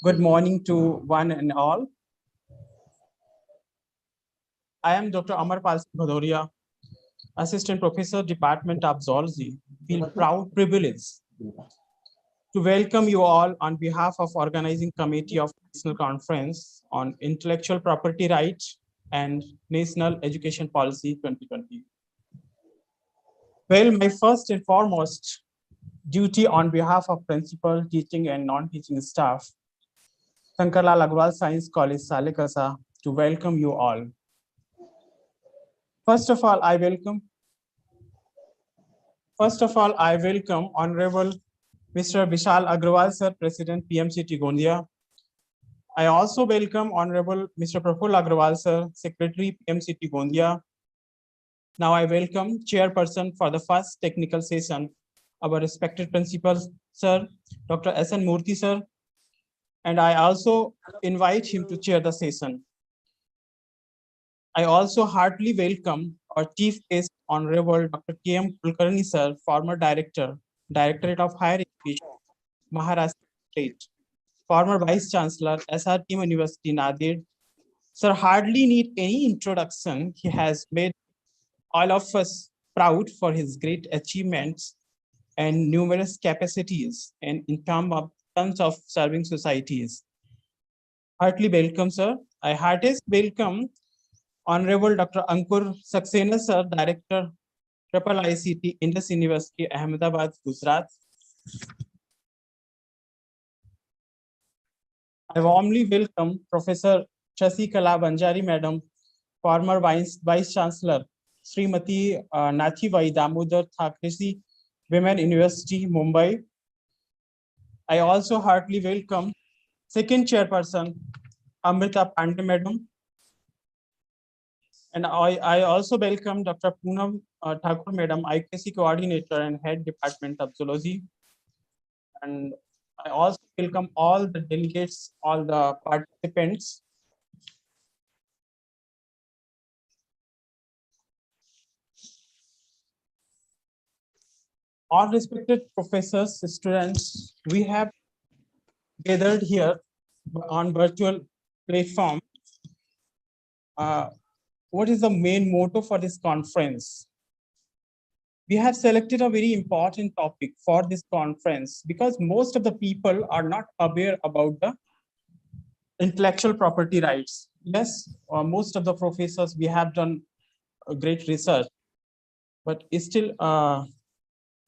Good morning to one and all. I am Dr. Amar Pal Bhadoria, Assistant Professor, Department of Zoology. Feel proud, privileged to welcome you all on behalf of Organizing Committee of National Conference on Intellectual Property Rights and National Education Policy 2020. Well, my first and foremost duty on behalf of principal, teaching and non-teaching staff, Sankarlal Agrawal Science College, Salekasa, to welcome you all. First of all, I welcome Honorable Mr. Vishal Agrawal, Sir, President, PMCT Gondia. I also welcome Honorable Mr. Praful Agrawal, Sir, Secretary, PMCT Gondia. Now I welcome Chairperson for the first technical session, our respected Principal, Sir, Dr. S.N. Murthy, Sir, and I also invite him to chair the session. I also heartily welcome our Chief Guest, Honorable Dr. K.M. Kulkarni, Sir, former Director, Directorate of Higher Education, Maharashtra State, former Vice Chancellor, SRTM University, Nadir. Sir, hardly need any introduction. He has made all of us proud for his great achievements and numerous capacities and in terms of serving societies. Heartily welcome, sir. I heartiest welcome Honorable Dr. Ankur Saxena, Sir, Director, Triple ICT, Indus University, Ahmedabad, Gujarat. I warmly welcome Professor Shashi Kala Banjari, Madam, former Vice Chancellor, Srimati Nathibai Damodar Thakresi, Women University, Mumbai. I also heartily welcome second chairperson, Amrita Pandey, Madam. And I also welcome Dr. Poonam Thakur, Madam, IKC Coordinator and Head Department of Zoology. And I also welcome all the delegates, all the participants. All respected professors, students, we have gathered here on virtual platform. What is the main motto for this conference? We have selected a very important topic for this conference because most of the people are not aware about the intellectual property rights. Yes, most of the professors, we have done a great research, but still,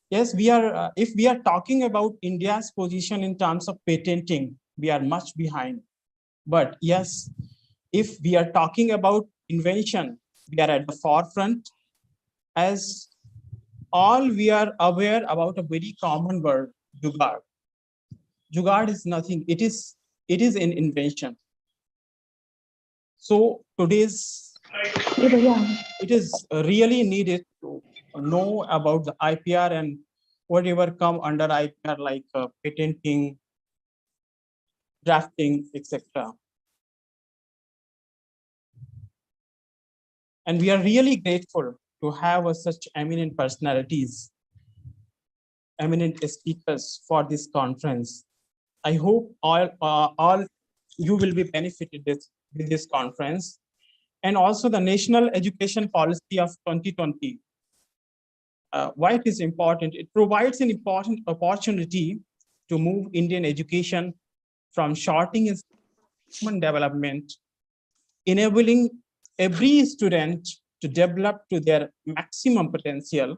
yes, we are. If we are talking about India's position in terms of patenting, we are much behind. But yes, if we are talking about invention, we are at the forefront. As all we are aware about a very common word, jugaad. Jugaad is nothing. It is an invention. So it is really needed to know about the IPR and whatever come under IPR like patenting, drafting, etc. And we are really grateful to have such eminent personalities, eminent speakers for this conference. I hope all you will be benefited with this conference. And also the National Education Policy of 2020. Why it is important? It provides an important opportunity to move Indian education from shorting and human development, enabling every student to develop to their maximum potential.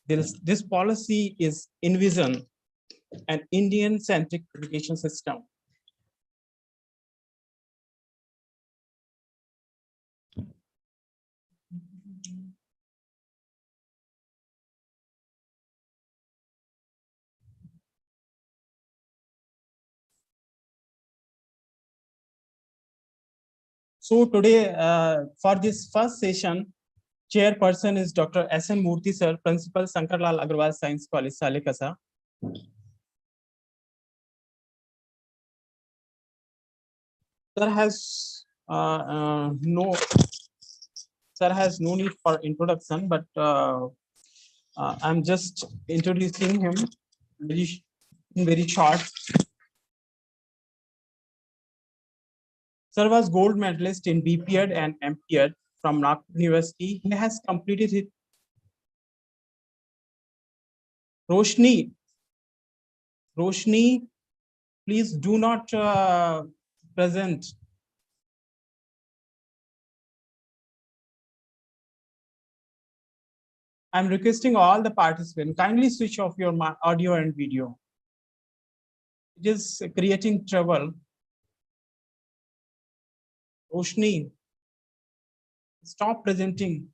This policy is envision an Indian-centric education system. So today, for this first session, chairperson is Dr. S.N. Murthy, Sir, Principal, Sankarlal Agrawal Science College, Salekasa. Sir has no need for introduction, but I'm just introducing him very short. Sir was gold medalist in BPEd and MPEd from Nagpur University. He has completed his Roshni, please do not present. I'm requesting all the participants, kindly switch off your audio and video. It is creating trouble. Roshni, stop presenting.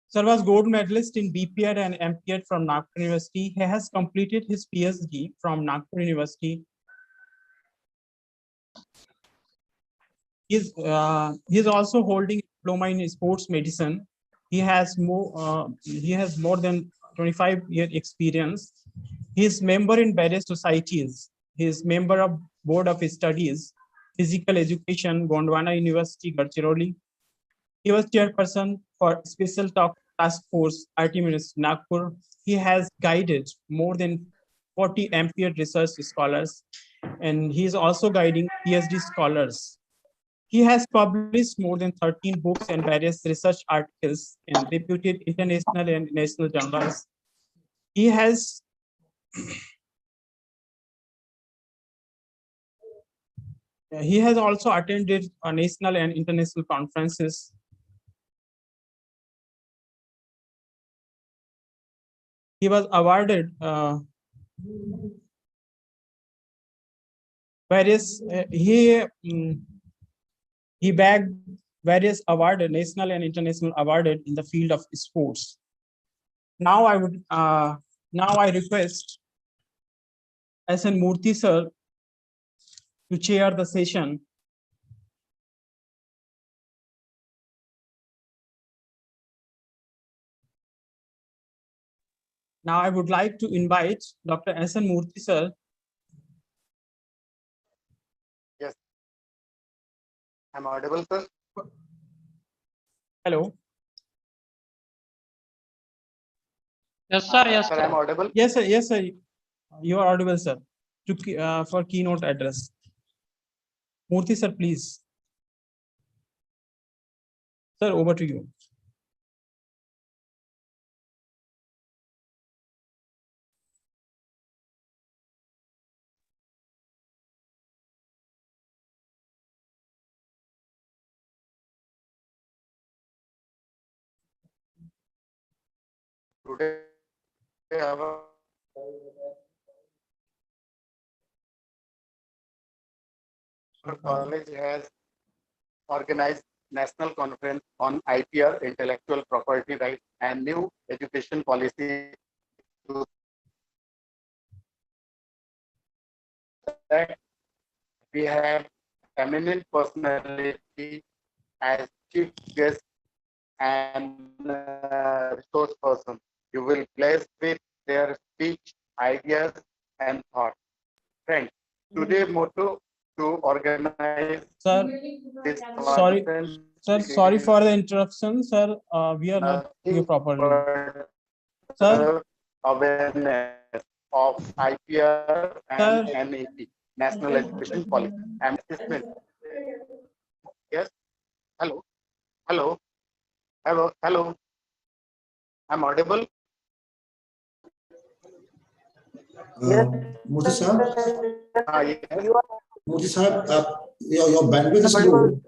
Sir was gold medalist in BPEd and MPEd from Nagpur University. He has completed his PhD from Nagpur University. He's also holding diploma in sports medicine. He has more than 25-year experience. He is member in various societies. He is member of Board of Studies, Physical Education, Gondwana University, Gadchiroli. He was chairperson for Special Task Force, RT Nagpur. He has guided more than 40 MPEd research scholars, and he is also guiding PhD scholars. He has published more than 13 books and various research articles in reputed international and national journals. He has also attended national and international conferences. He was awarded various. He bagged various awarded, national and international awarded in the field of sports. Now I request SN Murthy sir to chair the session. Now I would like to invite Dr. SN Murthy sir. Yes. I'm audible, sir. Hello. Yes, sir. Yes, Sir, sir. I'm audible. Yes, sir. Yes, sir. You are audible, sir. For keynote address. Murthy, sir, please. Sir, over to you. Today, our college has organized national conference on IPR, intellectual property rights, and new education policy to that we have eminent personality as chief guest and resource person. You will bless with their speech, ideas, and thoughts. Friends, today motto to organize Sir, this sorry, conference sir, sorry for the interruption, sir. We are not hearing you nothing properly. but Sir, awareness of IPR sir. and NEP, National Education Policy, and assessment. Yes. Hello. Hello. Hello. Hello. I'm audible. Murthy sir, Yes. Murthy sir, your bandwidth is low.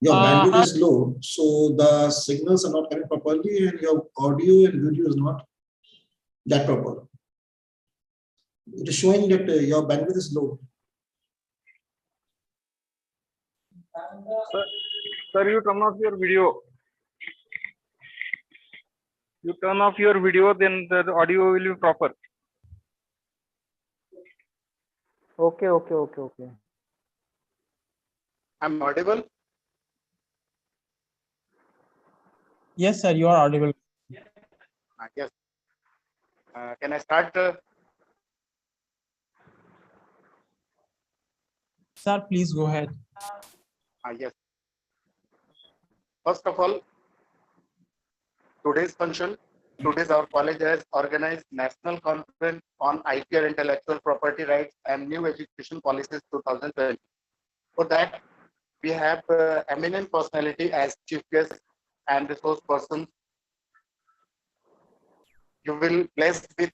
Your bandwidth is low, so the signals are not coming properly, and your audio and video is not that proper. It is showing that your bandwidth is low. Sir, you turn off your video. You turn off your video, then the audio will be proper. Okay. I'm audible. Yes, sir, you are audible. Yes. Can I start? Sir, please go ahead. Yes. First of all, today's function. Today's our college has organized National Conference on IPR Intellectual Property Rights and New Education Policies 2020. For that, we have eminent personality as chief guest and resource person. You will bless with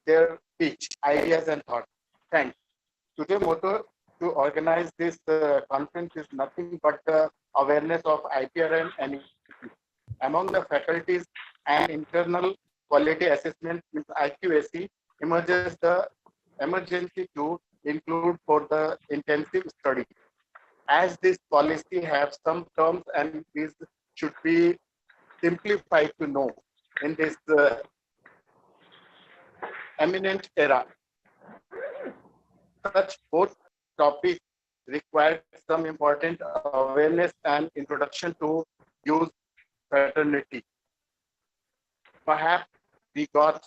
their speech, ideas, and thoughts. Thanks. Today's motto to organize this conference is nothing but awareness of IPR and NEP. Among the faculties and internal quality assessment with IQAC emerges the emergency to include for the intensive study. As this policy have some terms and these should be simplified to know in this eminent era. Such both topics require some important awareness and introduction to use fraternity. Perhaps we got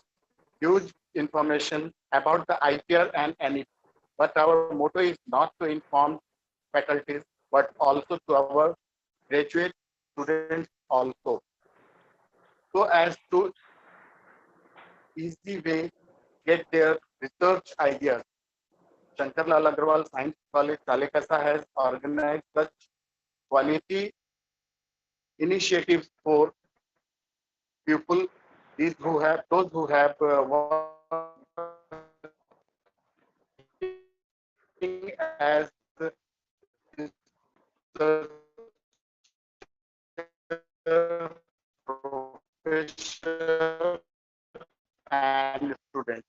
huge information about the IPR and NEP, but our motto is not to inform faculties, but also to our graduate students also. So as to easy way get their research ideas. Shankarlal Agrawal Science College, Salekasa has organized such quality initiatives for people, those who have working as professor and students.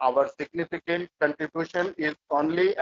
Our significant contribution is only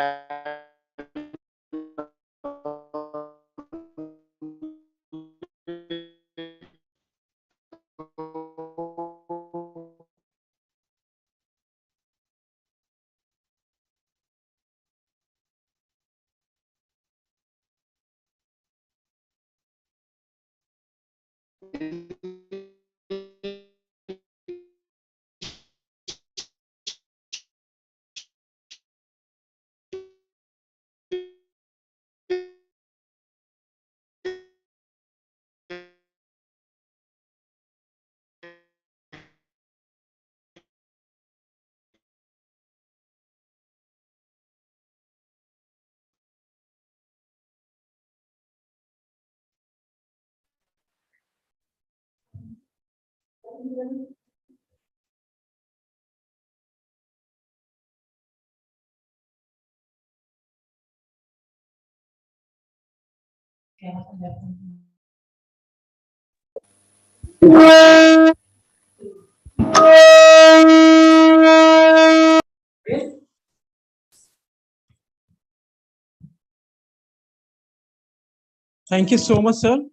Thank you so much, sir,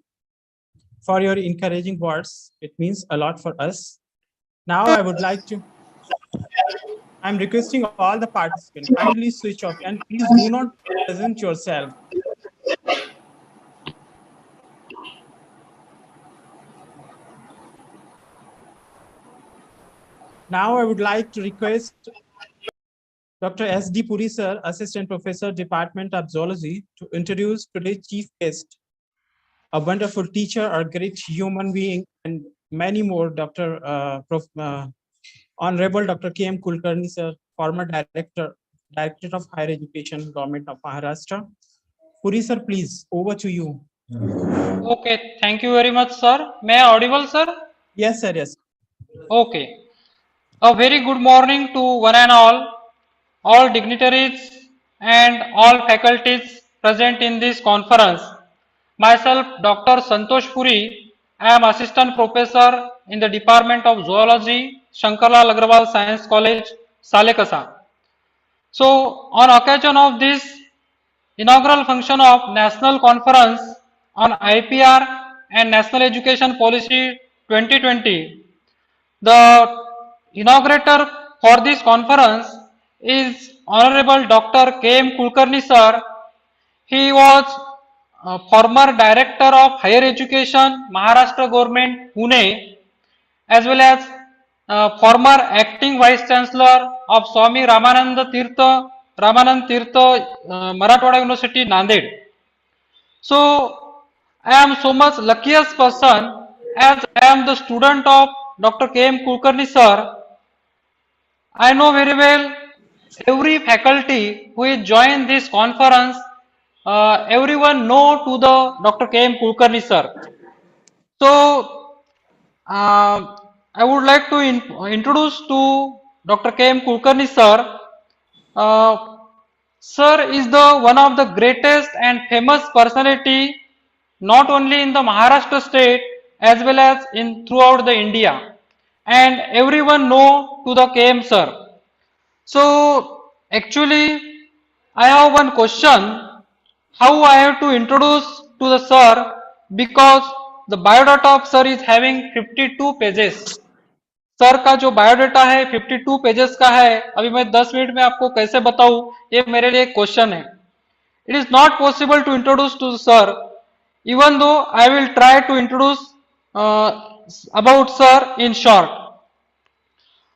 for your encouraging words. It means a lot for us. Now I would like to, I'm requesting all the participants, kindly switch off and please do not present yourself. Now I would like to request Dr. S.D. Puri, sir, Assistant Professor, Department of Zoology, to introduce today's chief guest, a wonderful teacher, a great human being, and many more, Honorable Dr. K.M. Kulkarni, sir, former Director of Higher Education, Government of Maharashtra. Puri, sir, please, over to you. Okay, thank you very much, sir. May I audible, sir? Yes, sir, yes. Okay. A very good morning to one and all dignitaries and all faculties present in this conference. Myself, Dr. Santosh Puri, I am Assistant Professor in the Department of Zoology, Shankarlal Agrawal Science College, Salekasa. So, on occasion of this inaugural function of National Conference on IPR and National Education Policy 2020, the inaugurator for this conference is Honorable Dr. K.M. Kulkarni, sir. He was former Director of Higher Education, Maharashtra Government, Pune, as well as former Acting Vice Chancellor of Swami Ramananda Tirtha Ramanand तीर्थ Marathwada university Nanded. So I am so much luckiest person as I am the student of Dr. K.M. Kulkarni sir. I know very well every faculty who is joined this conference. Everyone know to the Dr. K.M. Kulkarni sir. So I would like to introduce to Dr. K.M. Kulkarni sir. Uh, Sir is the one of the greatest and famous personality not only in the Maharashtra state as well as in throughout the India, and everyone know to the KM sir. So actually I have one question, how I have to introduce to the sir, because the biodata of sir is having 52 pages. Sir का जो biodata है 52 pages का है. अभी मैं 10 minute में आपको कैसे बताऊं, ये मेरे लिए क्वेश्चन है. It is not possible to introduce to sir, even though I will try to introduce about sir in short.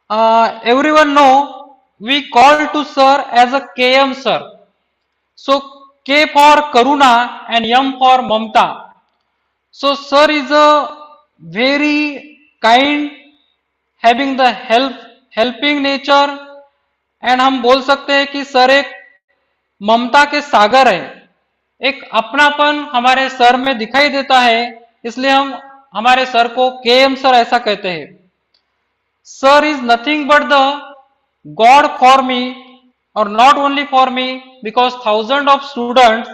Everyone know we call to sir as a KM sir. So K for Karuna and M for Mamta. So sir is a very kind, having the helping nature, and हम बोल सकते हैं कि sir एक ममता के सागर है. एक अपनापन हमारे सर में दिखाई देता है, इसलिए हम हमारे सर को केएम सर ऐसा कहते हैं. Sir is nothing but the god for me, और not only for me, because thousand of students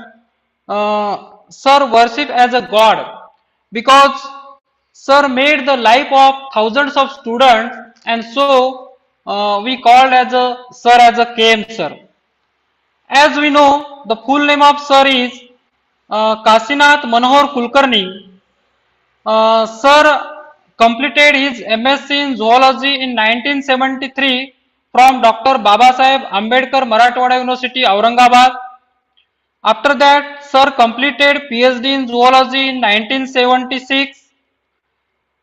sir worship as a god, because sir made the life of thousands of students, and so we called as a sir as a KM sir. As we know, the full name of sir is Kasinath Manohar Kulkarni. Sir completed his MSc in zoology in 1973 from Dr. Babasaheb Ambedkar Marathwada University, Aurangabad. After that, sir completed PhD in zoology in 1976.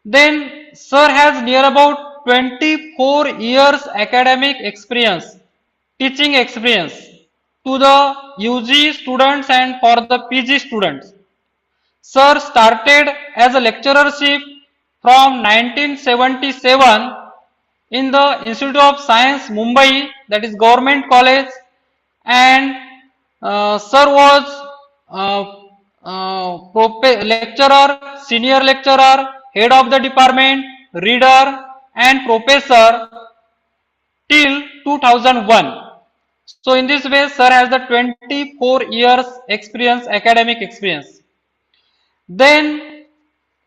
Then sir has near about 24 years academic experience, teaching experience to the UG students and for the PG students. Sir started as a lecturership from 1977 in the Institute of Science Mumbai, that is Government College, and sir was lecturer, senior lecturer, head of the department, reader, and professor till 2001. So in this way, sir has the 24 years experience, academic experience. Then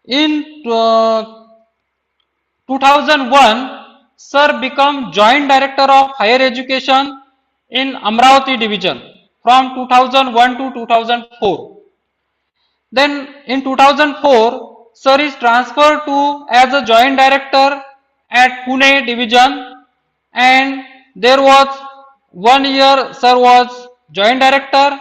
in 2001, sir became joint director of higher education in Amravati division from 2001 to 2004. Then in 2004, sir is transferred to as a joint director at Pune division, and there was 1 year sir was joint director,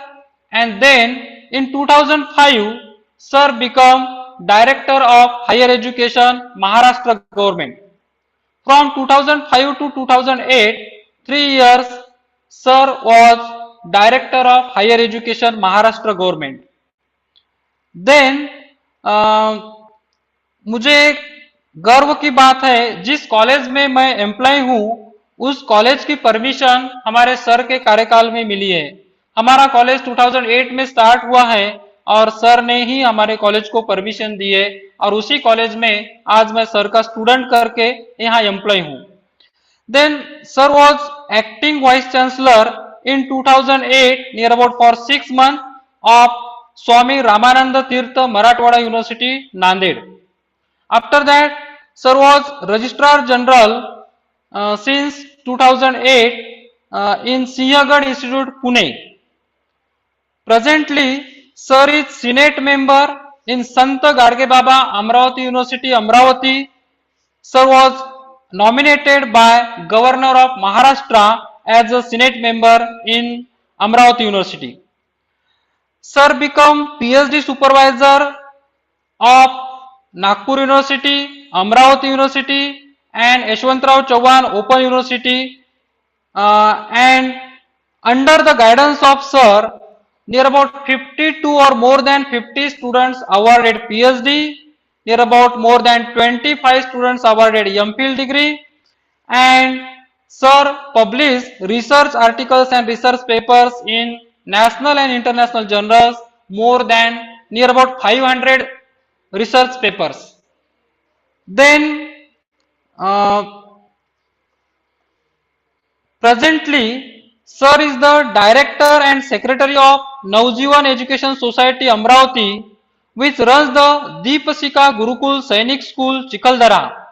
and then in 2005 sir became director of higher education, Maharashtra government. From 2005 to 2008, 3 years sir was director of higher education, Maharashtra government. Then मुझे एक गर्व की बात है, जिस college में मैं employ हूँ उस कॉलेज की परमिशन हमारे सर के कार्यकाल में मिली है. हमारा कॉलेज 2008 में स्टार्ट हुआ है और सर ने ही हमारे कॉलेज को परमिशन दी है, और उसी कॉलेज में आज मैं सर का स्टूडेंट करके यहाँ एम्प्लॉय हूँ. Then sir was acting vice chancellor in 2008 near about for 6 months of Swami Ramananda Tirtha Marathwada University, Nanded. After that, sir was Registrar General since 2008 in Sinhagad Institute, Pune. Presently, sir is Senate member in Sant Gadge Baba Amravati University, Amravati. Sir was nominated by Governor of Maharashtra as a Senate member in Amravati University. Sir became PhD supervisor of Nagpur University, Amravati University, and Yashwantrao Chauhan Open University, and Under the guidance of Sir, near about 52 or more than 50 students awarded PhD, near about more than 25 students awarded MPhil degree, and Sir published research articles and research papers in national and international journals, more than near about 500 research papers. Then presently, Sir is the Director and Secretary of Navjivan Education Society Amravati, which runs the Deepasika Gurukul Sainik School Chikaldara.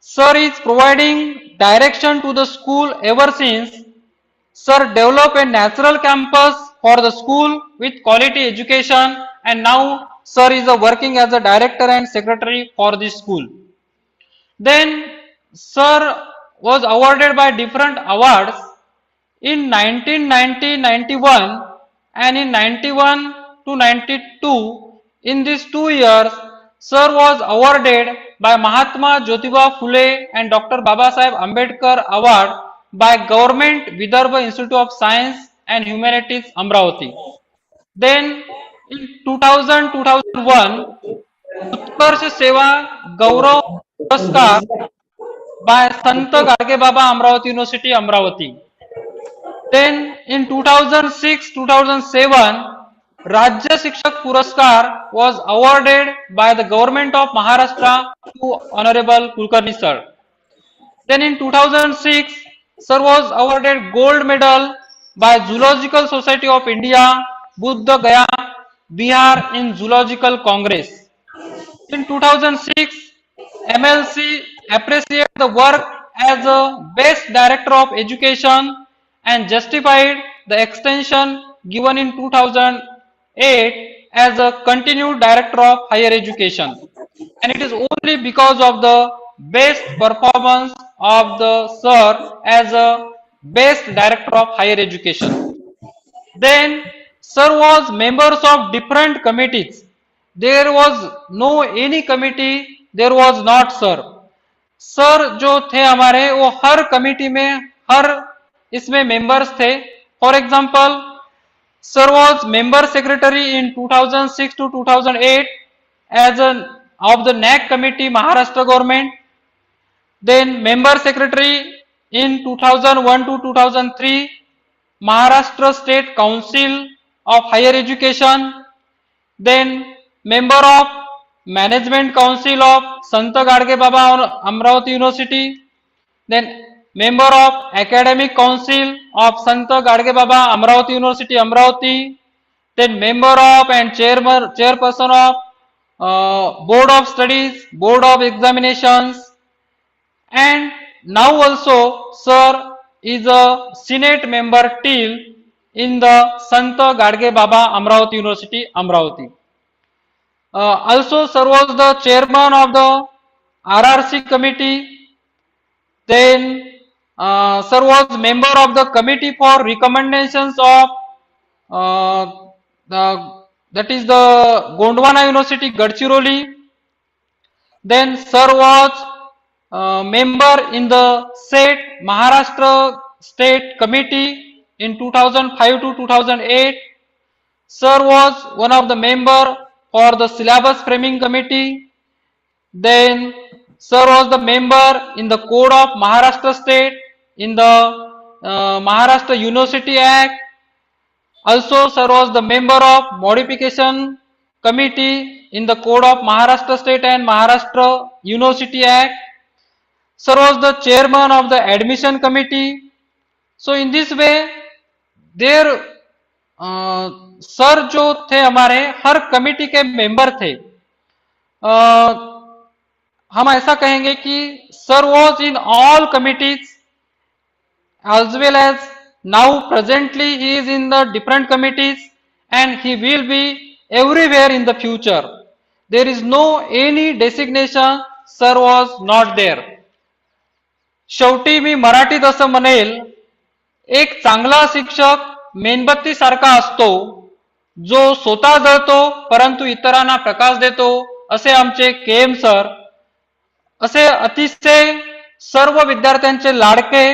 Sir is providing direction to the school ever since. Sir developed a natural campus for the school with quality education, and now Sir is working as a Director and Secretary for this school. Then Sir was awarded by different awards in 1990-91 and in 91 to 92. In these 2 years, Sir was awarded by Mahatma Jyotiba Phule and Dr. Babasaheb Ambedkar Award by Government Vidarbha Institute of Science and Humanities Amravati. Then in 2000-2001, उत्कर्ष सेवा गौरव पुरस्कार by Sant Gadge Baba Amravati University Amravati. Then in 2006-2007, Rajya Shikshak Puraskar was awarded by the government of Maharashtra to Honorable Kulkarni sir. Then in 2006, Sir was awarded gold medal by Zoological Society of India, Buddha Gaya, Bihar in Zoological Congress. In 2006, MLC appreciated the work as a Best Director of Education and justified the extension given in 2008 as a Continued Director of Higher Education. And it is only because of the best performance of the Sir as a Best Director of Higher Education. Then Sir was members of different committees. There was no any committee, there was not Sir. Sir जो थे हमारे वो हर committee में हर इसमें members थे. For example, sir was member secretary in 2006 to 2008 as an of the NAC committee Maharashtra government. Then member secretary in 2001 to 2003 Maharashtra State Council of Higher Education. Then member of Management Council of Sant Gadge Baba Amravati University. Then member of Academic Council of Sant Gadge Baba Amravati University Amravati. Then member of and chairperson of Board of Studies, Board of Examinations, and now also Sir is a Senate member till in the Sant Gadge Baba Amravati University Amravati. Also Sir was the chairman of the RRC committee. Then Sir was member of the committee for recommendations of that is the Gondwana University Gadchiroli. Then Sir was member in the SET Maharashtra State Committee in 2005 to 2008. Sir was one of the member for the Syllabus Framing Committee. Then Sir was the member in the Code of Maharashtra State, in the Maharashtra University Act. Also Sir was the member of Modification Committee in the Code of Maharashtra State and Maharashtra University Act. Sir was the chairman of the Admission Committee. So in this way, there sir जो थे हमारे हर committee के member थे. हम ऐसा कहेंगे कि sir was in all committees as well as now presently he is in the different committees and he will be everywhere in the future. There is no any designation sir was not there. शेवटी मी मराठीत असं म्हणेल, एक चांगला शिक्षक मेणबत्ती सारखा असतो जो स्वतः जळतो परंतु इतरांना प्रकाश देतो. असे आमचे केएम सर, असे अतिशय सर्व विद्यार्थ्यांचे लाडके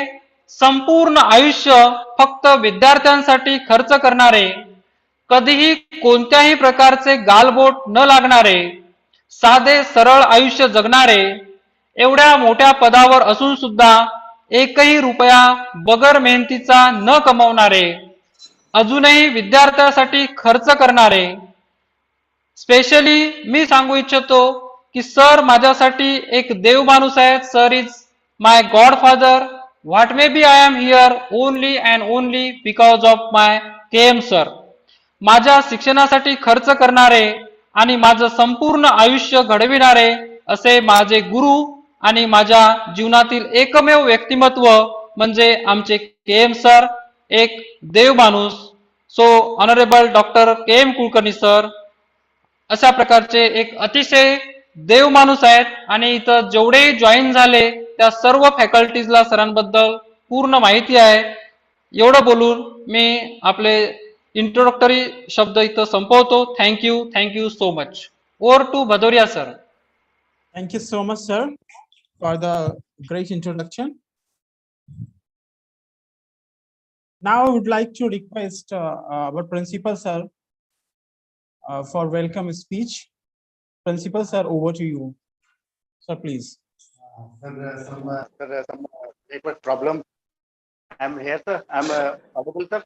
संपूर्ण आयुष्य फक्त विद्यार्थ्यांसाठी खर्च करणारे, कधीही कोणत्याही प्रकारचे गालबोट न लागणारे, साधे सरळ आयुष्य जगणारे, एवढ्या मोठ्या पदावर असून सुद्धा एकही रुपया बगर मेहनतीचा न कमवणारे, अजूनही विद्यार्थ्यांसाठी खर्च करणारे. स्पेशली मी सांगू इच्छितो की सर माझ्यासाठी एक देव माणूस आहेत. Sir is my godfather. What may be I am here only and only because of my KM sir. माझ्या शिक्षणासाठी खर्च करणारे आणि माझं संपूर्ण आयुष्य घडविणारे असे माझे गुरु आणि माझ्या जीवनातील एकमेव व्यक्तिमत्व म्हणजे आमचे केएम सर, एक देव माणूस. So honourable doctor K M Kulkarni sir अशा प्रकारचे एक अतिशय देव माणूस आहेत. आणि इथं जेवढे जॉईन झाले त्या सर्व फॅकल्टीजला सरांबद्दल पूर्ण माहिती आहे. एवढं बोलून मी आपले इंट्रोडक्टरी शब्द इथं संपवतो. Thank you so much. Over to Bhadauria sir. Thank you so much, sir, for the great introduction. Now I would like to request our principal sir for welcome speech. Principal sir, over to you. Sir, please. Some network problem. I'm here, sir. I'm audible, sir.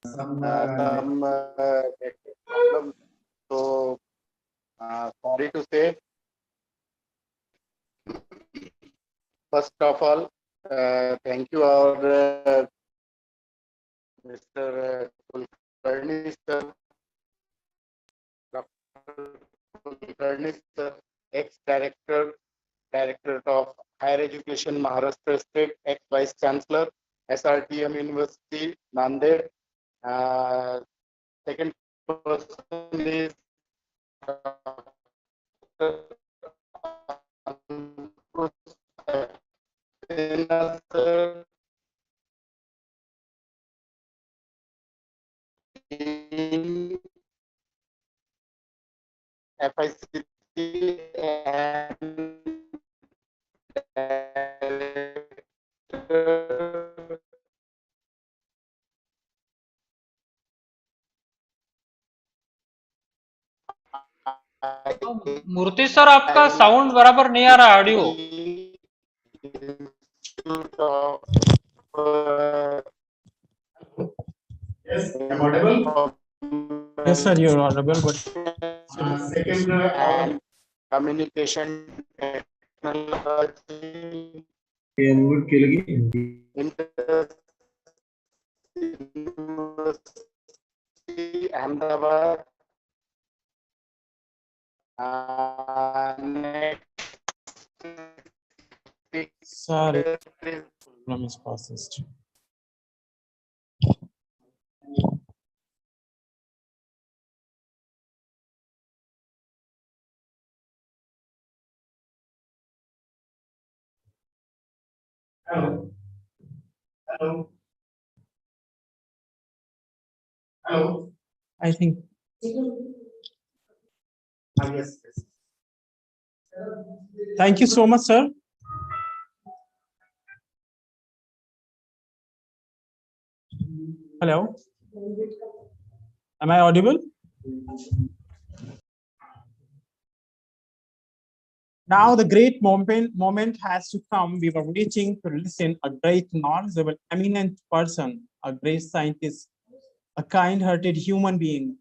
Some network problem. So sorry to say. First of all, thank you our Mr. Kulkarni sir, Dr. Kulkarni sir, ex-director, Directorate of Higher Education, Maharashtra State, ex-Vice Chancellor, SRTM University, Nanded. Second person is sir, in FICT and Murthy sir आपका sound बराबर नहीं आ रहा audio. Yes, I'm audible. Yes, sir, you're audible, but Second, and communication technology, unmute केलं की University, Ahmedabad. sorry, problem is processed. Hello. Hello. Hello. I think. Yes. Thank you so much, sir. Hello. Am I audible? Now the great moment has to come. We were waiting to listen a great knowledgeable, eminent person, a great scientist, a kind-hearted human being,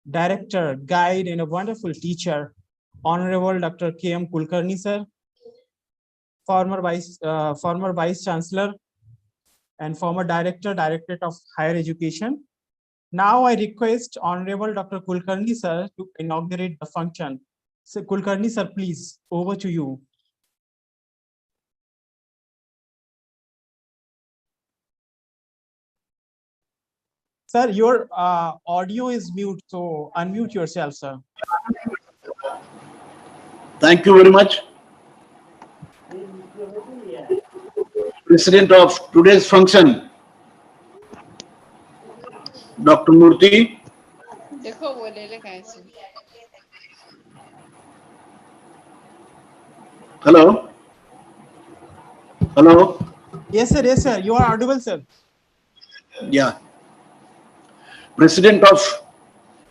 director, guide, and a wonderful teacher, Honorable Dr. K.M. Kulkarni sir, former vice chancellor and former director, Directorate of Higher Education. Now I request Honorable Dr. Kulkarni sir to inaugurate the function. So Kulkarni sir, please, over to you. Sir, your audio is mute, so unmute yourself, sir. Thank you very much. President of today's function, Dr. Murthy. Hello. Hello. Yes, sir. Yes, sir. You are audible, sir. Yeah. President of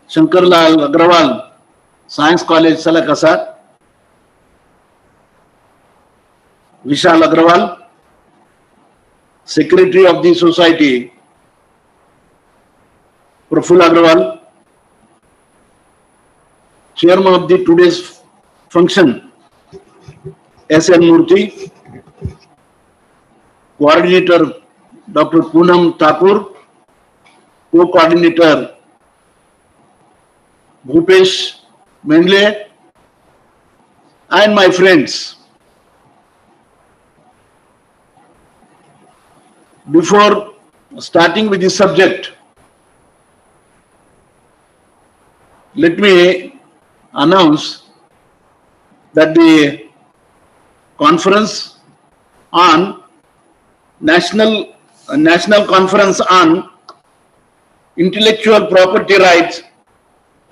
Shankarlal Agrawal Science College, Salakasa, Vishal Agrawal, Secretary of the Society, Praful Agrawal, Chairman of the today's function, S.N. Murthy, Coordinator Dr. Poonam Thakur, Co-Coordinator Bhupesh Mendle, and my friends. Before starting with the subject, let me announce that the conference on National Conference on Intellectual Property Rights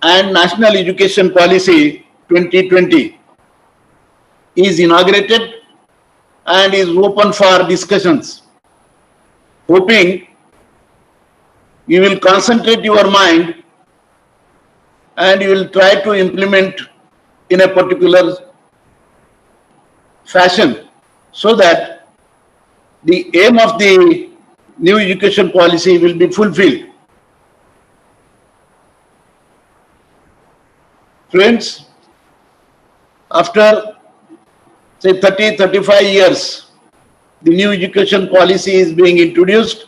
and National Education Policy 2020 is inaugurated and is open for discussions. Hoping you will concentrate your mind and you will try to implement in a particular fashion so that the aim of the new education policy will be fulfilled. Friends, after say 30-35 years, the new education policy is being introduced,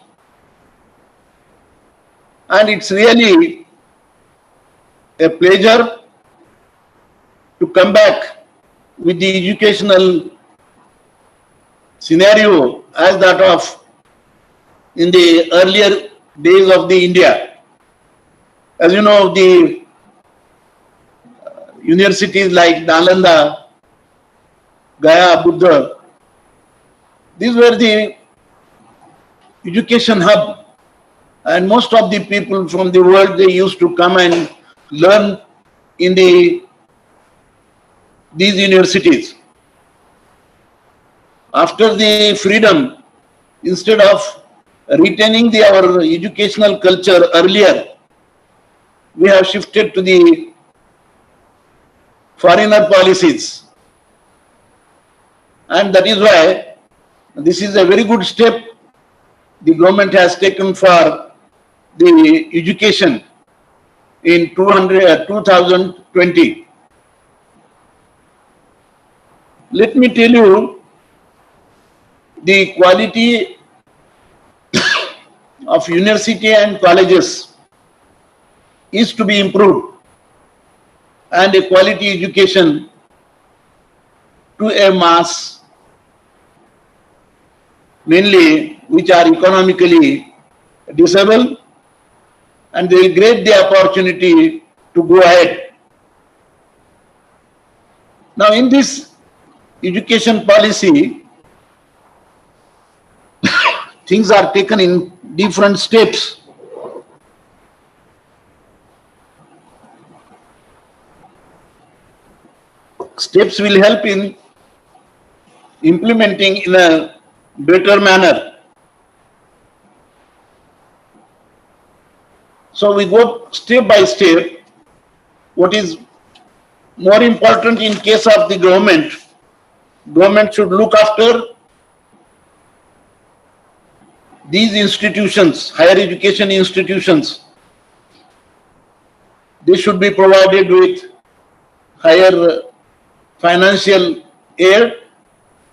and it's really a pleasure to come back with the educational scenario as that of in the earlier days of the India. As you know, the universities like Nalanda, Gaya, Buddha, these were the education hub, and most of the people from the world, they used to come and learn in these universities. After the freedom, instead of retaining our educational culture earlier, we have shifted to the foreigner policies, and that is why this is a very good step the government has taken for the education in 2020. Let me tell you, the quality of university and colleges is to be improved, and a quality education to a mass, mainly which are economically disabled, and they will get the opportunity to go ahead. Now, in this education policy, things are taken in different steps. Steps will help in implementing in a better manner. So we go step by step. What is more important in case of the government should look after these institutions, higher education institutions. They should be provided with higher financial aid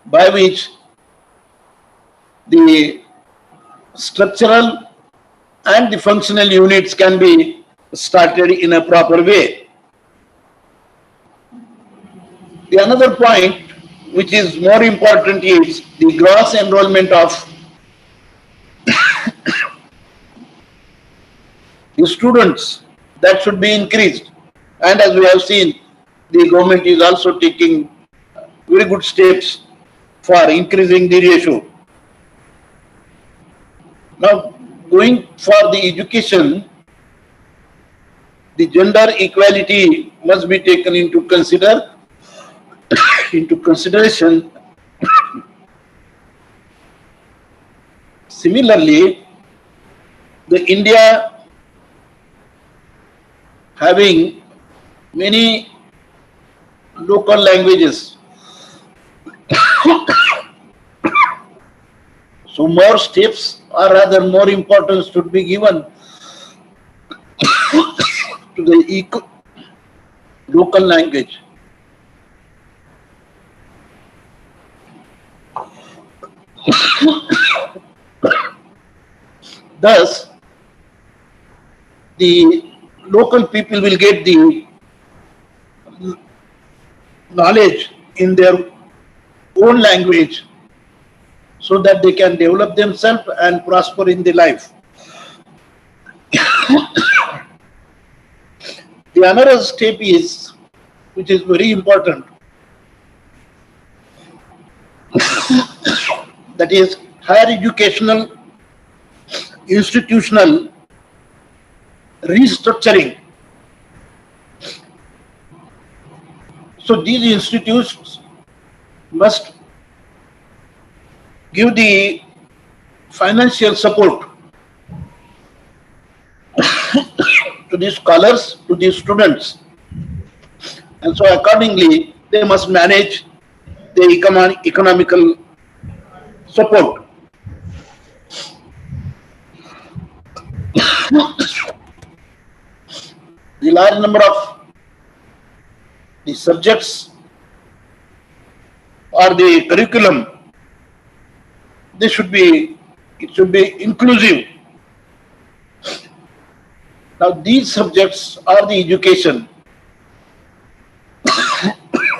by which the structural and the functional units can be started in a proper way. The another point which is more important is the gross enrollment of the students, that should be increased. And as we have seen, the government is also taking very good steps for increasing the ratio. Now, going for the education, the gender equality must be taken into consideration Similarly, the India having many local languages. So more steps or rather more importance should be given to the local language. Thus, the local people will get the knowledge in their own language so that they can develop themselves and prosper in the life. The another step is, which is very important, that is higher educational institutional restructuring. So these institutes must give the financial support to the scholars, to the students, and so accordingly they must manage the economical support. The large number of the subjects or the curriculum, it should be inclusive. Now these subjects or the education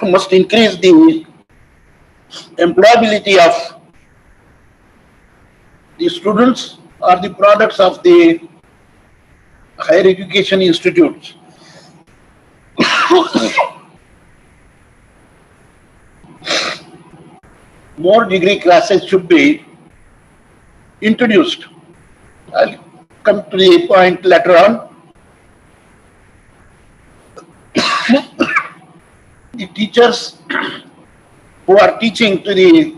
must increase the employability of the students or the products of the higher education institutes. More degree classes should be introduced. I'll come to the point later on. The teachers who are teaching to the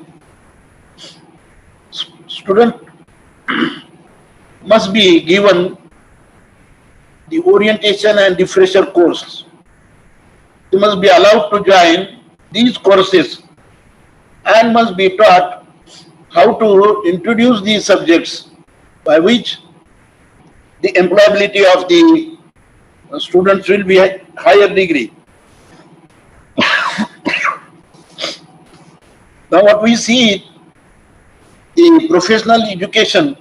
student must be given the orientation and the fresher course. They must be allowed to join these courses and must be taught how to introduce these subjects by which the employability of the students will be a higher degree. Now what we see, the professional education,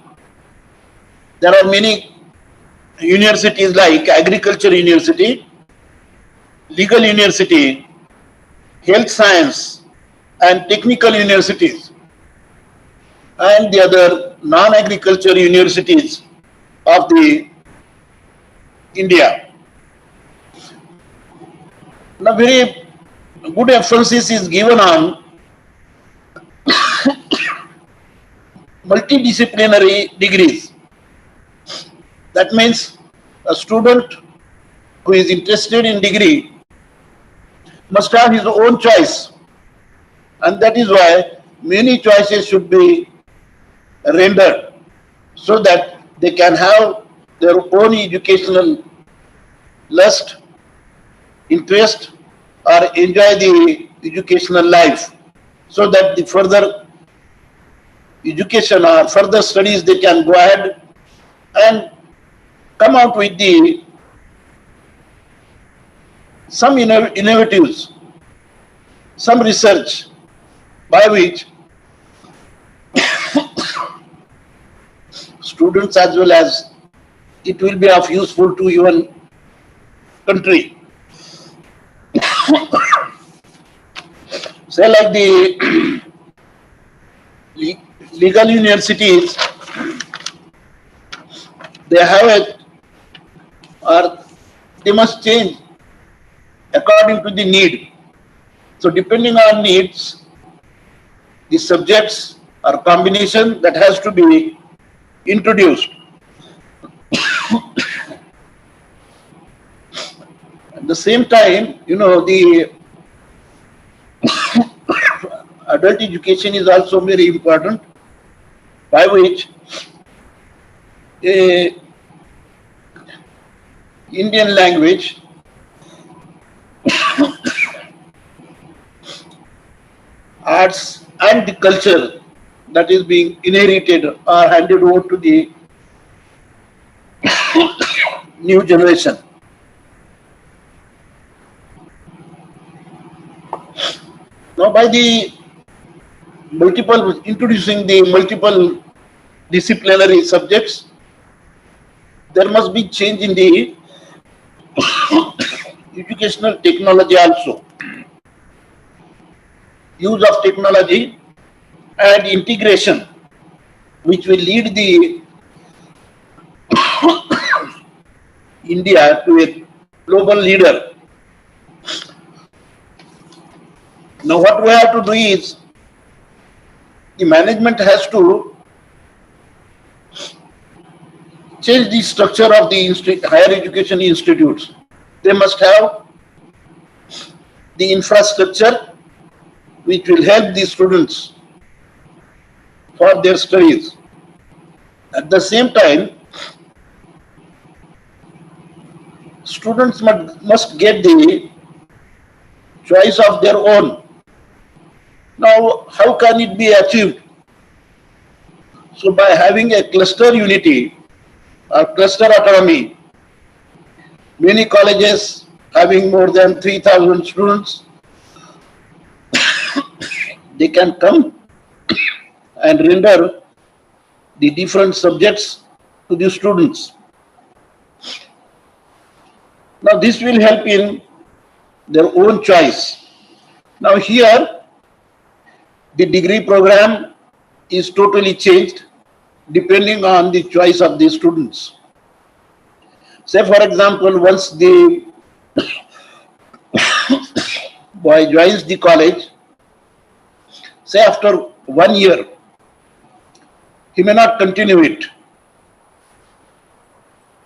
there are many universities like Agriculture University, Legal University, Health Science and Technical Universities, and the other non-agriculture universities of the India. Now very good emphasis is given on multidisciplinary degrees. That means a student who is interested in degree must have his own choice, and that is why many choices should be rendered so that they can have their own educational lust, interest, or enjoy the educational life, so that the further education or further studies they can go ahead and come out with the some innovatives, some research by which students as well as it will be of useful to your country. Say like the legal universities, they have it, or they must change according to the need. So depending on needs, the subjects or combination that has to be introduced. At the same time, you know, the adult education is also very important, by which a Indian language arts and the culture that is being inherited or handed over to the new generation. Now, by the introducing the multiple disciplinary subjects, there must be change in the educational technology also. Use of technology and integration, which will lead the India to a global leader. Now, what we have to do is, the management has to change the structure of the higher education institutes. They must have the infrastructure which will help the students for their studies. At the same time, students must get the choice of their own. Now, how can it be achieved? So, by having a cluster unity or cluster autonomy, many colleges having more than 3,000 students, they can come and render the different subjects to the students. Now, this will help in their own choice. Now, here, the degree program is totally changed depending on the choice of the students. Say, for example, once the boy joins the college, say after 1 year, he may not continue it.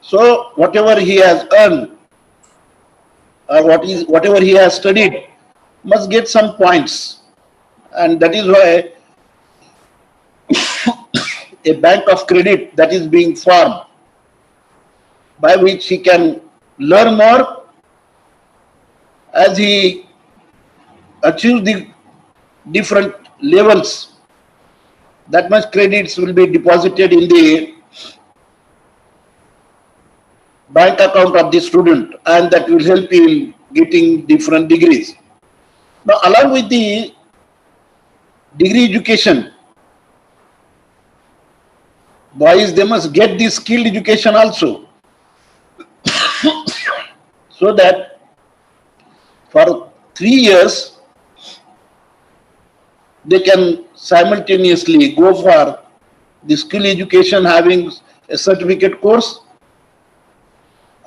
So, whatever he has earned or whatever he has studied must get some points. And that is why a bank of credit that is being formed, by which he can learn more as he achieves the different levels. That much credits will be deposited in the bank account of the student, and that will help in getting different degrees. Now, along with the degree education, boys, they must get the skilled education also, so that for 3 years they can simultaneously go for the skill education, having a certificate course.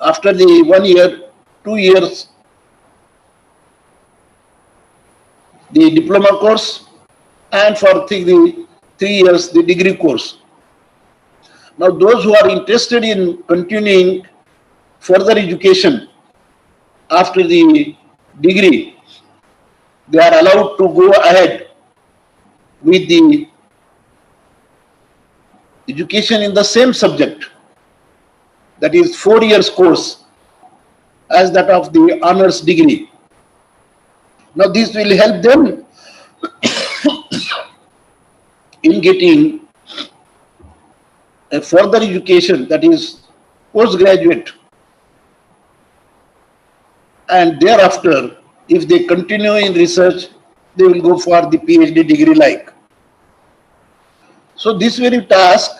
After the 1 year, 2 years, the diploma course, and for 3 years, the degree course. Now, those who are interested in continuing further education after the degree, they are allowed to go ahead with the education in the same subject, that is 4 years course, as that of the honors degree. Now, this will help them in getting a further education, that is postgraduate, and thereafter, if they continue in research, they will go for the PhD degree like. So, this very task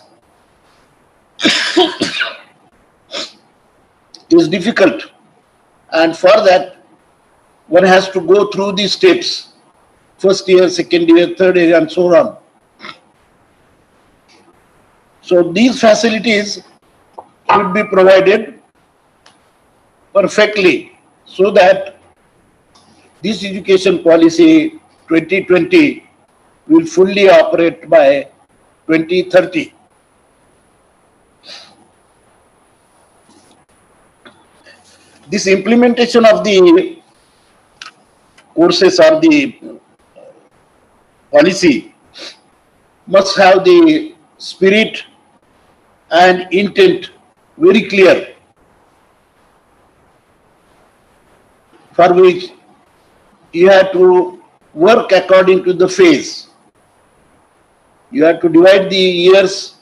is difficult, and for that one has to go through these steps: first year, second year, third year, and so on. So, these facilities should be provided perfectly, so that this education policy 2020 will fully operate by 2030. This implementation of the courses or the policy must have the spirit and intent very clear, for which you have to work according to the phase. You have to divide the years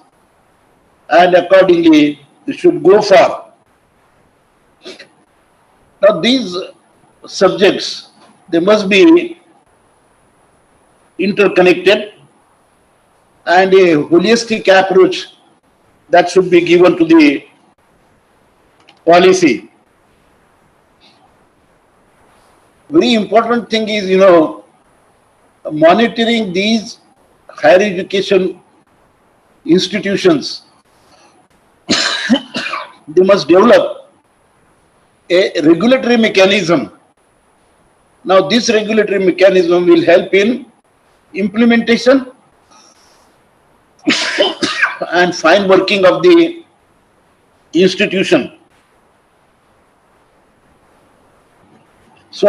and accordingly you should go for. Now these subjects, they must be interconnected and a holistic approach that should be given to the policy. Very important thing is, monitoring these higher education institutions. They must develop a regulatory mechanism. Now this regulatory mechanism will help in implementation and fine working of the institution. So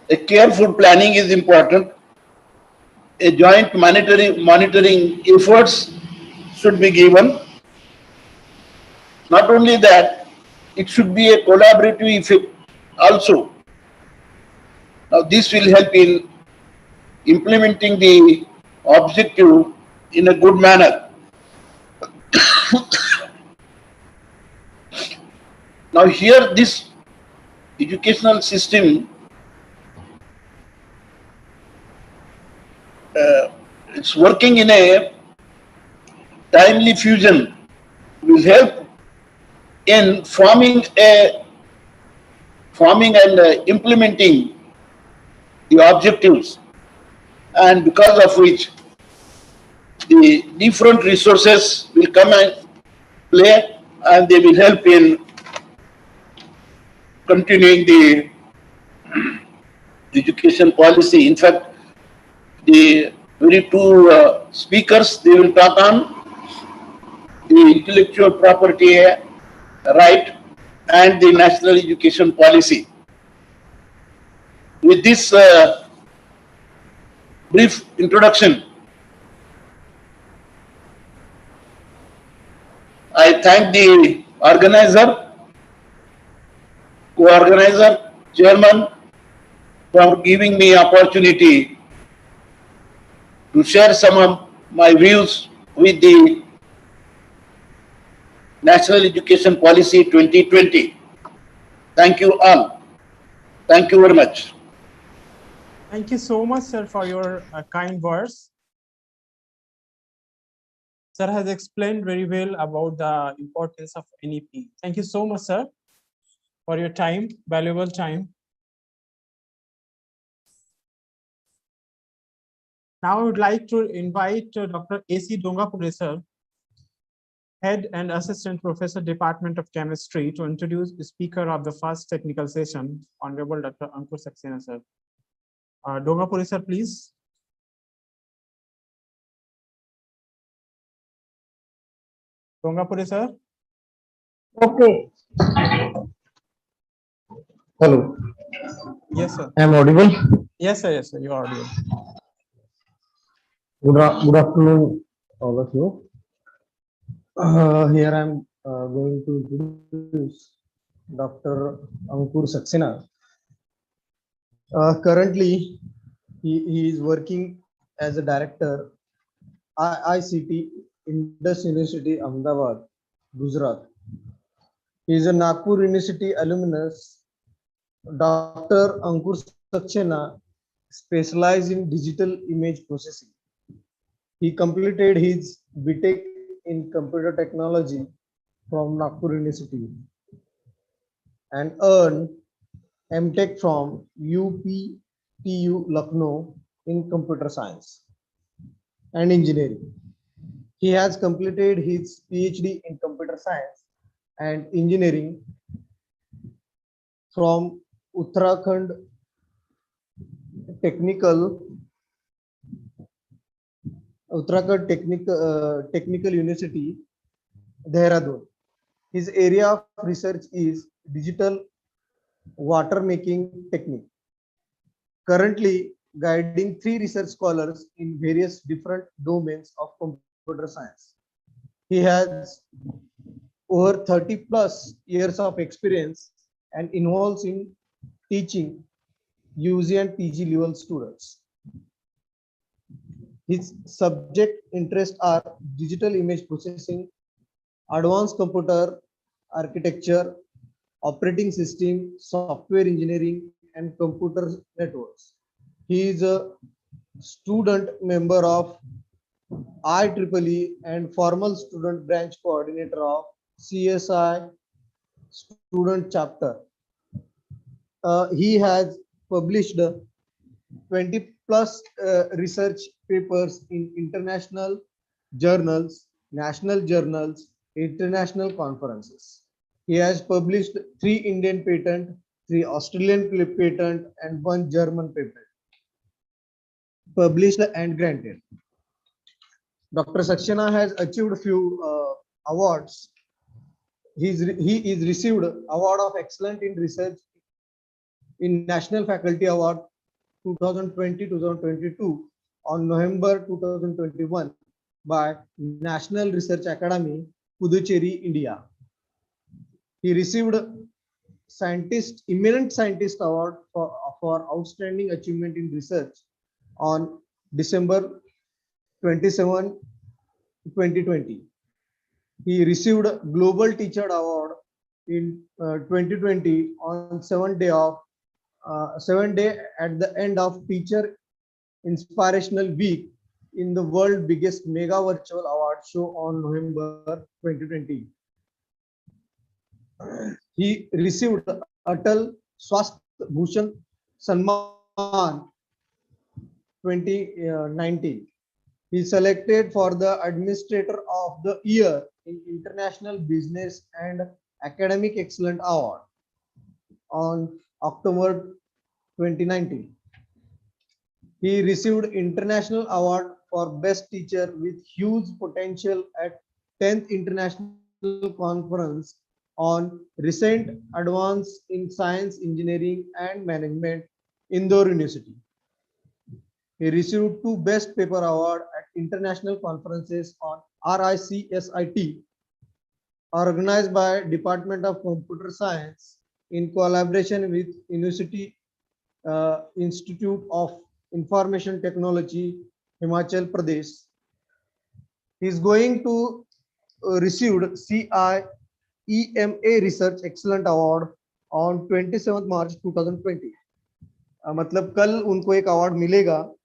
a careful planning is important. A joint monitoring efforts should be given. Not only that, it should be a collaborative effect also. Now this will help in implementing the objective in a good manner. Now here this educational system, it's working in a timely fusion, will help in forming and implementing the objectives, and because of which the different resources will come and play, and they will help in continuing the education policy. In fact, the very two speakers, they will talk on the intellectual property right and the national education policy. With this brief introduction, I thank the organizer, co-organizer, chairman, for giving me opportunity to share some of my views with the National Education Policy 2020. Thank you all. Thank you very much. Thank you so much, sir, for your kind words. Sir has explained very well about the importance of NEP. Thank you so much, sir, for your time, valuable time. Now I would like to invite Dr. A.C. Dongapure, sir, Head and Assistant Professor, Department of Chemistry, to introduce the speaker of the first technical session, Honorable Dr. Ankur Saxena, sir. Dongapure, sir, please. Dongapure, sir. Okay. Hello. Yes, sir. I am audible. Yes, sir. Yes, sir. You are audible. Good afternoon, all of you. Here I am going to introduce Dr. Ankur Saxena. Currently, he is working as a director IICT Indus University, Ahmedabad, Gujarat. He is a Nagpur University alumnus. Dr. Ankur Saxena specialized in digital image processing. He completed his BTech in computer technology from Nagpur University and earned MTech from UPTU Lucknow in computer science and engineering. He has completed his PhD in computer science and engineering from Uttarakhand Technical University, Dehradun. His area of research is digital water making technique. Currently guiding 3 research scholars in various different domains of computer science. He has over 30 plus years of experience and involves in teaching UG and PG level students. His subject interests are digital image processing, advanced computer architecture, operating system, software engineering, and computer networks. He is a student member of IEEE and formal student branch coordinator of CSI student chapter. He has published 20 plus research papers in international journals, national journals, international conferences. He has published 3 Indian patent, 3 Australian patent, and 1 German patent, published and granted. Dr. Saxena has achieved few awards. He is received Award of Excellence in Research in National Faculty Award 2020-2022 on November 2021 by National Research Academy, Puducherry, India. He received Eminent Scientist Award for Outstanding Achievement in Research on December 27, 2020. He received Global Teacher Award in 2020 on 7th day at the end of Teacher Inspirational Week in the world biggest mega virtual award show on November 2020. He received Atal Swasth Bhushan Samman 2019. He selected for the Administrator of the Year in International Business and Academic Excellence Award on October 2019. He received International Award for Best Teacher with huge potential at 10th International Conference on Recent Advance in Science, Engineering and Management, Indore University. He received 2 Best Paper Award at international conferences on RICSIT, organized by Department of Computer Science in collaboration with University Institute of Information Technology, Himachal Pradesh. He is going to receive CIEMA Research Excellent Award on 27th March 2020. मतलब कल उनको एक award मिलेगा,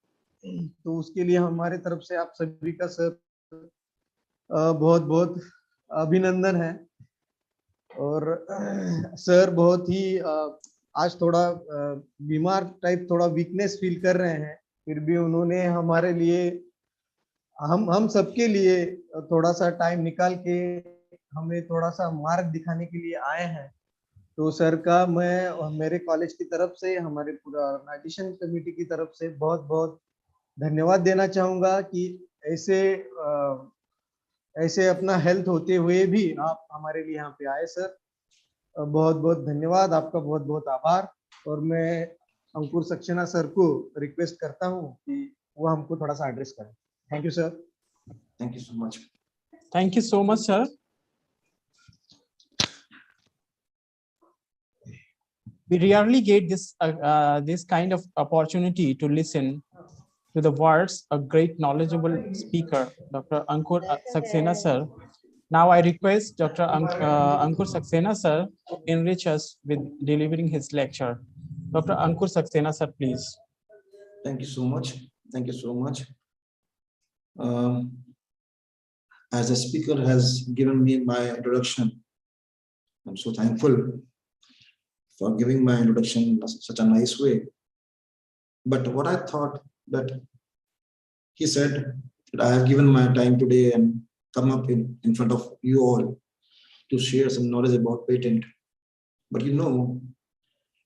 तो उसके लिए हमारे तरफ से आप सभी का सर बहुत बहुत अभिनंदन है। और सर बहुत ही आज थोड़ा बीमार टाइप, थोड़ा वीकनेस फील कर रहे हैं, फिर भी उन्होंने हमारे लिए, हम सबके लिए थोड़ा सा टाइम निकाल के हमें थोड़ा सा मार्ग दिखाने के लिए आए हैं। तो सर का मैं मेरे कॉलेज की तरफ से, हमारे पूरा ऑर्गेनाइजेशन कमेटी की तरफ से बहुत बहुत धन्यवाद देना चाहूँगा कि ऐसे अपना हेल्थ होते हुए भी आप हमारे लिए यहाँ पे आए। सर बहुत बहुत धन्यवाद, आपका बहुत बहुत आभार। और मैं अंकुर सक्सेना सर को रिक्वेस्ट करता हूँ कि वो हमको थोड़ा सा एड्रेस करें। Thank you sir. Thank you so much. Thank you so much, sir. We rarely get this kind of opportunity to listen to the words of great knowledgeable speaker, Dr. Ankur Saxena sir. Now I request Dr. Ankur Saxena sir to enrich us with delivering his lecture. Dr. Ankur Saxena sir, please. Thank you so much. Thank you so much. As the speaker has given me my introduction, I'm so thankful for giving my introduction in such a nice way. But what I thought that he said that I have given my time today and come up in front of you all to share some knowledge about patent. But you know,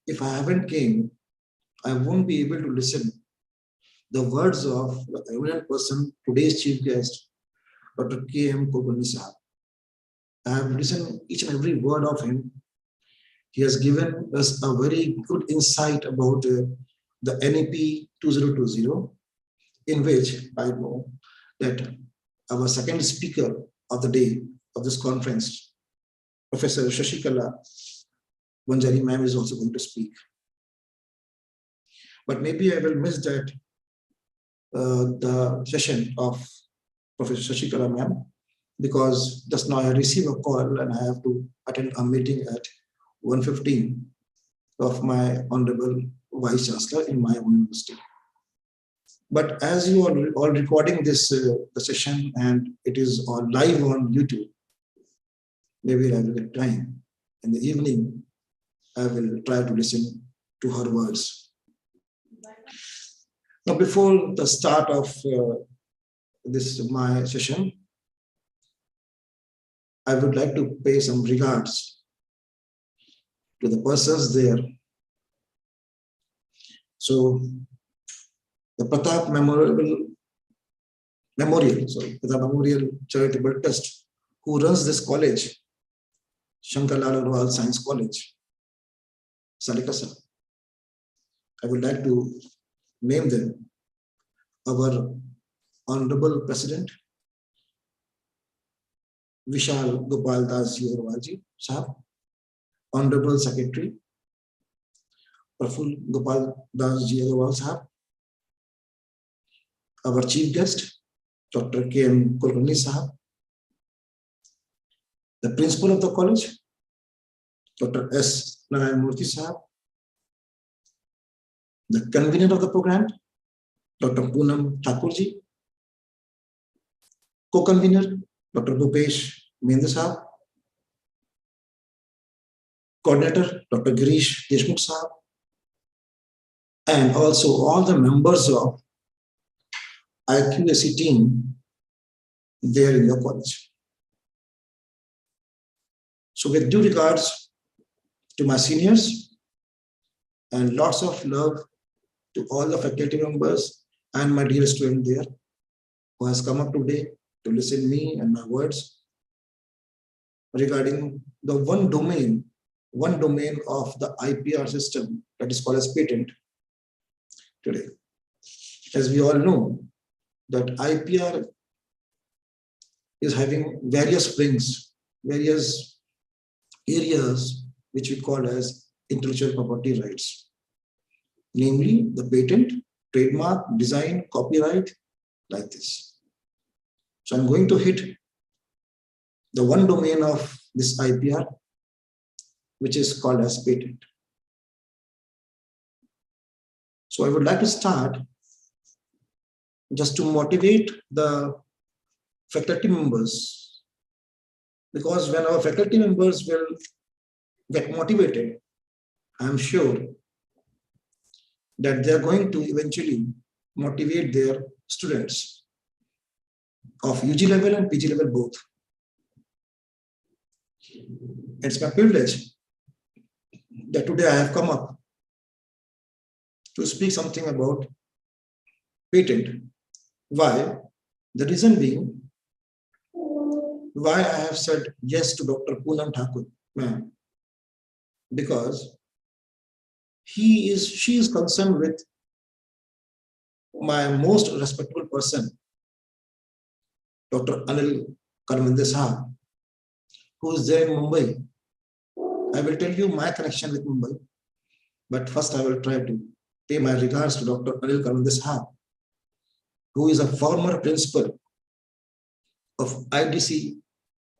if I haven't came, I won't be able to listen the words of the eminent person, today's chief guest, Dr. K.M. Kulkarni Sahab. I have listened each and every word of him. He has given us a very good insight about the NEP 2020, in which I know that our second speaker, of the day of this conference, Professor Shashikala Vanjari ma'am is also going to speak. But maybe I will miss that the session of Professor Shashikala ma'am, because just now I received a call and I have to attend a meeting at 1:15 of my Honorable Vice Chancellor in my own university. But as you are all recording this the session and it is all live on YouTube, maybe I will get time in the evening. I will try to listen to her words. Now, before the start of my session, I would like to pay some regards to the persons there. So, the Pratap Memorial Charitable Trust, who runs this college, Shankar Lal Agarwal Science College, Salikasa. I would like to name them. Our Honorable President, Vishal Gopal Das Agarwalji Sahab, Honorable Secretary, Praful Gopal Das Agarwal Sahab, our Chief Guest, Dr. K.M. Kulkarni Sahab, the Principal of the College, Dr. S. Narayan Murthy Sahab, the Convener of the program, Dr. Poonam Thakurji, Co-Convener, Dr. Bhupesh Mendra Sahab, Coordinator, Dr. Girish Deshmukh Sahab, and also all the members of IQAC team there in your college. So with due regards to my seniors and lots of love to all the faculty members and my dear student there who has come up today to listen to me and my words regarding the one domain of the IPR system that is called as patent today. As we all know, that IPR is having various springs, various areas which we call as intellectual property rights, namely the patent, trademark, design, copyright, like this. So I'm going to hit the one domain of this IPR, which is called as patent. So I would like to start just to motivate the faculty members, because when our faculty members will get motivated, I'm sure that they're going to eventually motivate their students of UG level and PG level both. It's my privilege that today I have come up to speak something about patent. Why? The reason being why I have said yes to Dr. Poonam Thakur, ma'am, because she is concerned with my most respectable person, Dr. Anil Karmande Sahab, who is there in Mumbai. I will tell you my connection with Mumbai, but first I will try to pay my regards to Dr. Anil Karmande Sahab, who is a former principal of IDC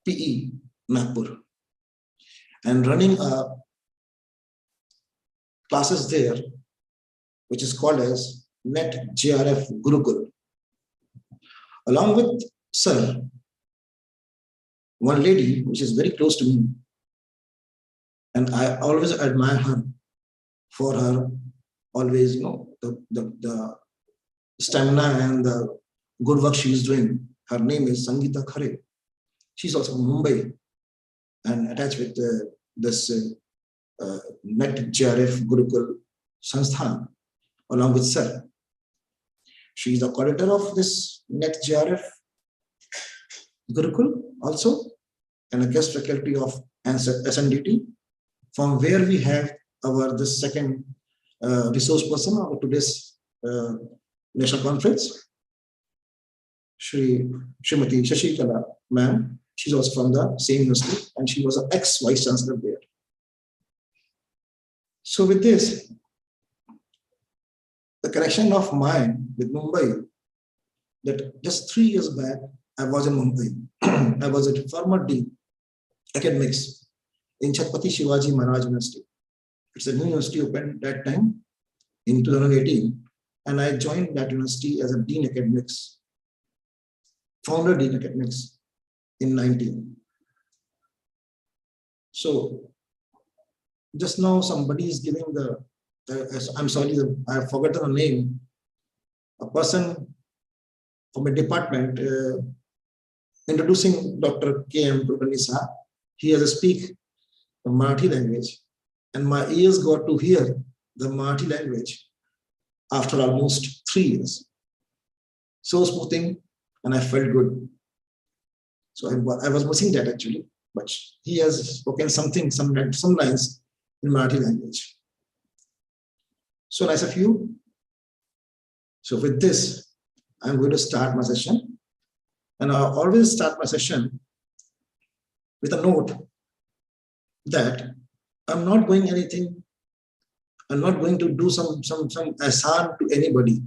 PE Nagpur and running classes there, which is called as Net JRF Gurukul. Along with sir, one lady which is very close to me, and I always admire her for her always, the stamina and the good work she is doing. Her name is Sangeeta Khare. She's also from Mumbai and attached with this Net JRF Gurukul Sansthan, along with sir. She is the coordinator of this Net JRF Gurukul also, and a guest faculty of SNDT, from where we have the second resource person of today's national conference. Srimati Shashikala, ma'am. She's also from the same university and she was an ex-vice chancellor there. So with this, the connection of mine with Mumbai, that just 3 years back, I was in Mumbai. I was at former Dean, academics in Chhatrapati Shivaji Maharaj University. It's a new university opened that time in 2018. And I joined that university as a Dean Academics, founder Dean Academics in 19. So just now somebody is giving I'm sorry, I have forgotten the name, a person from a department introducing Dr. K.M. Kulkarni. He has to speak the Marathi language and my ears got to hear the Marathi language after almost 3 years. So smoothing and I felt good. So I was missing that actually, but he has spoken something, some lines in Marathi language. So nice of you. So with this, I'm going to start my session. And I always start my session with a note that I'm not going anything. I'm not going to do some assan to anybody,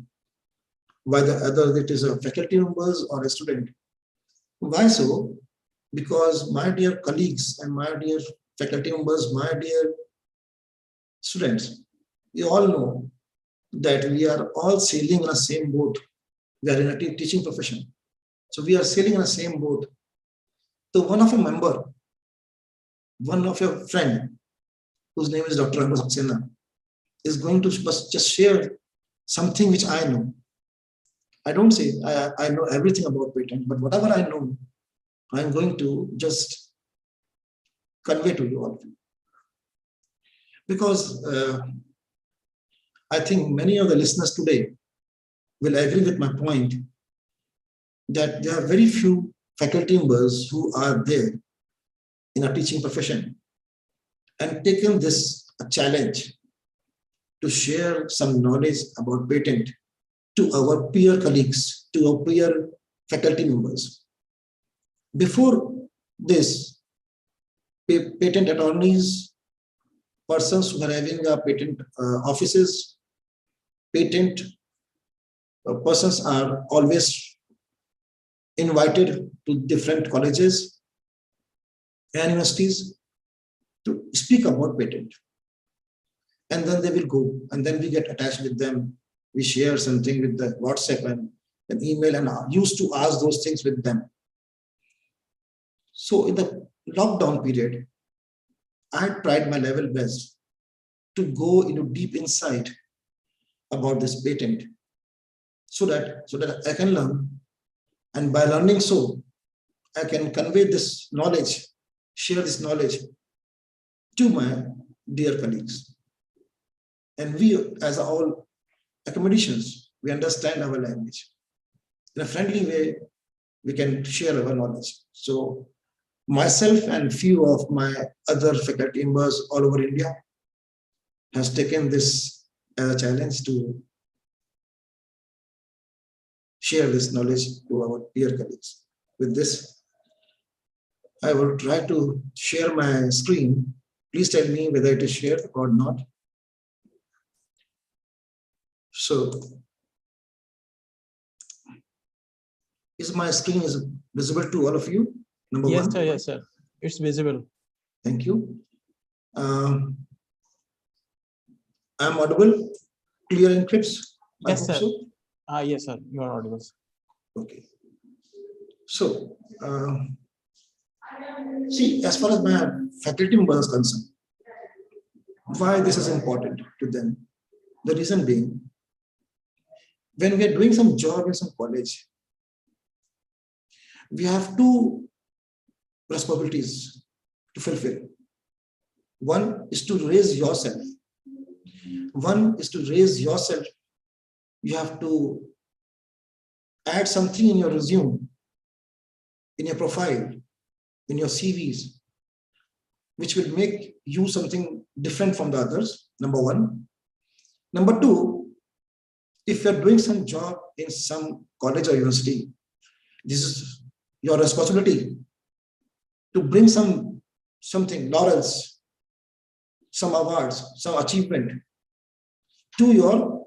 whether it is a faculty members or a student. Why so? Because my dear colleagues and my dear faculty members, my dear students, we all know that we are all sailing in the same boat. We are in a teaching profession. So we are sailing in the same boat. So one of your member, one of your friend, whose name is Dr. Ankur Saxena, is going to just share something which I know. I don't say I know everything about patent, but whatever I know, I'm going to just convey to you all. Because I think many of the listeners today will agree with my point that there are very few faculty members who are there in a teaching profession and taken this a challenge to share some knowledge about patent to our peer colleagues, to our peer faculty members. Before this, patent attorneys, persons who are having patent offices, patent persons are always invited to different colleges and universities to speak about patent. And then they will go, and then we get attached with them. We share something with the WhatsApp and an email and used to ask those things with them. So in the lockdown period, I tried my level best to go into deep insight about this patent so that I can learn. And by learning so, I can convey this knowledge, share this knowledge to my dear colleagues. And we, as all academicians, we understand our language. In a friendly way, we can share our knowledge. So myself and few of my other faculty members all over India has taken this as a challenge to share this knowledge to our peer colleagues. With this, I will try to share my screen. Please tell me whether it is shared or not. So, is my screen visible to all of you? Number Yes, one. sir. Yes, sir. It's visible. Thank you. I'm audible, clear and crisp. Yes, sir. So. Yes, sir. You are audible. Okay. So, see, as far as my faculty members are concerned, why this is important to them? The reason being, when we are doing some job in some college, we have two responsibilities to fulfill. One is to raise yourself. You have to add something in your resume, in your profile, in your CVs, which will make you something different from the others, number one. Number two, if you're doing some job in some college or university, This is your responsibility to bring something, laurels, some awards, some achievement to your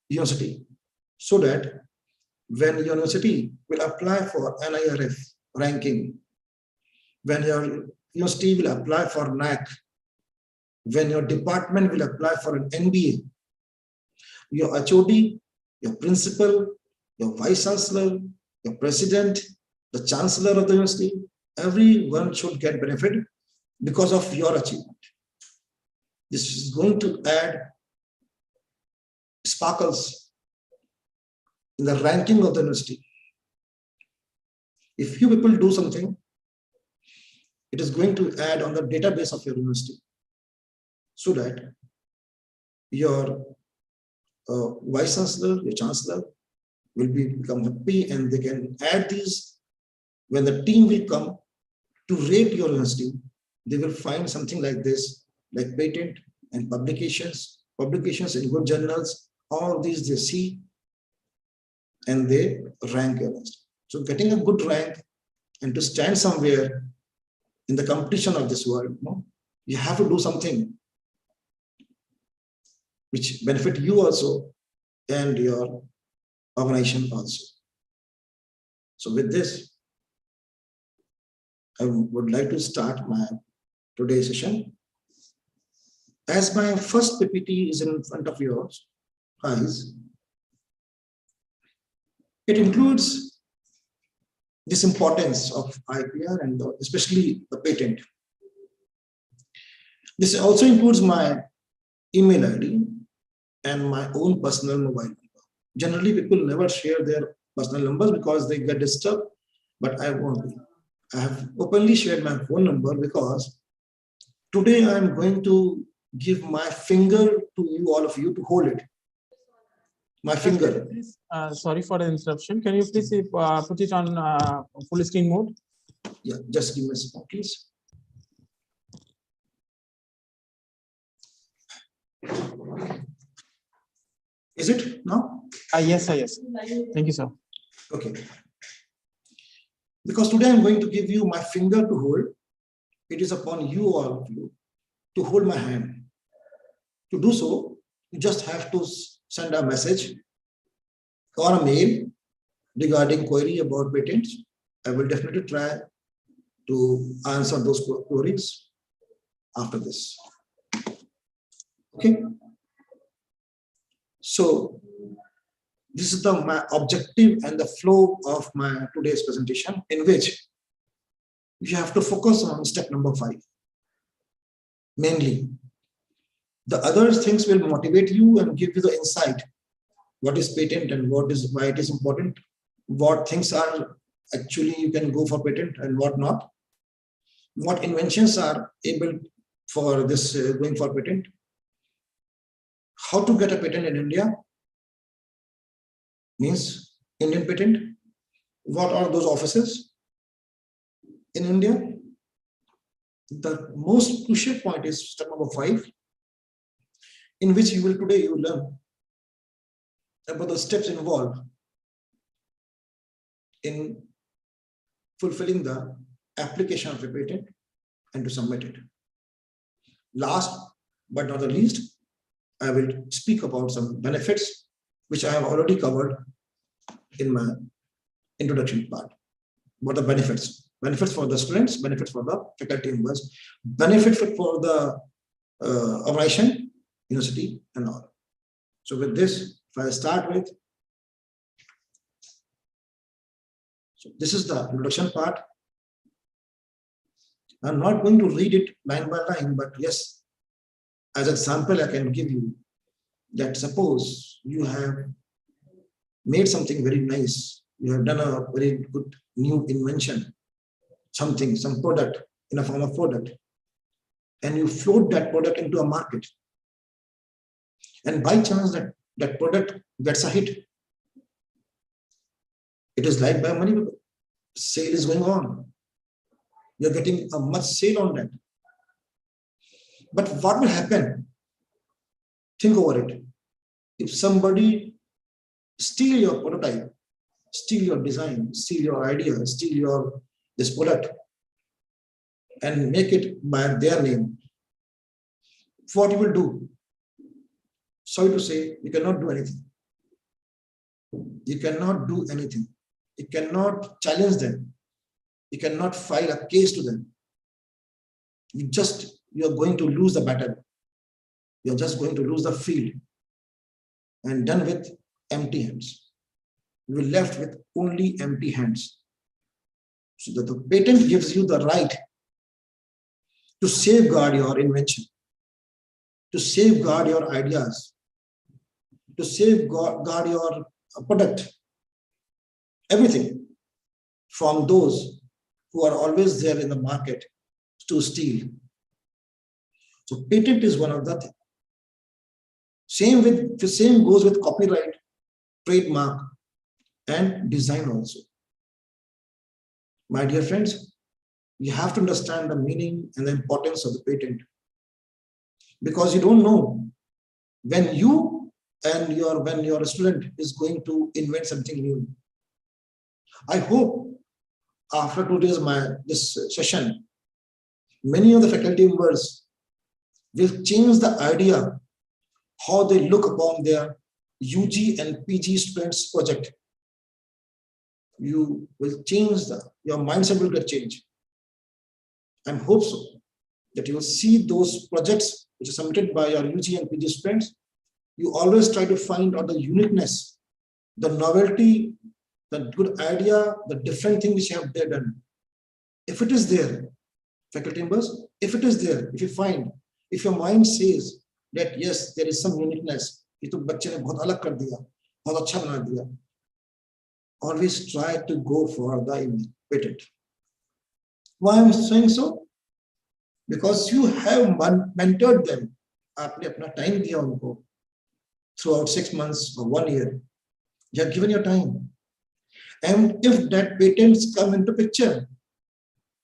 university, so that when your university will apply for NIRF ranking, when your university will apply for NAC, when your department will apply for an MBA, your HOD, your principal, your vice chancellor, your president, the chancellor of the university, everyone should get benefit because of your achievement. This is going to add sparkles in the ranking of the university. If you people do something, it is going to add on the database of your university, so that your vice chancellor, your chancellor will become happy, and they can add these. When the team will come to rate your university, they will find something like this, like patent and publications in good journals. All these they see and they rank your university. So getting a good rank and to stand somewhere in the competition of this world, you have to do something which benefit you also and your organization also. So with this, I would like to start my today's session. As my first PPT is in front of your eyes, it includes this importance of IPR and especially the patent. This also includes my email ID and my own personal mobile number. Generally, people never share their personal numbers because they get disturbed, but I won't be. I have openly shared my phone number because today I am going to give my finger to you, all of you, to hold it. My finger. Please, sorry for the interruption. Can you please put it on full screen mode? Yeah, just give me a second, please. Is it now? Yes, sir. Yes. Thank you, sir. Okay. Because today I'm going to give you my finger to hold. It is upon you, all of you, to hold my hand. To do so, you just have to send a message or a mail regarding query about patents. I will definitely try to answer those queries after this. Okay. So this is my objective and the flow of my today's presentation, in which you have to focus on step number 5. Mainly, the other things will motivate you and give you the insight. What is patent and why it is important? What things are actually you can go for patent and what not? What inventions are able for this going for patent? How to get a patent in India? Means Indian patent. What are those offices in India? The most crucial point is step number 5, in which you will learn about the steps involved in fulfilling the application of a patent and to submit it. Last but not the least, I will speak about some benefits which I have already covered in my introduction part. What are the benefits? Benefits for the students, benefits for the faculty members, benefits for the organization, university, and all. So with this, if I start with, so this is the introduction part. I'm not going to read it line by line, but yes, as an example, I can give you that suppose you have made something very nice. You have done a very good new invention, some product in a form of product, and you float that product into a market. And by chance that product gets a hit. It is liked by many people. Sale is going on. You're getting a much sale on that. But what will happen? Think over it. If somebody steal your prototype steal your design, steal your idea, steal your this product, and make it by their name, what you will do? Sorry to say, you cannot do anything. You cannot do anything. You cannot challenge them. You cannot file a case to them. You're going to lose the battle. You're just going to lose the field and done with empty hands. You will left with only empty hands. So that the patent gives you the right to safeguard your invention, to safeguard your ideas, to safeguard your product, everything from those who are always there in the market to steal. So patent is one of the things. Same goes with copyright, trademark, and design also. My dear friends, you have to understand the meaning and the importance of the patent, because you don't know when your student is going to invent something new. I hope after today's this session, many of the faculty members will change the idea how they look upon their UG and PG students project. You will change your mindset will get changed. I hope so that you will see those projects which are submitted by your UG and PG students. You always try to find out the uniqueness, the novelty, the good idea, the different thing which you have done. If it is there, faculty members, if it is there, if your mind says that yes, there is some uniqueness, ये तो बच्चे ने बहुत अलग कर दिया, बहुत अच्छा बना दिया, always try to go for the patent. Why I'm saying so? Because you have mentored them. आपने अपना time दिया उनको throughout 6 months or 1 year. You have given your time. And if that patents come into picture,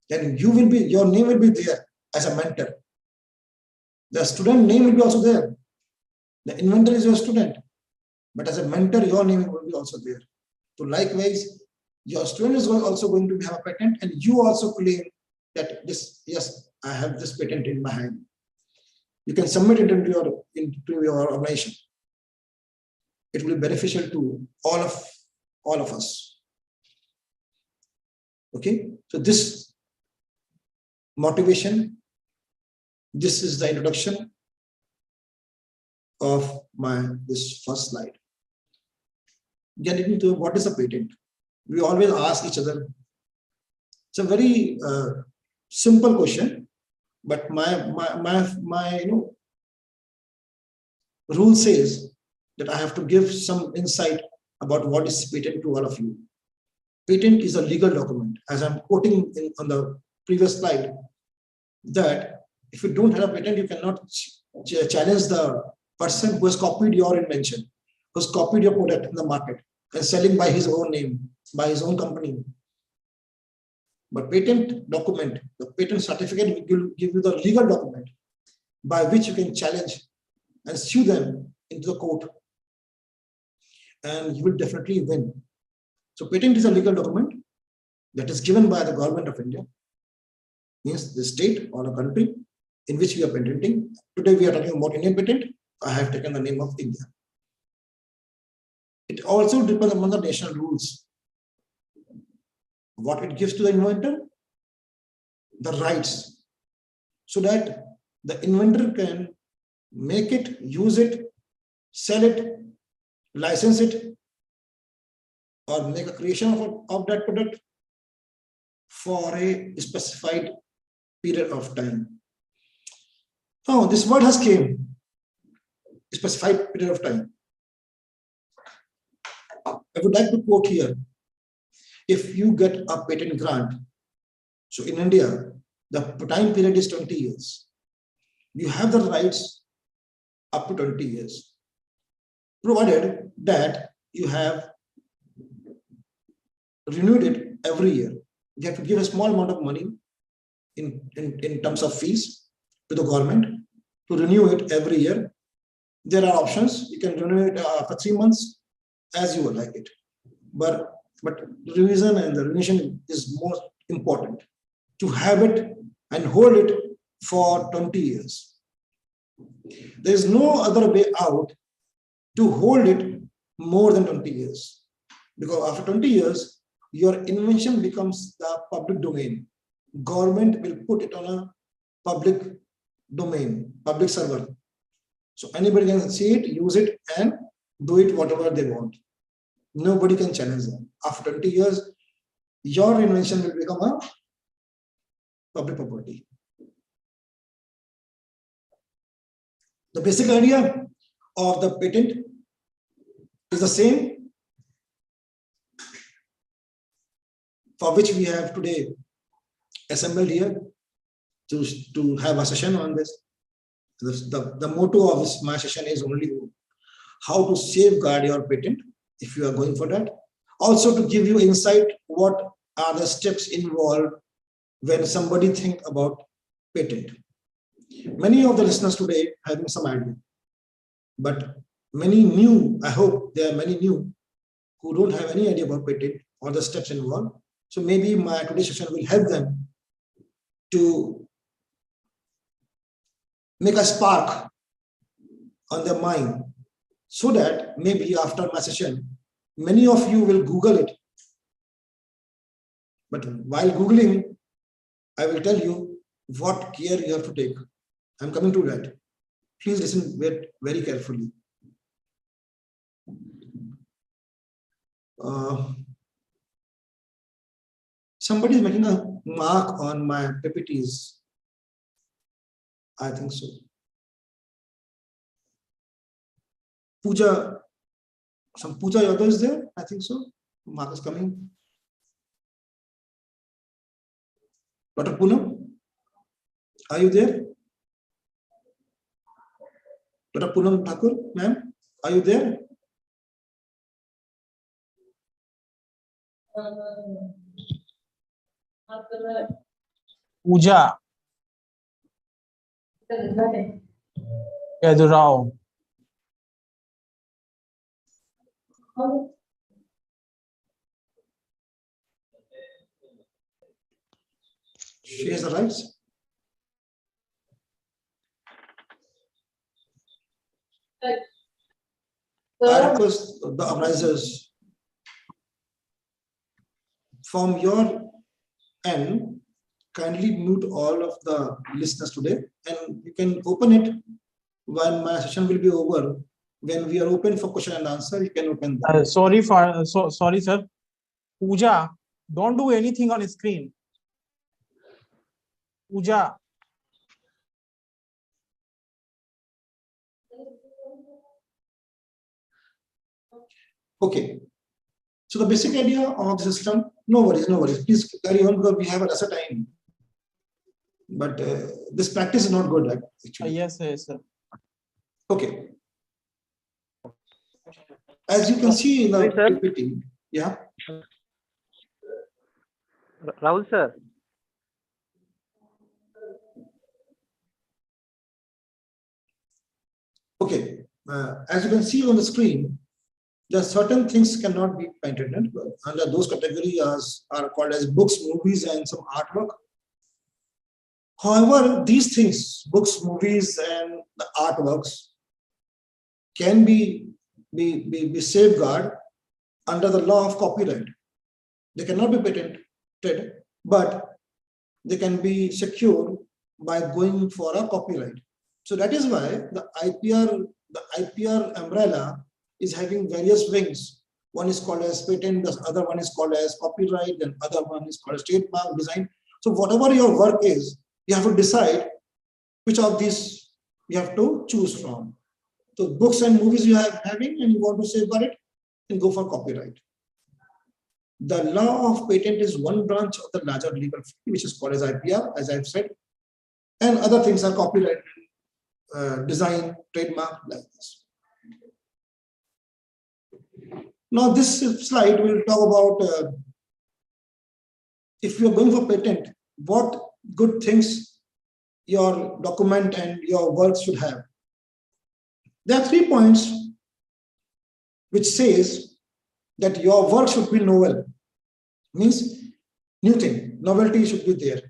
then your name will be there as a mentor. The student name will be also there. The inventor is your student, but as a mentor, your name will be also there. So likewise, your student is also going to have a patent, and you also claim that this, yes, I have this patent in my hand. You can submit it into your organization. It will be beneficial to all of us. Okay, so this motivation, this is the introduction of this first slide. Getting into what is a patent, we always ask each other. It's a very simple question, but my rule says that I have to give some insight about what is patent to all of you. Patent is a legal document, as I'm quoting on the previous slide, that if you don't have a patent, you cannot challenge the person who has copied your invention, who has copied your product in the market and selling by his own name, by his own company. But patent document, the patent certificate will give you the legal document by which you can challenge and sue them into the court, and you will definitely win. So patent is a legal document that is given by the government of India, means the state or a country in which we are patenting. Today we are talking about Indian patent. I have taken the name of India. It also depends upon the national rules. What it gives to the inventor, the rights, so that the inventor can make it, use it, sell it, license it, or make a creation of that product for a specified period of time. Oh, this word has came, specified period of time. I would like to quote here. If you get a patent grant, so in India, the time period is 20 years. You have the rights up to 20 years, provided that you have renewed it every year. You have to give a small amount of money in terms of fees to the government to renew it every year. There are options. You can renew it for 3 months as you would like it. But but revision and the revision is more important, to have it and hold it for 20 years. There is no other way out to hold it more than 20 years. Because after 20 years, your invention becomes the public domain. Government will put it on a public domain, public server. So anybody can see it, use it, and do it whatever they want. Nobody can challenge them. After 20 years, your invention will become a public property. The basic idea of the patent is the same, for which we have today assembled here to have a session on this. The motto of my session is only how to safeguard your patent, if you are going for that. Also to give you insight what are the steps involved when somebody think about patent. Many of the listeners today having some idea, but many new, I hope there are many new who don't have any idea about patent or the steps involved. So maybe my today's session will help them to make a spark on their mind, so that maybe after my session, many of you will Google it. But while Googling, I will tell you what care you have to take. I'm coming to that. Please listen very carefully. Somebody is making a mark on my PPTs. I think so. Pooja, some Pooja Yadav is there? I think so. Mark is coming. Dr. Poonam, are you there? Dr. Poonam Thakur, ma'am, are you there? Pooja. Yadurao. She has arrived. I request the organizers from your end, kindly mute all of the listeners today, and you can open it when my session will be over. When we are open for question and answer, you can open that. Sorry, sir. Pooja, don't do anything on screen. Pooja. Okay. So the basic idea of the system, no worries. Please carry on because we have a lesser time. But this practice is not good, like actually. Yes, sir. Okay. As you can see in the PPT, yeah. Rahul sir. Okay. As you can see on the screen, there are certain things cannot be patented. Under those categories are called as books, movies, and some artwork. However, these things, books, movies, and the artworks, can be safeguarded under the law of copyright. They cannot be patented, but they can be secured by going for a copyright. So that is why the IPR umbrella is having various wings. One is called as patent, the other one is called as copyright, and other one is called as trademark design. So whatever your work is, you have to decide which of these you have to choose from. So books and movies you are having and you want to safeguard it, and go for copyright. The law of patent is one branch of the larger legal field, which is called as IPR, as I've said, and other things are copyright, design, trademark, like this. Now this slide will talk about if you are going for patent, what good things your document and your work should have. There are 3 points which says that your work should be novel, means new thing, novelty should be there.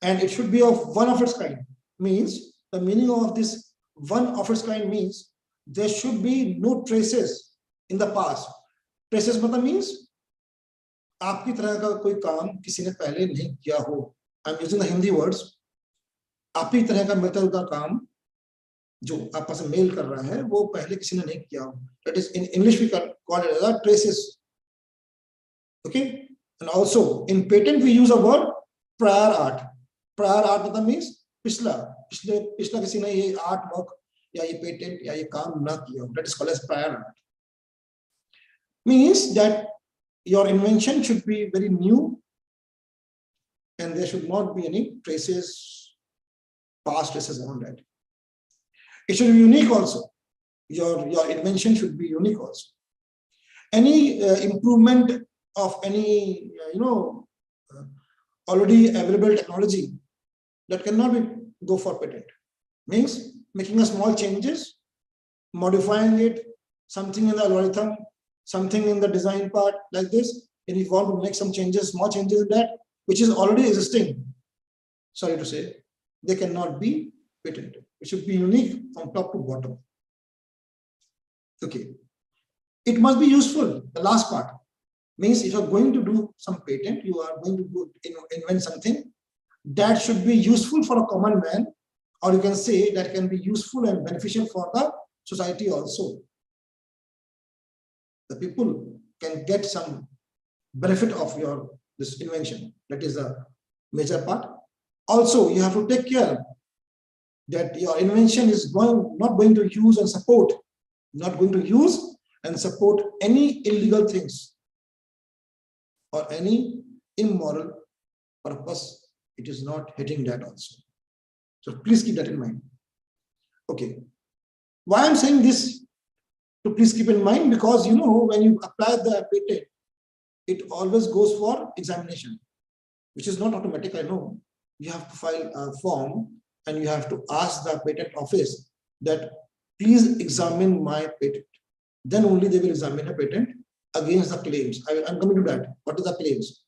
And it should be of one of its kind, means the meaning of this one of its kind means there should be no traces in the past. Traces matlab means आपकी तरह का कोई काम किसी ने पहले नहीं किया हो. I'm using the Hindi words. आपकी तरह का मिलता जुलता काम जो आपस में मेल कर रहा है वो पहले किसी ने नहीं किया हो. That is in English we call it as traces. Okay, and also in patent we use a word prior art. Prior art मतलब means पिछला किसी ने ये आर्ट वर्क या ये पेटेंट या ये काम ना किया हो. That is called as prior art. Means that your invention should be very new and there should not be any traces, past traces on that. It should be unique also. Your invention should be unique also. Any improvement of any already available technology that cannot be go for patent. Means making a small changes, modifying it, something in the algorithm, something in the design part like this, and if you want to make some changes, small changes in that, which is already existing, sorry to say, they cannot be patented. It should be unique from top to bottom. Okay. It must be useful, the last part. Means if you're going to do some patent, you are going to invent something that should be useful for a common man, or you can say that can be useful and beneficial for the society also. The people can get some benefit of this invention. That is the major part. Also, you have to take care that your invention is not going to use and support any illegal things or any immoral purpose. It is not hitting that also. So please keep that in mind. Okay. Why I'm saying this? To please keep in mind, because when you apply the patent, it always goes for examination, which is not automatic. I know you have to file a form and you have to ask the patent office that please examine my patent. Then only they will examine a patent against the claims. I'm coming to that. What are the claims?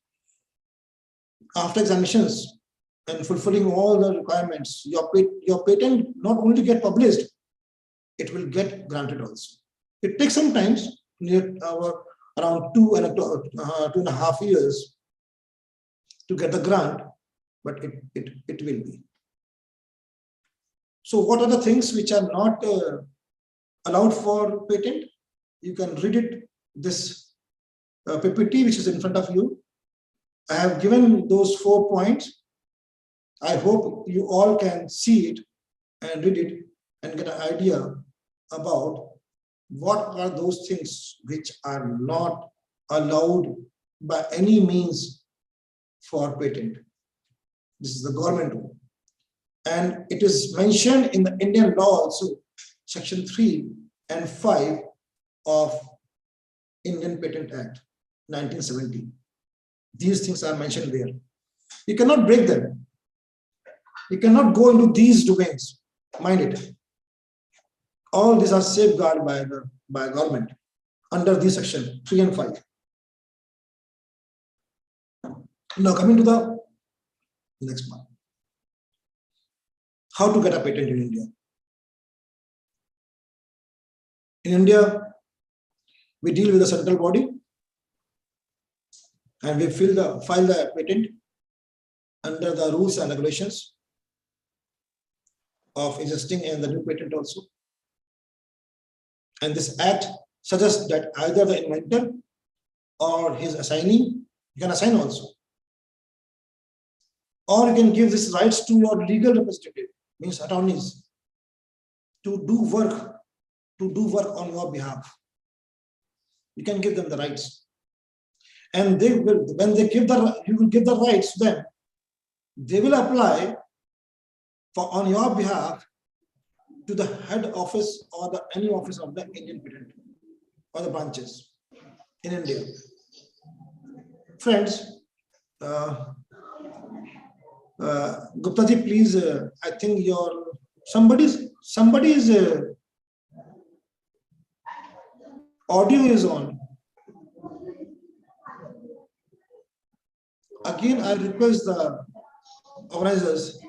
After examinations and fulfilling all the requirements, your patent not only get published, it will get granted also. It takes some time, around 2.5 years to get the grant, but it will be. So what are the things which are not allowed for patent? You can read it, this PPT which is in front of you. I have given those 4 points. I hope you all can see it and read it and get an idea about what are those things which are not allowed by any means for patent. This is the government rule. And it is mentioned in the Indian law also, section 3 and 5 of Indian Patent Act, 1970. These things are mentioned there. You cannot break them. You cannot go into these domains. Mind it. All these are safeguarded by government under this section 3 and 5. Now coming to the next part. How to get a patent in India? In India, we deal with a central body and we file the patent under the rules and regulations of existing and the new patent also. And this act suggests that either the inventor or his assignee, you can assign also, or you can give these rights to your legal representative, means attorneys, to do work on your behalf. You can give them the rights, and they will, when they give you will give the rights to them, they will apply for on your behalf to the head office or any office of the Indian patent or the branches in India. Friends, Gupta ji, please, I think somebody's audio is on. Again, I request the organizers,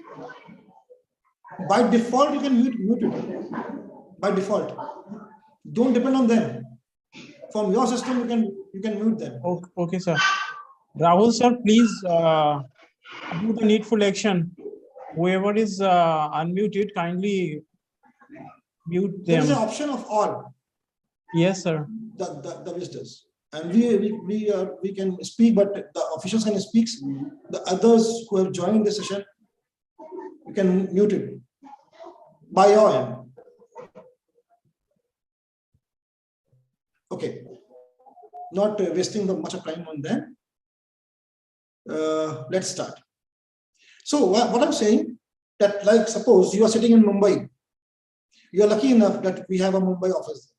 by default, you can mute it. By default. Don't depend on them. From your system, you can mute them. Okay, sir. Rahul, sir, please do the needful action. Whoever is unmuted, kindly mute There is an them. option of all Yes, sir. the visitors. And we can speak, but the officials can speak. The others who have joined the session, you can mute it by your end. Okay, not wasting much of time on them. Let's start. So what I'm saying, that like suppose you are sitting in Mumbai, you are lucky enough that we have a Mumbai office,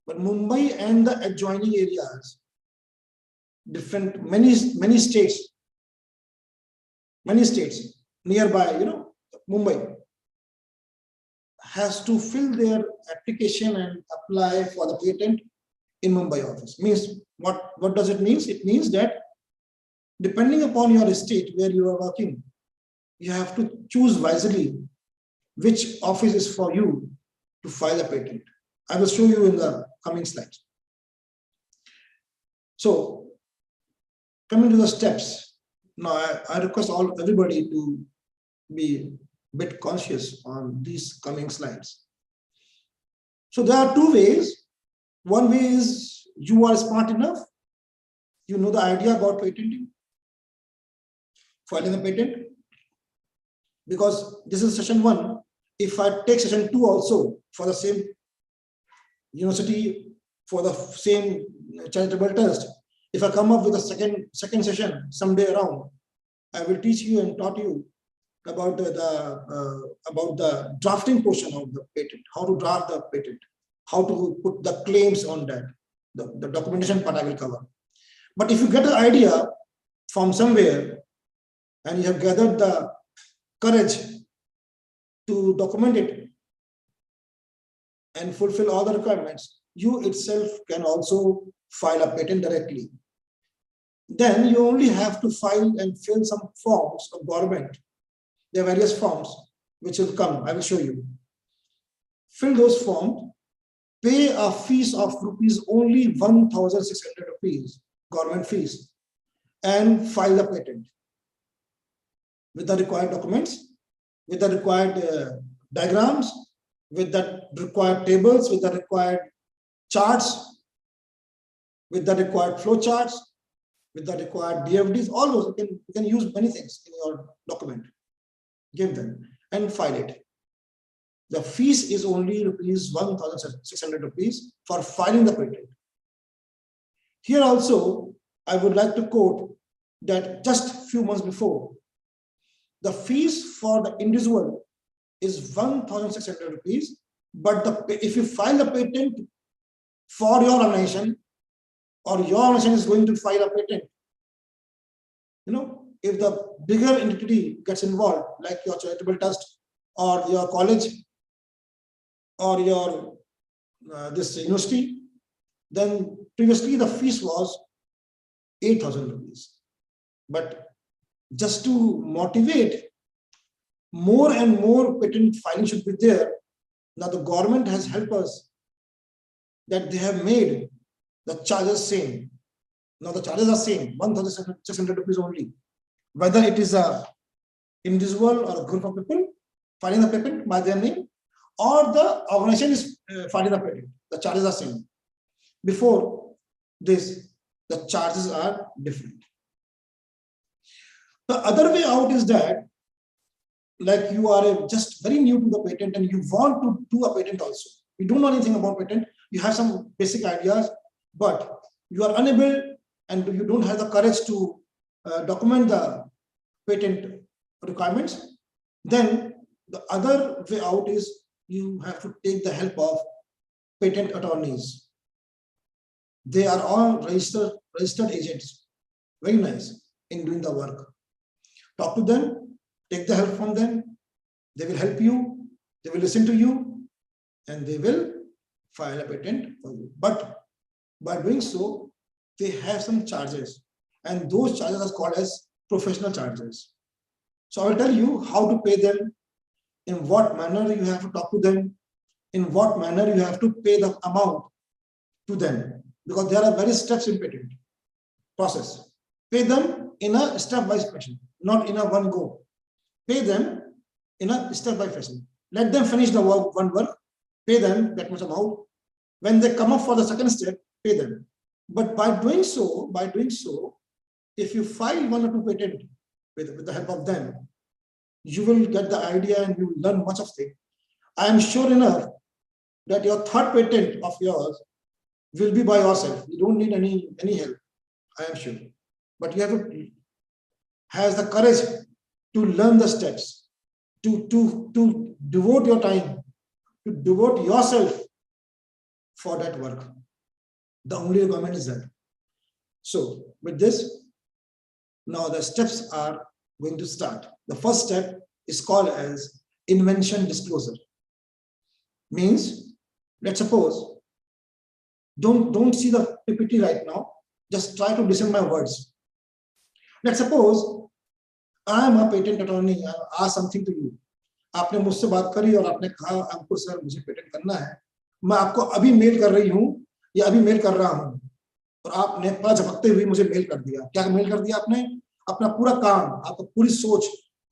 but Mumbai and the adjoining areas, different many states nearby, Mumbai has to fill their application and apply for the patent in Mumbai office. Means what does it mean? It means that depending upon your state where you are working, you have to choose wisely which office is for you to file a patent. I will show you in the coming slides. So coming to the steps, now I request everybody to be a bit conscious on these coming slides. So there are two ways. One way is you are smart enough, you know the idea about patenting, filing a patent, because this is session 1. If I take session 2 also for the same university, for the same charitable trust, if I come up with a second session someday around, I will teach you and taught you about the drafting portion of the patent, how to draft the patent, how to put the claims on that. The documentation part I will cover. But if you get an idea from somewhere and you have gathered the courage to document it and fulfill all the requirements, you itself can also file a patent directly. Then you only have to file and fill some forms of government. There are various forms which will come. I will show you. Fill those forms, pay a fees of rupees only 1,600 rupees, government fees, and file the patent with the required documents, with the required diagrams, with the required tables, with the required charts, with the required flow charts, with the required DFDs, all those. You can use many things in your document. Give them and file it. The fees is only rupees 1,600 rupees for filing the patent. Here also, I would like to quote that just a few months before, the fees for the individual is 1,600 rupees, but if you file the patent for your organization, or your organization is going to file a patent, if the bigger entity gets involved, like your charitable trust or your college or your this university, then previously the fees was 8,000 rupees. But just to motivate, more and more patent filing should be there. Now the government has helped us that they have made the charges same. Now the charges are same, 1,600 rupees only. Whether it is a individual or a group of people filing the patent by their name, or the organization is filing the patent, the charges are same. Before this, the charges are different. The other way out is that, like you are just very new to the patent and you want to do a patent also. You don't know anything about patent. You have some basic ideas, but you are unable and you don't have the courage to document the patent requirements. Then the other way out is you have to take the help of patent attorneys. They are all registered agents, very nice in doing the work. Talk to them, take the help from them. They will help you, they will listen to you, and they will file a patent for you. But by doing so, they have some charges, and those charges are called as professional charges. So I will tell you how to pay them, in what manner you have to talk to them, in what manner you have to pay the amount to them, because there are various steps in patent process. Pay them in a step-by-step fashion, not in a one go. Pay them in a step-by-step fashion. Let them finish the work, one work, pay them that much amount. When they come up for the second step, pay them. But by doing so, if you file one or two patents with the help of them, you will get the idea and you will learn much of things. I am sure enough that your third patent of yours will be by yourself. You don't need any help, I am sure. But you have to have the courage to learn the steps, to devote your time, to devote yourself for that work. The only requirement is that. So with this, now the steps are going to start. The first step is called as Invention Disclosure. Means, let's suppose, don't see the PPT right now, just try to listen my words. Let's suppose I am a patent attorney, I ask something to you. आपने मुझसे बात करी और आपने कहा अंकुर sir मुझे patent करना है, मैं आपको अभी मेल कर रही हूं या अभी मेल कर रहा हूं, और आपने पता झपकते हुए मुझे मेल कर दिया. क्या मेल कर दिया आपने? अपना पूरा काम, आपका पूरी सोच,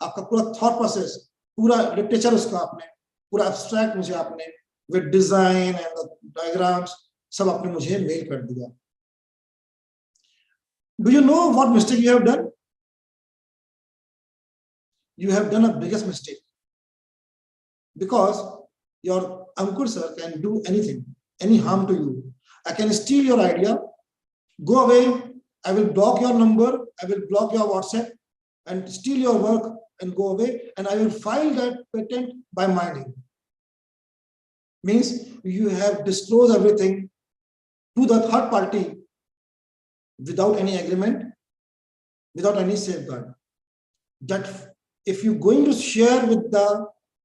आपका पूरा थॉट प्रोसेस, पूरा लिटरेचर, उसका आपने पूरा एब्स्ट्रैक्ट मुझे आपने विद डिजाइन एंड डायग्राम्स सब आपने मुझे मेल कर दिया. Do you know what mistake you have done? You have done a biggest mistake, because your Ankur sir can do anything, any harm to you. I can steal your idea, go away, I will block your number, I will block your WhatsApp and steal your work and go away, and I will file that patent by my name. Means you have disclosed everything to the third party without any agreement, without any safeguard. That if you're going to share with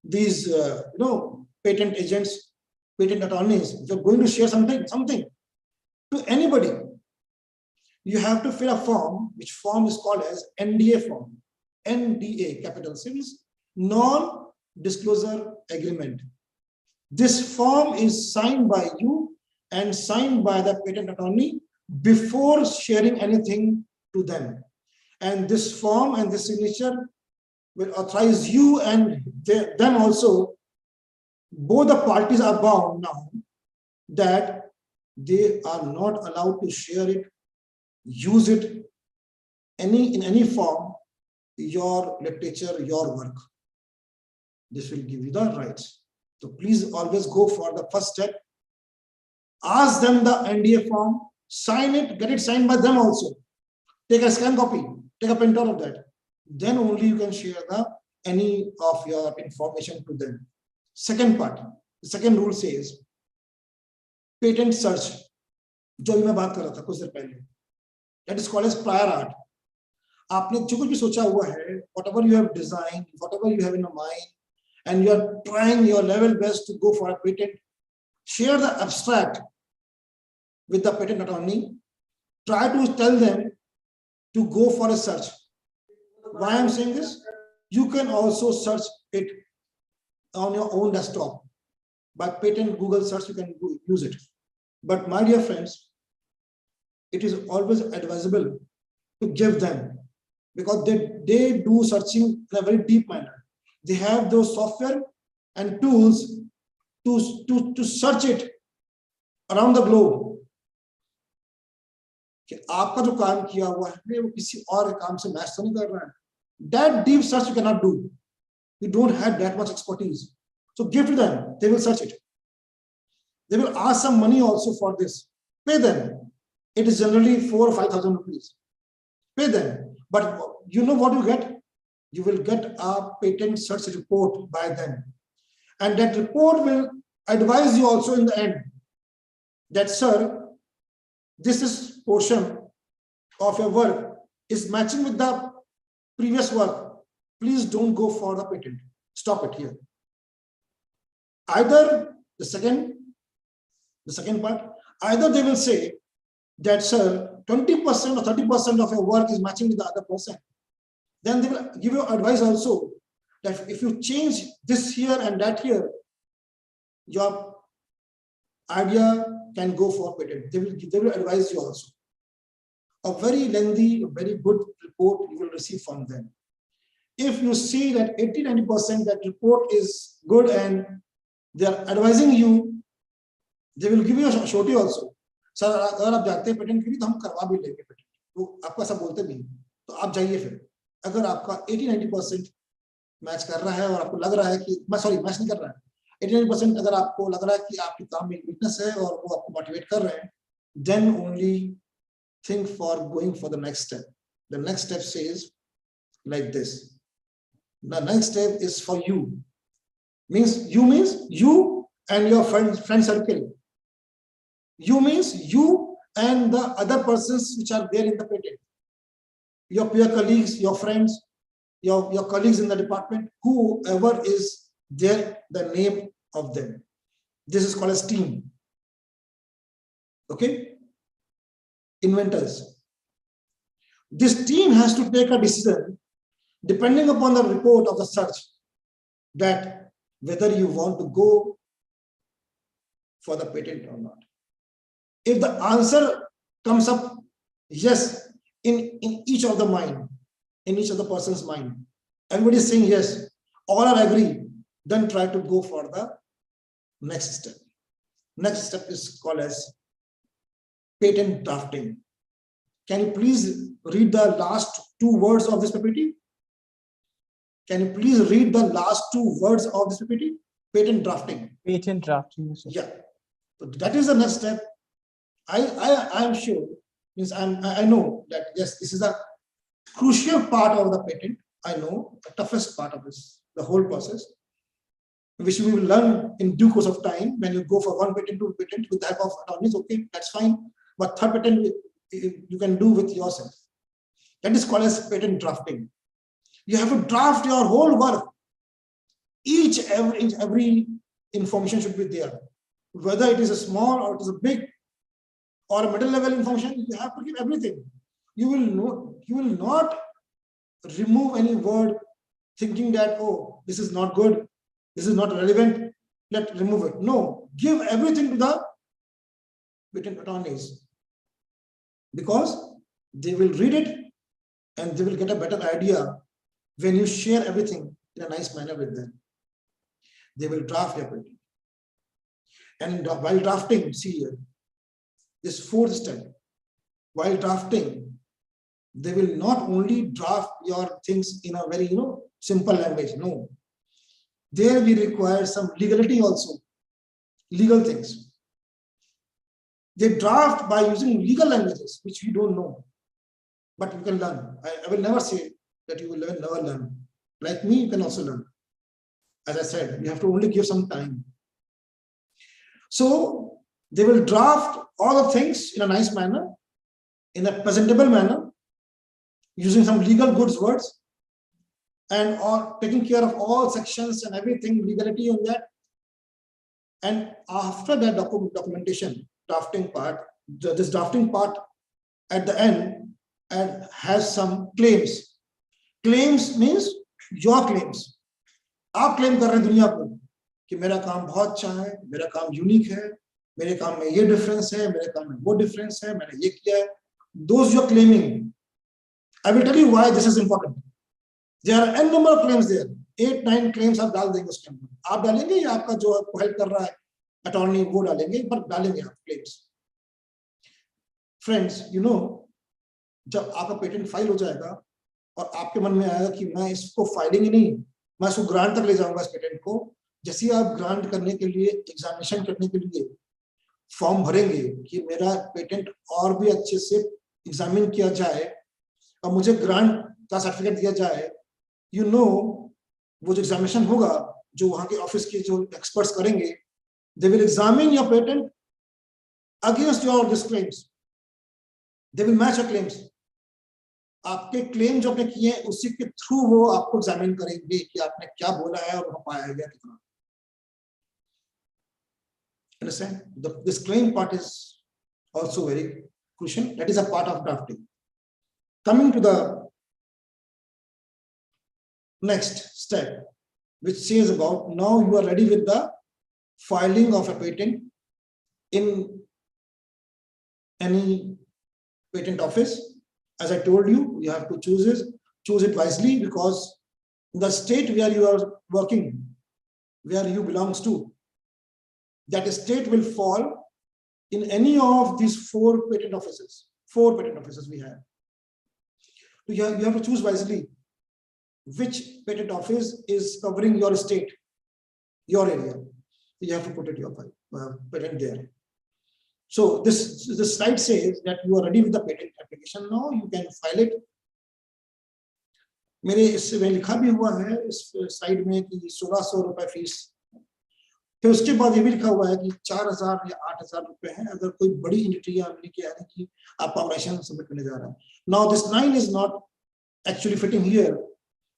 these patent agents, patent attorneys, if you're going to share something to anybody, you have to fill a form, which form is called as NDA form. NDA, capital C's, non-disclosure agreement. This form is signed by you and signed by the patent attorney before sharing anything to them. And this form and this signature will authorize you and them also. Both the parties are bound now that they are not allowed to share it, use it in any form, your literature, your work. This will give you the rights. So please always go for the first step. Ask them the NDA form, sign it, get it signed by them also. Take a scan copy, take a printout of that. Then only you can share any of your information to them. Second part, the second rule says, patent search. जो भी मैं बात कर रहा था कुछ देर पहले. That is called as prior art. आपने जो कुछ भी सोचा हुआ है, whatever you have designed, whatever you have in your mind, and you are trying your level best to go for a patent, share the abstract with the patent attorney. Try to tell them to go for a search. Why I'm saying this? You can also search it on your own desktop. By patent Google search, you can use it. But my dear friends, it is always advisable to give them, because they do searching in a very deep manner. They have those software and tools to search it around the globe. कि आपका जो काम किया हुआ है वो किसी और काम से मैच तो नहीं कर रहा है. That deep search you cannot do. You don't have that much expertise. So give to them. They will search it. They will ask some money also for this. Pay them. It is generally 4,000 or 5,000 rupees. Pay them. But you know what you get? You will get a patent search report by them. And that report will advise you also in the end that, sir, this is portion of your work is matching with the previous work. Please don't go for the patent. Stop it here. Either the second part, either they will say that, sir, 20% or 30% of your work is matching with the other person. Then they will give you advice also that if you change this here and that here, your idea can go for patent. They will advise you also. A very lengthy, very good report you will receive from them. If you see that 80-90% that report is good and they are advising you, they will give you a surety also. Sir, अगर आप जाते हैं patent के लिए तो हम करवा भी लेंगे पेटेंट, तो आपको ऐसा बोलते भी तो आप जाइए फिर. अगर आपका 80-90% मैच कर रहा है और आपको लग रहा है कि मैच नहीं कर रहा है, 89% अगर आपको लग रहा है कि आपके काम में वीकनेस है और वो आपको मोटिवेट कर रहे हैं, then only think for going for the next step. The next step says like this. The next step is for you. Means you and your friend circle. You means you and the other persons which are there in the patent. Your peer colleagues, your friends, your colleagues in the department, whoever is there, the name of them. This is called as team. Okay? Inventors. This team has to take a decision depending upon the report of the search that whether you want to go for the patent or not. If the answer comes up yes in each of the mind, in each of the person's mind, everybody is saying yes, all are agree, then try to go for the next step. Next step is called as patent drafting. Can you please read the last two words of this PPT? Can you please read the last two words of this PPT? Patent drafting. Patent drafting. Yeah. So that is the next step. I am sure, means I know that yes, this is a crucial part of the patent. I know the toughest part of this, the whole process, which we will learn in due course of time. When you go for one patent to patent with the help of attorneys, okay, that's fine. But third patent you can do with yourself. That is called as patent drafting. You have to draft your whole work. Every information should be there. Whether it is a small or it is a big or a middle level information, you have to give everything. You will not remove any word thinking that, oh, this is not good, this is not relevant, let's remove it. No, give everything to the patent attorneys, because they will read it and they will get a better idea when you share everything in a nice manner with them. They will draft your patent. And while drafting, see here, this fourth step, while drafting, they will not only draft your things in a very simple language. No. There we require some legality also, legal things. They draft by using legal languages, which you don't know, but you can learn. I will never say that you will never learn. Like me, you can also learn. As I said, you have to only give some time. So they will draft all the things in a nice manner, in a presentable manner, using some legal goods words, and taking care of all sections and everything, legality on that. And after that documentation, drafting part, this drafting part at the end has some claims. Claims means your claims. आप claim कर रहे हैं दुनिया को कि मेरा काम बहुत अच्छा है, मेरा काम यूनिक है, मेरे काम में ये डिफरेंस है, मेरे काम में वो डिफरेंस है, मैंने ये किया है. Those you are claiming. I will tell you why this is important. There are n number of claims there. 8-9 claims आप डाल देंगे उसके अंदर. आप डालेंगे या आपका जो आपको हेल्प कर रहा है अटॉर्नी वो डालेंगे, पर डालेंगे आप claims. Friends, जब आपका पेटेंट फाइल हो जाएगा और आपके मन में आएगा कि मैं इसको फाइलिंग ही नहीं, मैं इसको ग्रांट तक ले जाऊंगा इस पेटेंट को. जैसे आप ग्रांट करने के लिए, एग्जामिनेशन करने के लिए फॉर्म भरेंगे कि मेरा पेटेंट और भी अच्छे से एग्जामिन किया जाए और मुझे ग्रांट का सर्टिफिकेट दिया जाए, वो जो एग्जामिनेशन होगा, जो वहां के ऑफिस के जो एक्सपर्ट्स करेंगे, they will examine your patent against your this claims. They will match your claims. आपके क्लेम जो आपने किए हैं उसी के थ्रू वो आपको एग्जामिन करेंगे कि आपने क्या बोला है और वहां पाया गया कितना. Understand? This claim part is also very crucial. That is a part of drafting. Coming to the next step, which says about now you are ready with the filing of a patent in any patent office. As I told you, you have to choose it wisely, because the state where you are working, where you belongs to, that state will fall in any of these four patent offices. Four patent offices we have. So you have to choose wisely which patent office is covering your state, your area. You have to put it your patent there. So this slide says that you are ready with the patent application. Now you can file it. मेरे इसमें लिखा भी हुआ है इस slide में कि 1600 रुपए फीस, फिर उसके बाद ये भी लिखा हुआ है कि 4000 या 8000 रुपए है अगर कोई बड़ी एंटिटी आपने किया है कि आप ऑपरेशन सबमिट करने जा रहे हैं. Now this line is not actually fitting here,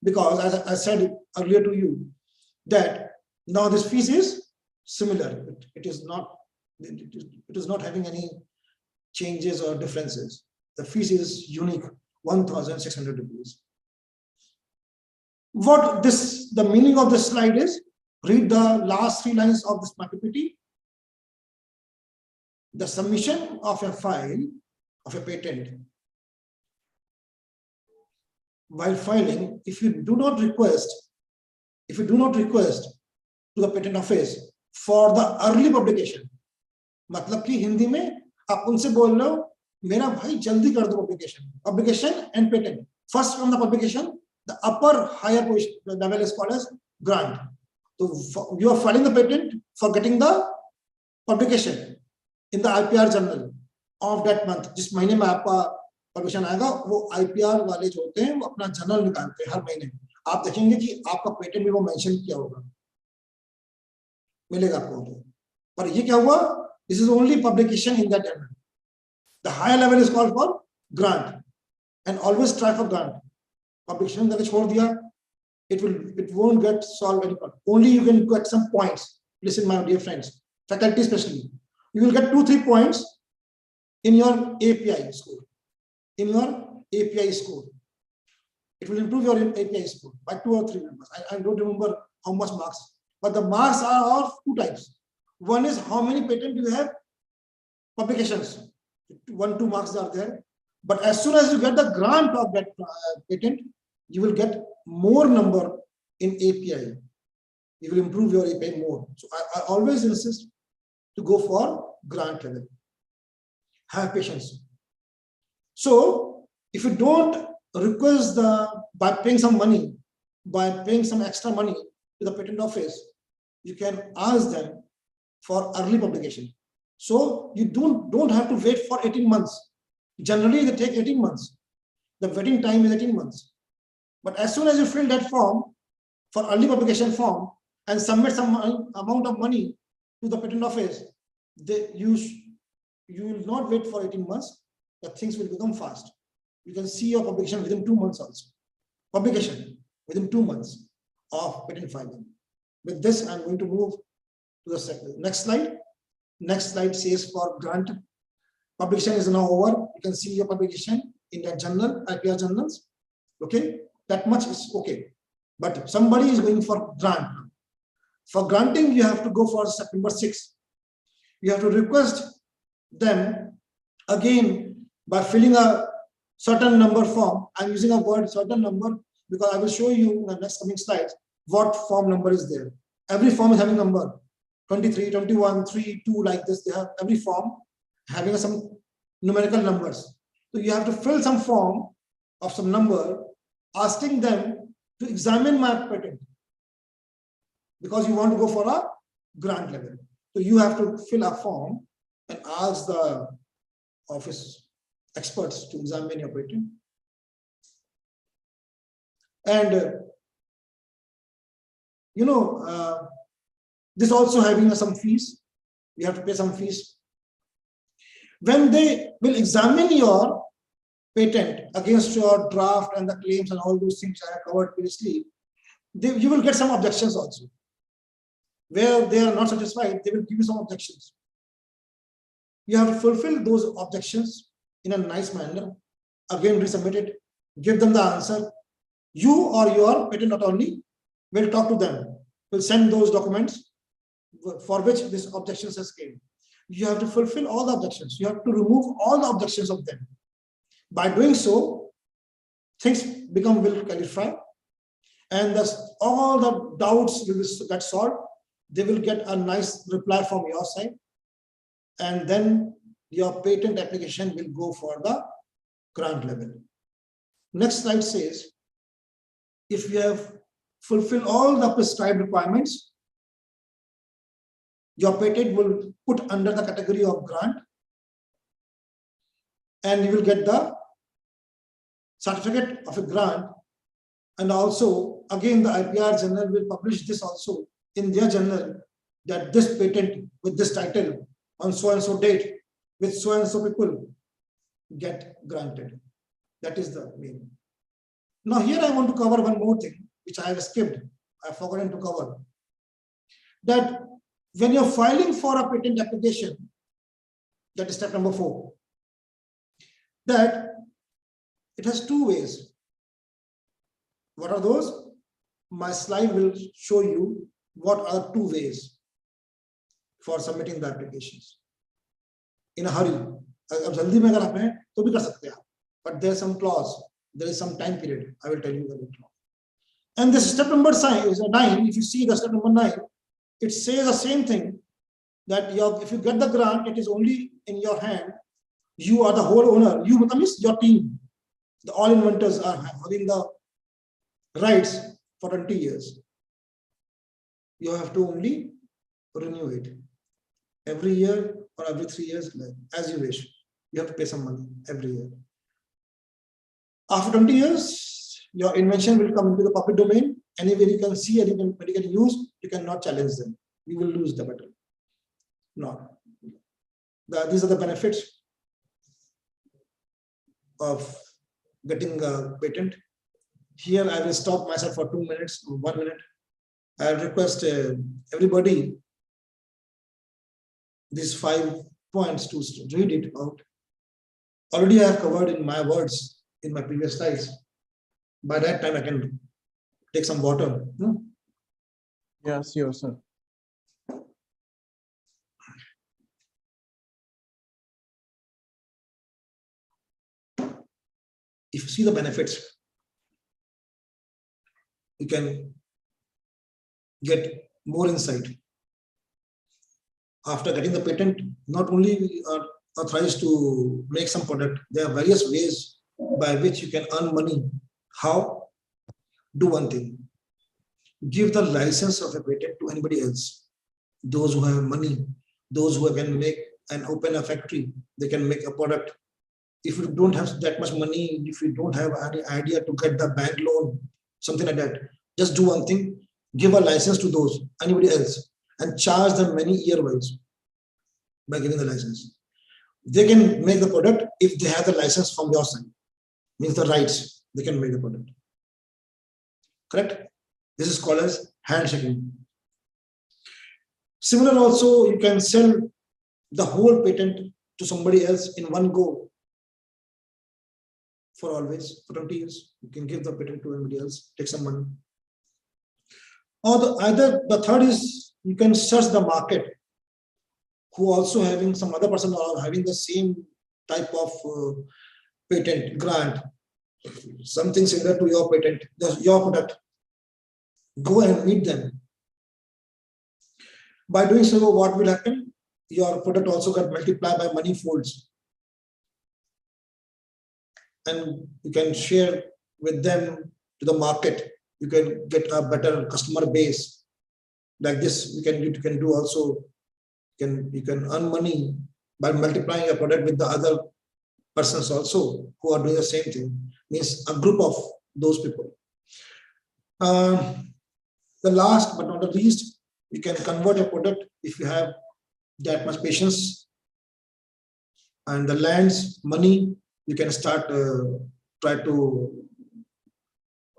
because as I said earlier to you that now this fees is similar. It is not having any changes or differences. The fees is unique, 1,600 rupees. What the meaning of this slide is, read the last 3 lines of this PPT. The submission of a file of a patent. While filing, if you do not request to the patent office for the early publication, मतलब कि हिंदी में आप उनसे बोल रहे हो मेरा भाई जल्दी कर दो publication and patent. First from the publication, the upper higher level is called as grant. So you are filing the patent for getting the publication in the IPR journal of that month. जिस महीने में आपका publication आएगा वो IPR वाले जो होते हैं वो अपना जर्नल निकालते हैं हर महीने. आप देखेंगे कि आपका पेटेंट भी वो मेंशन किया होगा, मिलेगा आपको. पर ये क्या हुआ? This is only publication in that journal. The higher level is called for grant, and always try for grant. Publication that is छोड़ दिया, it won't get solved any problem. Only you can get some points. Listen, my dear friends, faculty especially, you will get 2-3 points in your API score. In your API score, it will improve your API score by 2 or 3 numbers. I don't remember how much marks, but the marks are of 2 types. One is how many patents you have publications. 1-2 marks are there. But as soon as you get the grant of that patent, you will get more number in API. You will improve your API more. So I always insist to go for grant level. Have patience. So if you don't request by paying some money, by paying some extra money to the patent office, you can ask them for early publication. So you don't have to wait for 18 months. Generally, they take 18 months. The waiting time is 18 months. But as soon as you fill that form for early publication form and submit some amount of money to the patent office, you will not wait for 18 months. The things will become fast. You can see your publication within 2 months also. Publication within 2 months of patent filing. With this, I'm going to move to the next slide. Next slide says for grant. Publication is now over. You can see your publication in that journal, IPR journals. Okay, that much is okay. But somebody is going for grant. For granting, you have to go for September 6th. You have to request them again by filling a certain number form. I'm using a word certain number because I will show you in the next coming slides what form number is there. Every form is having number 23, 21, 3, 2, like this. They have every form having some numerical numbers. So you have to fill some form of some number asking them to examine my patent because you want to go for a grant level. So you have to fill a form and ask the office experts to examine your patent. And this also having some fees. You have to pay some fees. When they will examine your patent against your draft and the claims and all those things I have covered previously, you will get some objections also. Where they are not satisfied, they will give you some objections. You have to fulfill those objections in a nice manner. Again, resubmit it, give them the answer, You or your patent attorney will talk to them, will send those documents for which this objections has came. You have to fulfill all the objections. You have to remove all the objections of them. By doing so, things will clarify, and thus all the doubts will get solved. They will get a nice reply from your side, and then your patent application will go for the grant level. Next slide says, if you have fulfilled all the prescribed requirements, your patent will put under the category of grant, and you will get the certificate of a grant. And also, again, the IPR journal will publish this also in their journal, that this patent with this title on so and so date with so and so people get granted. That is the main. Now here I want to cover one more thing which I have skipped. I have forgotten to cover. That when you're filing for a patent application, that is step number 4, that it has 2 ways. What are those? My slide will show you what are 2 ways for submitting the applications. In a hurry, but there's some clause, there is some time period. I will tell you the later on. And this step number 9, if you see the step number 9, it says the same thing, that if you get the grant, it is only in your hand. You are the whole owner. You means your team. All inventors are having the rights for 20 years. You have to only renew it every year or every 3 years, as you wish. You have to pay some money every year. After 20 years, your invention will come into the public domain. Anywhere you can see, anywhere you can use, you cannot challenge them. You will lose the battle. No. These are the benefits of getting a patent. Here I will stop myself for 2 minutes, 1 minute. I request everybody these 5 points to read it out. Already I have covered in my words in my previous slides. By that time I can take some water. No? Yes, sure, sir. If you see the benefits, you can get more insight. After getting the patent, not only we are authorized to make some product, there are various ways by which you can earn money. How? Do one thing. Give the license of a patent to anybody else. Those who have money, those who can make and open a factory, they can make a product. If you don't have that much money, if you don't have any idea to get the bank loan, something like that, just do one thing, give a license to those, anybody else, and charge them many year-wise by giving the license. They can make the product if they have the license from your side, means the rights, they can make the product. Correct? This is called as handshaking. Similar also, you can sell the whole patent to somebody else in one go. For always, for 20 years, you can give the patent to anybody else, take some money. Or the third is, you can search the market, who also having some other person or having the same type of patent grant, something similar to your patent, your product. Go and meet them. By doing so, what will happen? Your product also got multiplied by many folds. And you can share with them to the market. You can get a better customer base. Like this, you can do also. You can earn money by multiplying your product with the other persons also who are doing the same thing. Means a group of those people. The last but not the least, you can convert a product if you have that much patience and the lands, money. You can start try to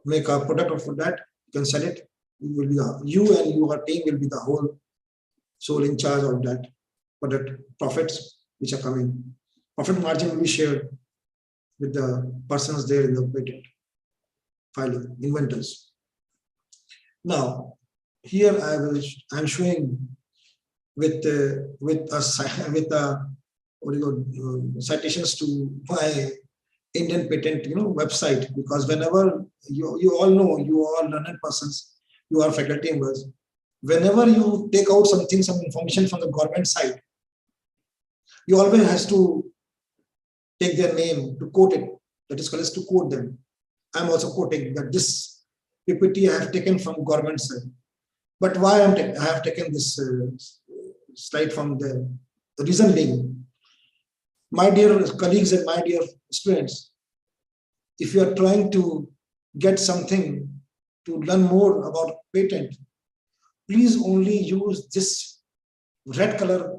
make a product for that. You can sell it. You and your team will be the whole soul in charge of that product. Profits which are coming. Profit margin will be shared with the persons there in the patent. filing, inventors. Now, here I'm showing with citations to my Indian patent, website, because whenever you all know, you are learned persons, you are faculty members. Whenever you take out some information from the government side, you always has to take their name to quote it. That is called as to quote them. I'm also quoting that this PPT I have taken from government side. But why I have taken this slide from the reason being, my dear colleagues and my dear students, if you are trying to get something to learn more about patent, please only use this red color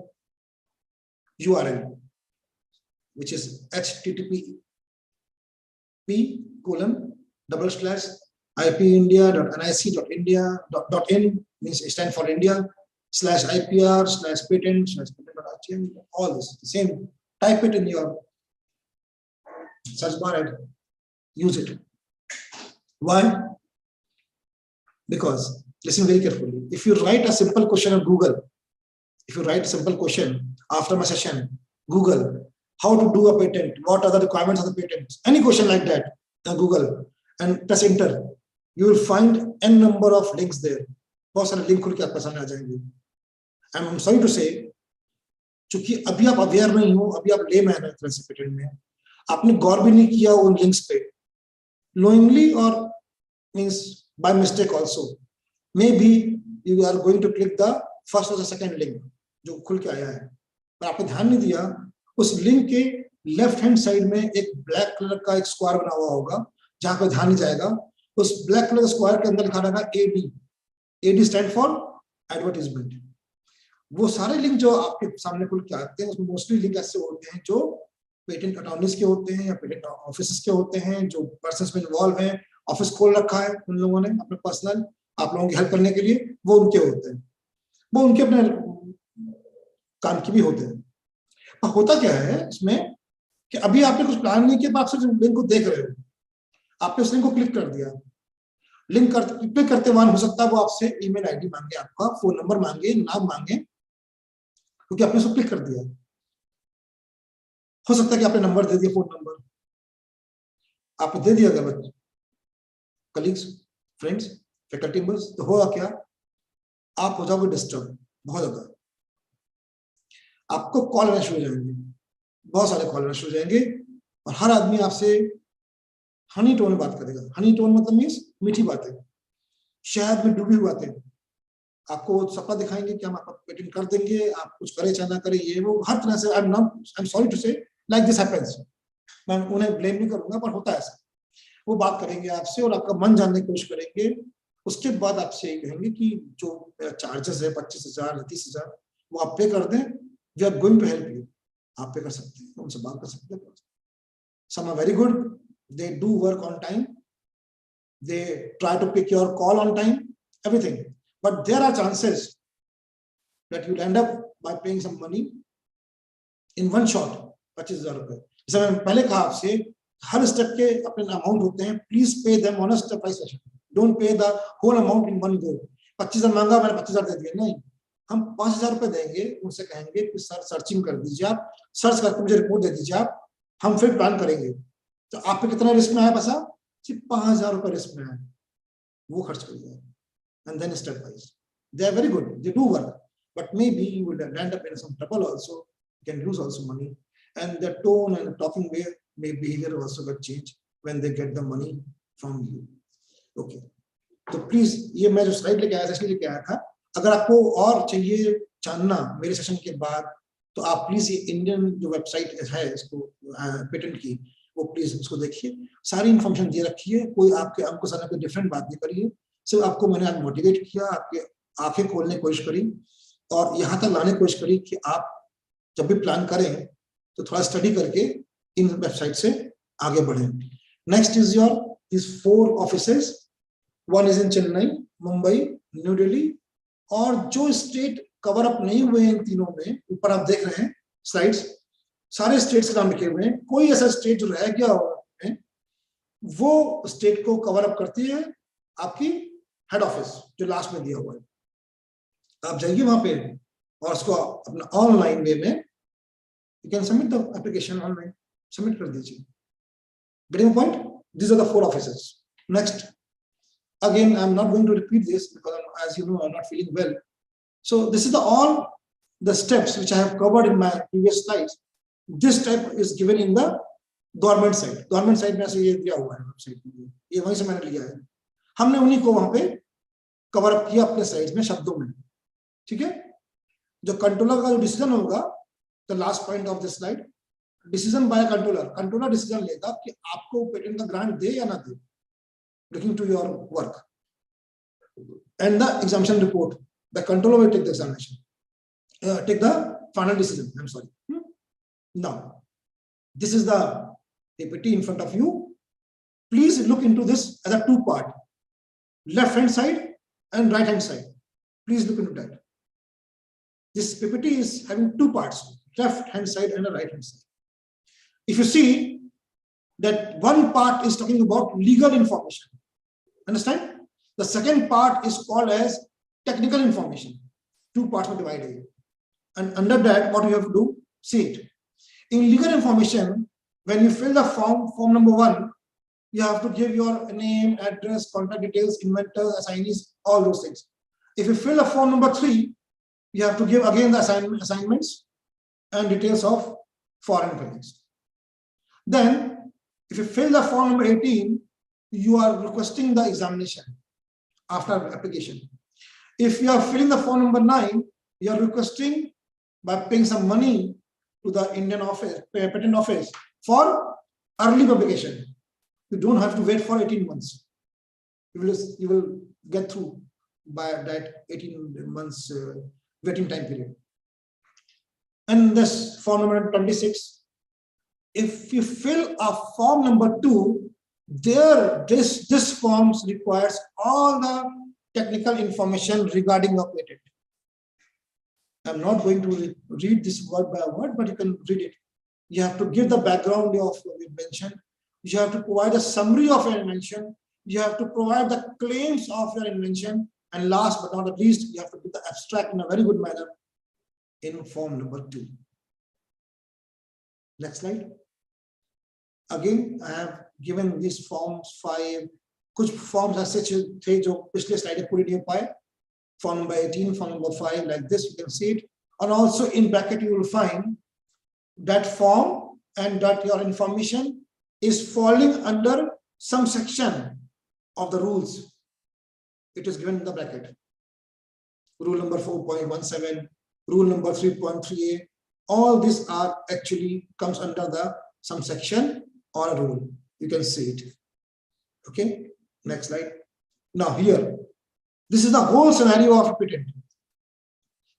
URL, which is http://ipindia.nic.india.in, means stand for India, /IPR/patent/patent.htm, all this, the same. Type it in your search bar and use it. Why? Because, listen very carefully, if you write a simple question on Google, if you write a simple question after my session, Google, how to do a patent, what are the requirements of the patent, any question like that, Google, and press enter, you will find n number of links there. बहुत सारे link खुल के आपके सामने आ जाएंगे. I'm sorry to say, चूंकि अभी आप अवेयर नहीं हो, अभी आप लेमैन है पेटेंट में, आपने गौर भी नहीं किया उन लिंक्स पे, knowingly or means by mistake also, maybe you are going to click the first or the second link जो खुल के आया है, पर आपने ध्यान नहीं दिया, उस लिंक के लेफ्ट हैंड साइड में एक ब्लैक कलर का एक स्क्वायर बना हुआ होगा, जहां पर ध्यान नहीं जाएगा, उस ब्लैक कलर स्क्वायर के अंदर लिखा रहेगा AD स्टैंड फॉर एडवर्टाइजमेंट. वो सारे लिंक जो आपके सामने खुल के आते हैं, उसमें मोस्टली लिंक ऐसे होते हैं जो पेटेंट अटॉर्नीज के होते हैं या पेटेंट ऑफिस के होते हैं, जो पर्सन में इन्वॉल्व हैं, ऑफिस खोल रखा है उन लोगों ने अपने पर्सनल, आप लोगों की हेल्प करने के लिए, वो उनके होते हैं, वो उनके अपने काम की भी होते हैं. होता क्या है इसमें कि अभी आपने कुछ प्लान नहीं किया, आप सिर्फ लिंक को देख रहे हो, आपने उस लिंक को क्लिक कर दिया, क्लिक करते वहां हो सकता है वो आपसे ईमेल आईडी मांगे, आपका फोन नंबर मांगे, नाम मांगे, क्योंकि आपने उसको क्लिक कर दिया. हो सकता है कि आपने नंबर दे दिया, फोन नंबर आपने दे दिया अगर कलीग्स, फ्रेंड्स, फैकल्टी मेंबर्स, तो होगा क्या, आप हो जाओगे डिस्टर्ब बहुत ज्यादा. आपको कॉल आना शुरू हो जाएंगे, बहुत सारे कॉल आना शुरू हो जाएंगे, और हर आदमी आपसे हनी टोन में बात करेगा. हनी टोन मतलब मीन्स मीठी बातें, शहद में डूबी हुई बातें, आपको सपना दिखाएंगे कि हम आपका पेटेंट कर देंगे, आप कुछ करें चाहे ना करें, ये वो हर तरह से. आई एम सॉरी टू से लाइक दिस हैपेंस, मैं उन्हें ब्लेम नहीं करूंगा, पर होता है ऐसा. वो बात करेंगे आपसे और आपका मन जानने की कोशिश करेंगे, उसके बाद आपसे ये कहेंगे कि जो चार्जेस है 25,000 30,000 वो आप पे कर दें, we are going to help you. आप पे कर सकते हैं, उनसे बात कर सकते हैं. Some are very good, they do work on time, they try to pick your call on time, everything, but there are chances that you'll end up by paying some money in one shot, 25,000 रुपए. जैसे मैंने पहले कहा आपसे, हर step के अपने amount होते हैं, please pay them on a step by session, don't pay the whole amount in one go. 25,000 मांगा, मैंने 25,000 दे दिया, नहीं, हम 5,000 रुपए देंगे, उनसे कहेंगे कि सर सर्चिंग कर दीजिए, आप सर्च करके मुझे रिपोर्ट दे दीजिए, आप हम फिर प्लान करेंगे. तो आप पे कितना रिस्क में आया पैसा, सिर्फ 5,000 रुपए रिस्क में आया, वो खर्च कर दिया. And then step wise they are very good, they do work, but may be you will land up in some trouble also, you can lose also money, and the tone and talking way may behaviour also get change when they get the money from you. Okay, तो please ये मैं जो slide लेके आया था, इसलिए लेके आया था. अगर आपको और चाहिए जानना मेरे सेशन के बाद, तो आप प्लीज ये इंडियन जो वेबसाइट है इसको पेटेंट की, वो प्लीज उसको देखिए, सारी इन्फॉर्मेशन दे रखी है, कोई आपके अंक सामने कोई डिफरेंट बात नहीं करी है, सिर्फ आपको मैंने आज मोटिवेट किया, आपके आंखें खोलने की कोशिश करी, और यहाँ तक लाने की कोशिश करी कि आप जब भी प्लान करें तो थोड़ा स्टडी करके इन वेबसाइट से आगे बढ़ें. Next is your this 4 offices, one is in Chennai, Mumbai, new Delhi, और जो स्टेट कवर अप नहीं हुए हैं इन तीनों में, ऊपर आप देख रहे हैं स्लाइड्स, सारे स्टेट्स का नाम लिखे हुए हैं. कोई ऐसा स्टेट जो रह गया है वो स्टेट को कवर अप करती है आपकी हेड ऑफिस जो लास्ट में दिया हुआ है। आप जाइए वहां पे और उसको अपना ऑनलाइन वे में you can submit the application online, submit कर दीजिए। Getting point? These are the 4 offices. Next, again, I'm not going to repeat this because as you know, I'm not feeling well. So this is all the steps which I have covered in my previous slides. This step is given in the government side. Government side में से ये दिया हुआ है website में, ये वहीं से मैंने लिया है। हमने उन्हीं को वहां पे कवर अप किया अपने साइड्स में शब्दों में, ठीक है। जो कंट्रोलर का जो डिसीजन होगा, the last point of this slide, decision by controller, controller decision लेगा कि आपको पेटेंट का ग्रांट दे या ना दे, looking to your work. And the exemption report, the controller will take the examination, take the final decision. I'm sorry. Now, this is the PPT in front of you. Please look into this as a 2-part, left hand side and right hand side. Please look into that. This PPT is having 2 parts, left hand side and a right hand side. If you see that one part is talking about legal information, understand? The second part is called as technical information. 2 parts are divided. And under that, what you have to do, see it. In legal information, when you fill the form number 1, you have to give your name, address, contact details, inventors, assignees, all those things. If you fill the form number 3, you have to give again the assignments and details of foreign clients. Then, if you fill the form number 18, you are requesting the examination after application. If you are filling the form number 9, you are requesting by paying some money to the Indian office, patent office for early publication. You don't have to wait for 18 months. You will get through by that 18 months waiting time period. And this form number 26, if you fill a form number 2, this form requires all the technical information regarding the patent. I'm not going to read this word by word, but you can read it. You have to give the background of your invention. You have to provide a summary of your invention. You have to provide the claims of your invention. And last but not least, you have to put the abstract in a very good manner in form number 2. Next slide. Again, I have given these forms 5. कुछ forms ऐसे थे जो पिछले slide में पूरी नहीं हो पाए. Form number 18, form number 5, like this, you can see it. And also in bracket, you will find that form and that your information is falling under some section of the rules. It is given in the bracket. Rule number 4.17, rule number 3.3a. All these are actually comes under the some section or a rule. You can see it. Okay, next slide. Now here, this is the whole scenario of patent.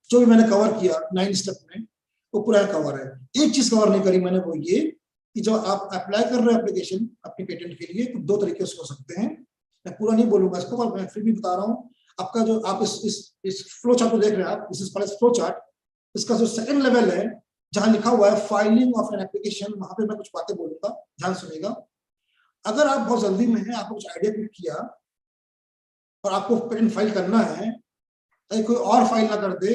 जो भी मैंने cover किया 9 step में, वो पूरा cover है. एक चीज कवर नहीं करी मैंने, वो ये कि जब आप अप्लाई कर रहे हो एप्लीकेशन अपनी पेटेंट के लिए, तो 2 तरीके से हो सकते हैं. मैं पूरा नहीं बोलूंगा इसको, पर मैं फिर भी बता रहा हूँ. आपका जो आप इस फ्लो चार्ट को देख रहे हैं, आप this is called flow chart. इसका जो सेकंड लेवल है, जहां लिखा हुआ है फाइलिंग ऑफ एन एप्लीकेशन, वहां पे मैं कुछ बातें बोलूंगा, ध्यान सुनिएगा. अगर आप बहुत जल्दी में है, आपको कुछ आइडिया क्लिक किया और आपको पेटेंट फाइल करना है, ताकि कोई और फाइल ना कर दे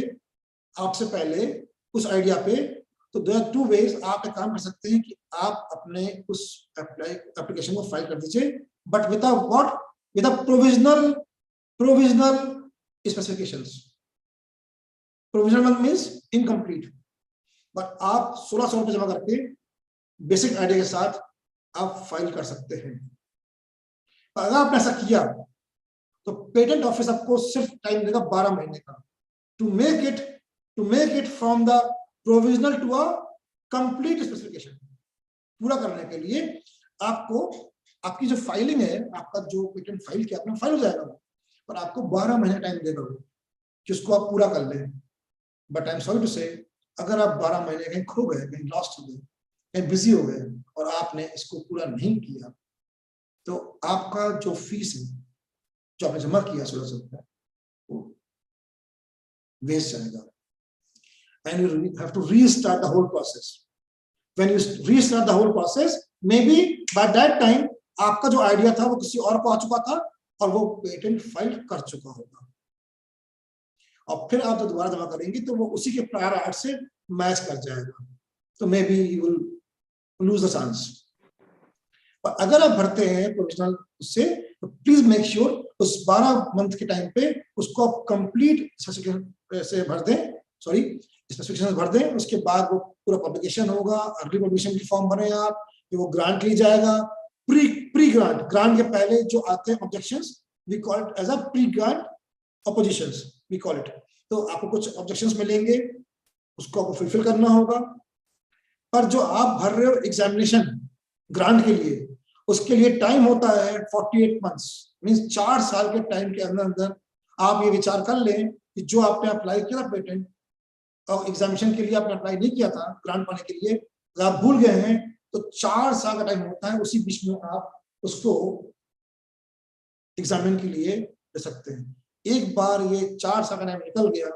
आपसे पहले उस आइडिया पे, तो देयर आर 2 वेज. आप एक काम कर सकते हैं कि आप अपने उस एप्लीकेशन को फाइल कर दीजिए, but with what, with provisional specifications. Provisional means incomplete, but आप 1600 रुपये जमा करके बेसिक आइडिया के साथ आप फाइल कर सकते हैं. अगर आपने ऐसा किया तो पेटेंट ऑफिस आपको सिर्फ टाइम देगा 12 महीने का to make it from the provisional to a complete specification. पूरा करने के लिए आपको आपकी जो फाइलिंग है, आपका जो पेटेंट फाइल किया आपने फाइल हो जाएगा, पर आपको 12 महीने टाइम देगा कि उसको आप पूरा कर लें. But I am sorry to say, अगर आप 12 महीने कहीं खो गए, कहीं लॉस्ट हो गए, कहीं बिजी हो गए और आपने इसको पूरा नहीं किया, तो आपका जो फीस है जो आपने जमा किया 1600 रुपये, वो वेस्ट जाएगा. And you have to restart the whole process. When you restart the whole process, may be by that time आपका जो आइडिया था वो किसी और को आ चुका था और वो पेटेंट फाइल कर चुका होगा, और फिर आप जब दोबारा जमा करेंगे तो वो उसी के प्रायर आर्ट से मैच कर जाएगा, तो मे be you will lose the chance. पर अगर आप भरते हैं प्रोविजनल से, तो प्लीज मेक श्योर उस 12 मंथ के टाइम पे उसको आप कंप्लीट से भर दें, सॉरी स्पेसिफिकेशन भर दें। उसके बाद वो पूरा पब्लिकेशन होगा, अर्ली पब्लिकेशन की फॉर्म भरें आप, वो ग्रांट ली जाएगा। प्री ग्रांट, ग्रांट के पहले जो आते हैं objections, we call it as a pre grant oppositions we call it. तो आपको कुछ ऑब्जेक्शंस मिलेंगे, उसको आपको फुलफिल करना होगा। पर जो आप भर रहे हो एग्जामिनेशन ग्रांट के लिए, उसके लिए टाइम होता है 48 मंथ्स, मींस 4 साल के टाइम के अंदर अंदर आप ये विचार कर लें कि जो आपने अप्लाई किया था पेटेंट और एग्जामिनेशन के लिए आपने अप्लाई नहीं किया था ग्रांट पाने के लिए, अगर आप भूल गए हैं तो 4 साल का टाइम होता है, उसी बीच में आप उसको एग्जामिन के लिए दे सकते हैं। एक बार ये 4 साल का टाइम निकल गया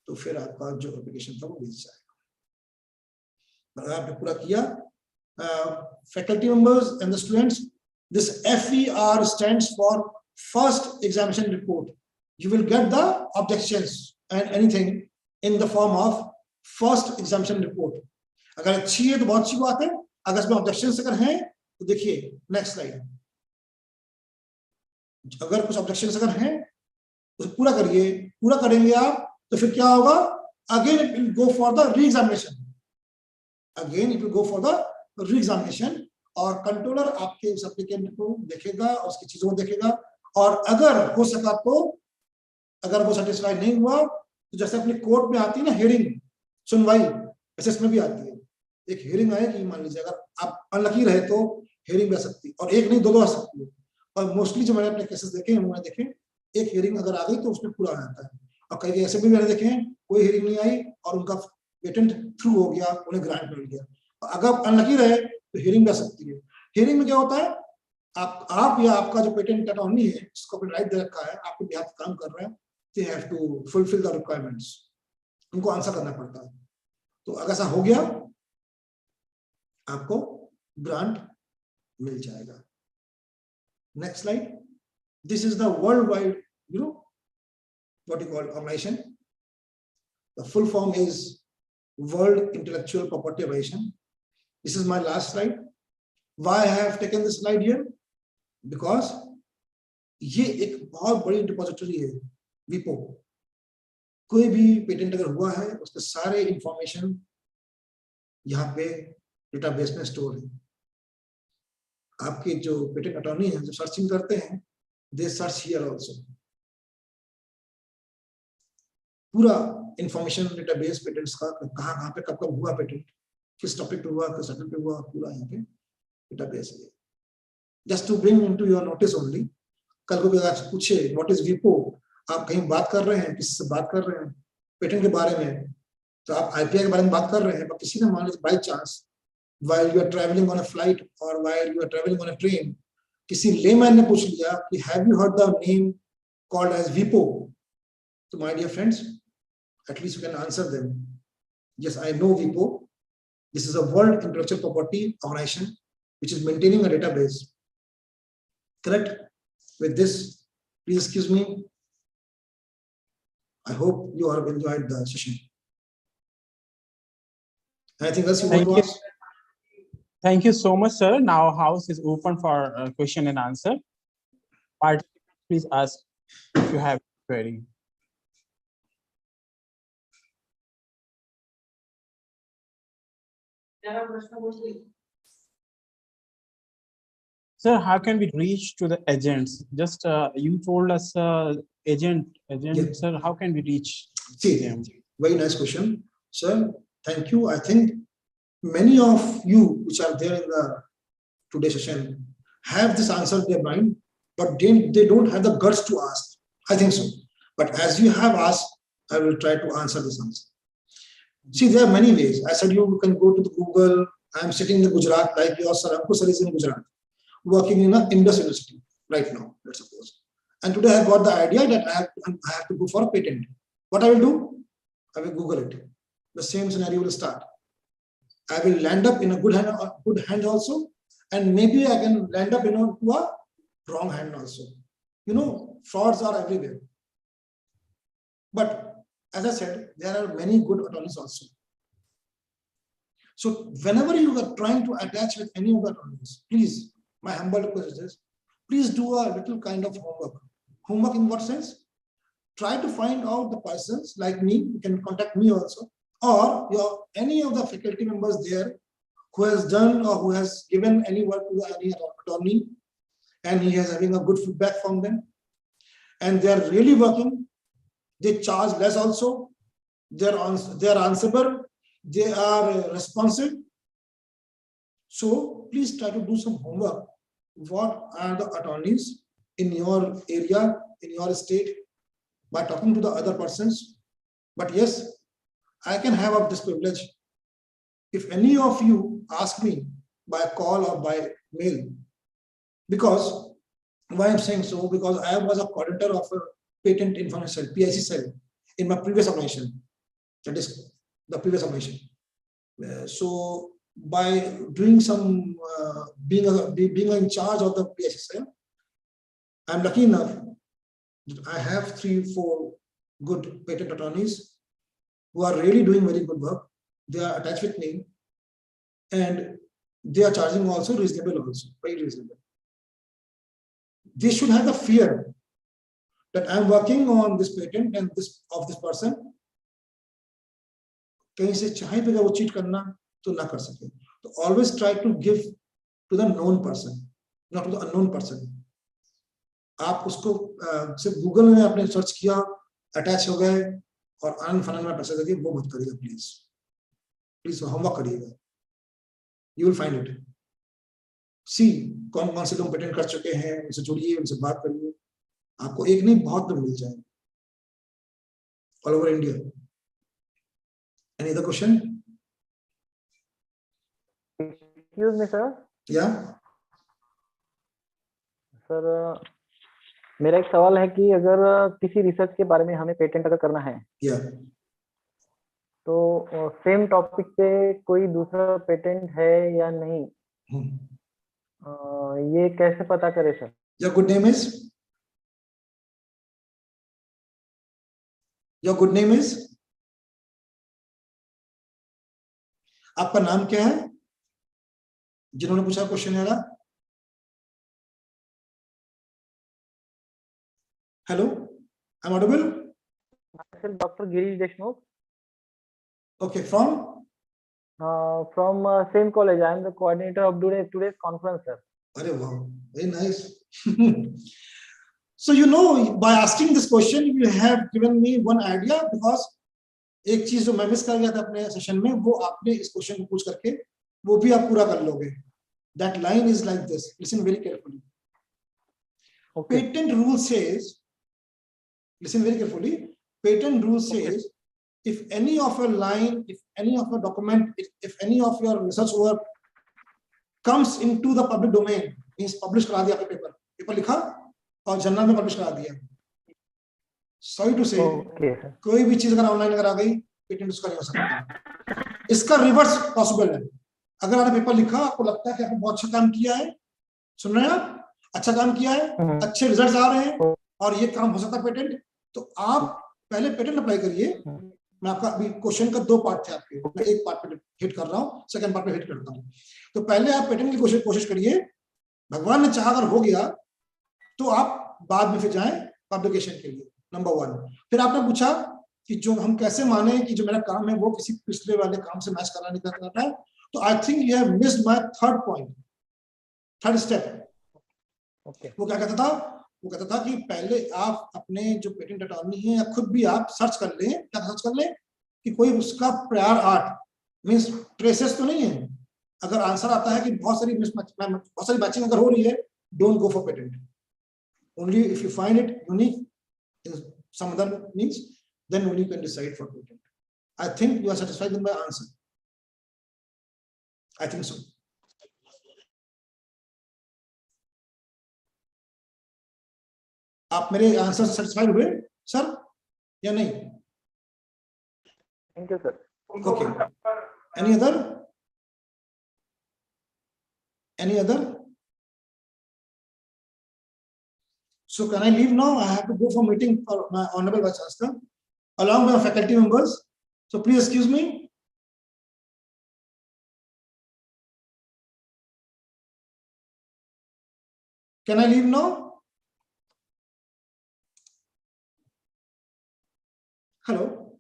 तो फिर आपका जो एप्लीकेशन था वो बीत जाएगा। अगर आपने पूरा किया, faculty members and the students, this FER stands for first examination report. You will get the objections and anything in the form of first examination report. अगर अच्छी है तो बहुत अच्छी बात है, अगर इसमें ऑब्जेक्शंस अगर हैं तो देखिए नेक्स्ट स्लाइड, अगर कुछ ऑब्जेक्शंस अगर हैं तो पूरा करिए। पूरा करेंगे आप तो फिर क्या होगा, again it will go for the re examination, again it will go for the re examination, और कंट्रोलर आपके उस एप्लीकेंट को देखेगा, उसकी चीजों को देखेगा, और अगर हो सका तो अगर वो सेटिस्फाई नहीं हुआ तो जैसे अपनी कोर्ट में आती है ना हियरिंग, सुनवाई, ऐसे इसमें भी आती है। एक हियरिंग आएगी, मान लीजिए अगर आप अनलकी रहे तो हियरिंग भी आ सकती है, और एक नहीं दो आ सकती है। और मोस्टली जो मैंने अपने केसेस देखे हैं, मैंने देखे एक हियरिंग अगर आ गई तो उसमें पूरा आ जाता है, और कई ऐसे भी मैंने देखे हैं कोई हियरिंग नहीं आई और उनका पेटेंट थ्रू हो गया, उन्हें ग्रांट मिल गया। अगर अनलकी रहे तो हियरिंग भी आ सकती है। हियरिंग में क्या होता है, आप या आपका जो पेटेंट अटॉर्नी है जिसको अपने राइट दे रखा है, आपके बिहाफ काम कर रहा है, they have to fulfil the requirements, उनको आंसर करना पड़ता है। तो अगर ऐसा हो गया आपको ग्रांट मिल जाएगा। Next slide, this is the world wide what you call organization. The full form is World Intellectual Property Organization. This is my last slide. Why I have taken this slide here? Because ये एक बहुत बड़ी depository है विपो। कोई भी patent अगर हुआ है उसके सारे इंफॉर्मेशन यहाँ पे डेटाबेस में स्टोर है। आपके जो पेटेंट अटॉर्नी है जो सर्चिंग करते हैं, दे सर्च हियर आल्सो। पूरा इंफॉर्मेशन डेटाबेस पेटेंट्स का, कहाँ पे कब हुआ पेटेंट, किस टॉपिक पे हुआ, किस टॉपिक पे हुआ, पूरा यहाँ पे डेटाबेस है। Just to bring into your notice only, कल को अगर पूछे व्हाट इज विपो, आप कहीं बात कर रहे हैं, किसी से बात कर रहे हैं पेटेंट के बारे में, तो आप आईपीआई के बारे में बात कर रहे हैं, किसी ने मान लीजिए by chance while you are traveling on a flight or while you are traveling on a train, किसी लेमैन ने पूछ लिया कि have you heard the name called as WIPO? So my dear friends, at least you can answer them. Yes, I know WIPO. This is a World Intellectual Property Organization which is maintaining a database. Correct? With this, please excuse me. I hope you have enjoyed the session. Anything else you want to ask? Thank you so much, sir. Now house is open for question and answer. Participants, please ask if you have query. Sir, how can we reach to the agents? Just you told us agent, Yes. sir, how can we reach See, them? very nice question, sir. Thank you. I think many of you which are there in the today's session have this answer in their mind, but they don't have the guts to ask. I think so. But as you have asked, I will try to answer this answer. See, there are many ways. I said you can go to the Google. I am sitting in Gujarat, like your sir, Ankur sir is in Gujarat, working in an Indus University right now, let's suppose. And today I have got the idea that I have to go for a patent. What I will do? I will Google it. The same scenario will start. I will land up in a good hand also, and maybe I can land up, to a wrong hand also. Frauds are everywhere. But as I said, there are many good attorneys also. So whenever you are trying to attach with any of the attorneys, please, my humble request is this, please do a little kind of homework. Homework in what sense? Try to find out the persons like me, you can contact me also, or any of the faculty members there who has done or who has given any work to any attorney, and he is having a good feedback from them, and they are really working. They charge less also. They are answerable. They are responsive. So please try to do some homework. What are the attorneys in your area, in your state, by talking to the other persons? But yes, I can have this privilege. If any of you ask me by call or by mail, because why I'm saying so, because I was a coordinator of a patent information cell, PIC cell, in my previous organization, that is the previous organization. So by doing some, being in charge of the PIC cell, I'm lucky enough that I have 3-4 good patent attorneys who are really doing very good work. They are attached with me, and they are charging also reasonable, also very reasonable. They should have the fear that I'm working on this patent and this person. कहीं से चाहे पे वो cheat करना तो ना कर सके. So always try to give to the known person, not to the unknown person. आप उसको सिर्फ गूगल में आपने सर्च किया, अटैच हो गए और अनफनन में पैसे देके, वो मत करिएगा प्लीज होमवर्क करिएगा. You will find it. See कौन से लोग पेटेंट कर चुके हैं, उनसे जुड़िए, उनसे बात करिए. आपको एक नहीं बहुत लोग मिल जाएंगे all over India. Any other question? Excuse me, sir. Yeah. Sir मेरा एक सवाल है कि अगर किसी रिसर्च के बारे में हमें पेटेंट अगर करना है, Yeah. तो सेम टॉपिक पे कोई दूसरा पेटेंट है या नहीं, ये कैसे पता करें sir? Your good name is? Your good name is? आपका नाम क्या है? जिन्होंने पूछा क्वेश्चन है ना? Hello, I'm audible? Myself, Dr. Girish Deshmukh. Okay, from? From same college. I am the coordinator of today's conference, sir. Arey wow, very nice. So by asking this question, you have given me one idea, because एक चीज जो मैं miss कर गया था अपने session में, वो आपने इस क्वेश्चन को पूछ करके वो भी आप पूरा कर लोगे. That line is like this. Listen very carefully. Okay. Patent rule says, listen very carefully. Patent rule says, if any of your line, if any of your document, if any of your research work comes into the public domain, means publish करा दिया आपने paper लिखा और journal में publish करा दिया. Sorry to say, कोई भी चीज अगर ऑनलाइन अगर आ गई, पेटेंट उसका नहीं हो सकता. इसका रिवर्स पॉसिबल है. अगर आपने पेपर लिखा, आपको लगता है कि आपने बहुत अच्छा काम किया है, सुन रहे हैं आप, अच्छा काम किया है, अच्छे रिजल्ट्स आ रहे हैं और ये काम हो सकता है पेटेंट, तो आप पहले पेटेंट अप्लाई करिए. मैं आपका अभी क्वेश्चन का 2 पार्ट थे आपके, मैं एक पार्ट पे हिट कर रहा हूँ, सेकंड पार्ट पे हिट करता हूँ. तो पहले आप पेटेंट की कोशिश करिए. भगवान ने चाहा अगर हो गया तो आप बाद में फिर जाएं पब्लिकेशन के लिए, नंबर 1. फिर आपने पूछा कि जो हम कैसे माने कि जो मेरा काम है वो किसी पिछले वाले काम से मैच करना नहीं करना है. तो I think you have missed my third point, third step. वो क्या कहता था? वो कहता था कि पहले आप अपने जो पेटेंट अटॉर्नी है या खुद भी आप सर्च कर लें. क्या सर्च कर लें? कि कोई उसका प्रायर आर्ट मींस ट्रेसेस तो नहीं है. अगर आंसर आता है कि बहुत सारी मैचिंग अगर हो रही है, don't go for patent. Only if you find it unique in some other means, then only you can decide for patent. I think you are satisfied with my answer. I think so. आप मेरे answer से satisfied हुए sir या नहीं? Thank you, sir. Okay. Any other? Any other? So can I leave now? I have to go for meeting for my Honorable Vice Chancellor along with my faculty members. So please excuse me. Can I leave now? Hello.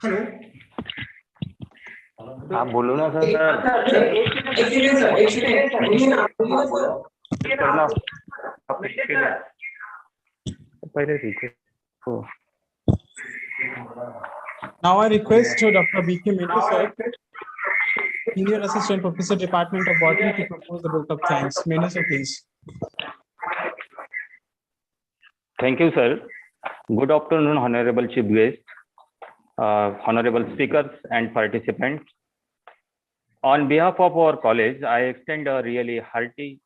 Hello. आप बोलो ना sir पहले पीछे Now I request Dr. B.K. Menu, sir, Senior Assistant Professor, Department of Botany, to propose the vote of thanks. Menu, sir, please. Thank you, sir. Good afternoon, Honorable Chief Guest, Honorable Speakers and participants. On behalf of our college, I extend a really hearty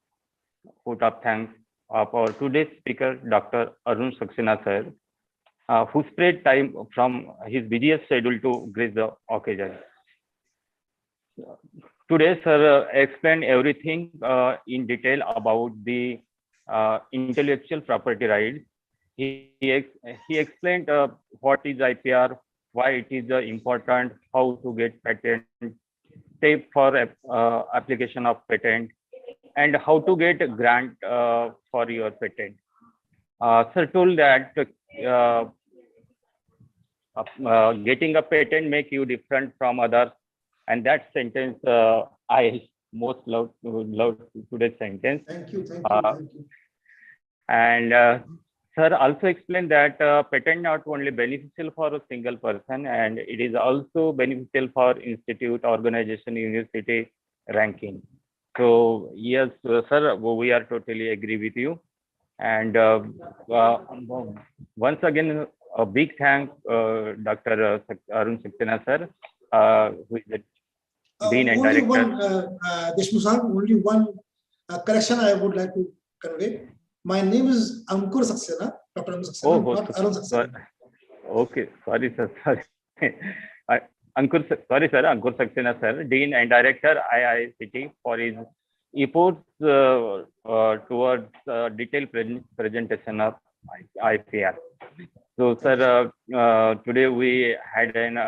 vote of thanks of our today's speaker, Dr. Arun Saxena, sir, who spared time from his busiest schedule to grace the occasion. Today, sir explained everything in detail about the intellectual property rights. He explained what is IPR, why it is important, how to get patent, step for application of patent, and how to get a grant for your patent. Sir told that getting a patent make you different from others, and that sentence I most love today's sentence. Thank you. Thank you. Thank you. And sir also explained that patent not only beneficial for a single person, and it is also beneficial for institute, organization, university ranking. So yes, sir, we are totally agree with you. And once again, a big thank Dr. Arun Saxena, sir, who is the Dean and only Director. one, Deshmukh sir, only one correction I would like to convey. My name is Ankur Saxena, Dr. Ankur Saxena, not Arun Saxena. Okay, sorry, sir. Sorry. Ankur Saxena, sir, Dean and Director, IICT, for his efforts towards detailed presentation of IPR. So, sir, today we had an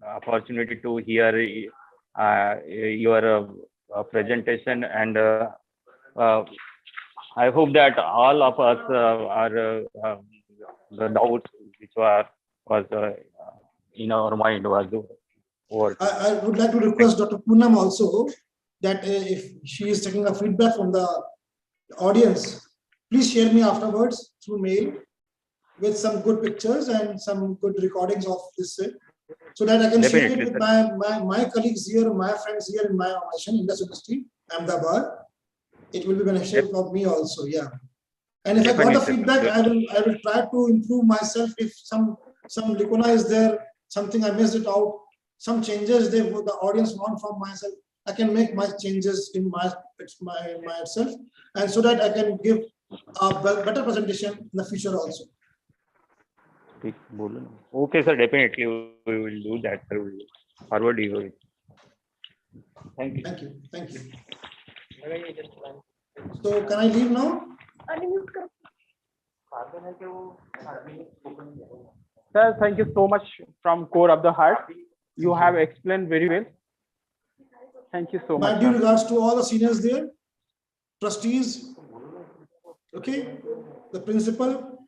opportunity to hear your presentation, and I hope that all of us are the doubts which was in our mind was over. I would like to request Dr. Poonam also that if she is taking a feedback from the audience, please share me afterwards through mail with some good pictures and some good recordings of this, so that I can share it with my colleagues here, my friends here in my organization, Indus University, Ahmedabad. It will be beneficial for me also, yeah. And if I got the feedback, I will try to improve myself. If some lacuna is there, something I missed it out, some changes the audience want from myself, I can make my changes in myself, and so that I can give a better presentation in the future also. Okay, sir, definitely we will do that, sir. We will forward you. Thank you. Thank you. Thank you. So can I leave now? Sir, thank you so much from core of the heart. You have explained very well. Thank you so much. My due regards to all the seniors there, trustees, okay, the principal,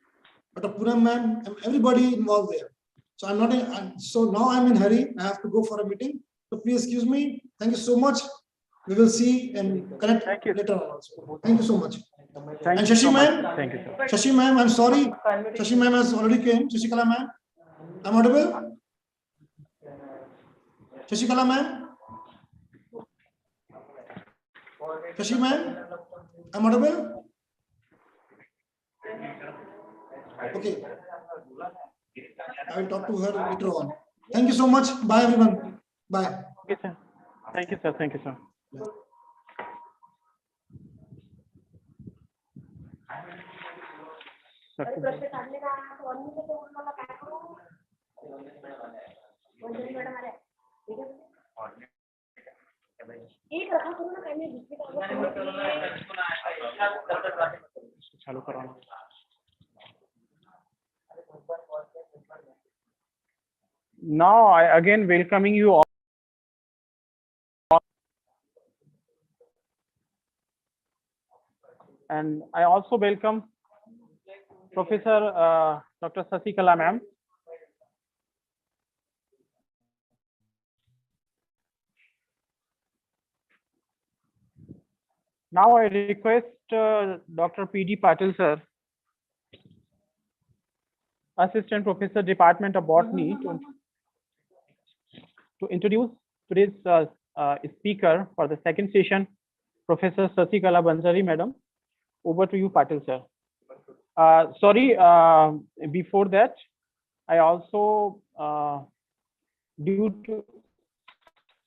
Dr. Poonam ma'am, everybody involved there. So I'm not. So now I'm in hurry. I have to go for a meeting. So please excuse me. Thank you so much. We will see and connect later on also. Thank you so much. Thank and you Shashi so ma'am, much. Thank you, sir. Shashi ma'am, I'm sorry. Shashi ma'am has already came. Shashikala ma'am, I'm audible. Shashikala ma'am, Shashi ma'am, I'm audible. Okay, I will talk to her later on. Thank you so much. Bye everyone. Bye. Okay, sir. Thank you, sir. Thank you, sir. Now I again welcoming you all. And I also welcome Professor Dr. Sasikala ma'am. Now I request Dr. P.D. Patil sir, Assistant Professor, Department of Botany, to introduce today's speaker for the second session, Professor Sasikala Banjari madam. Over to you, Patil sir. Sorry, before that, I also, due to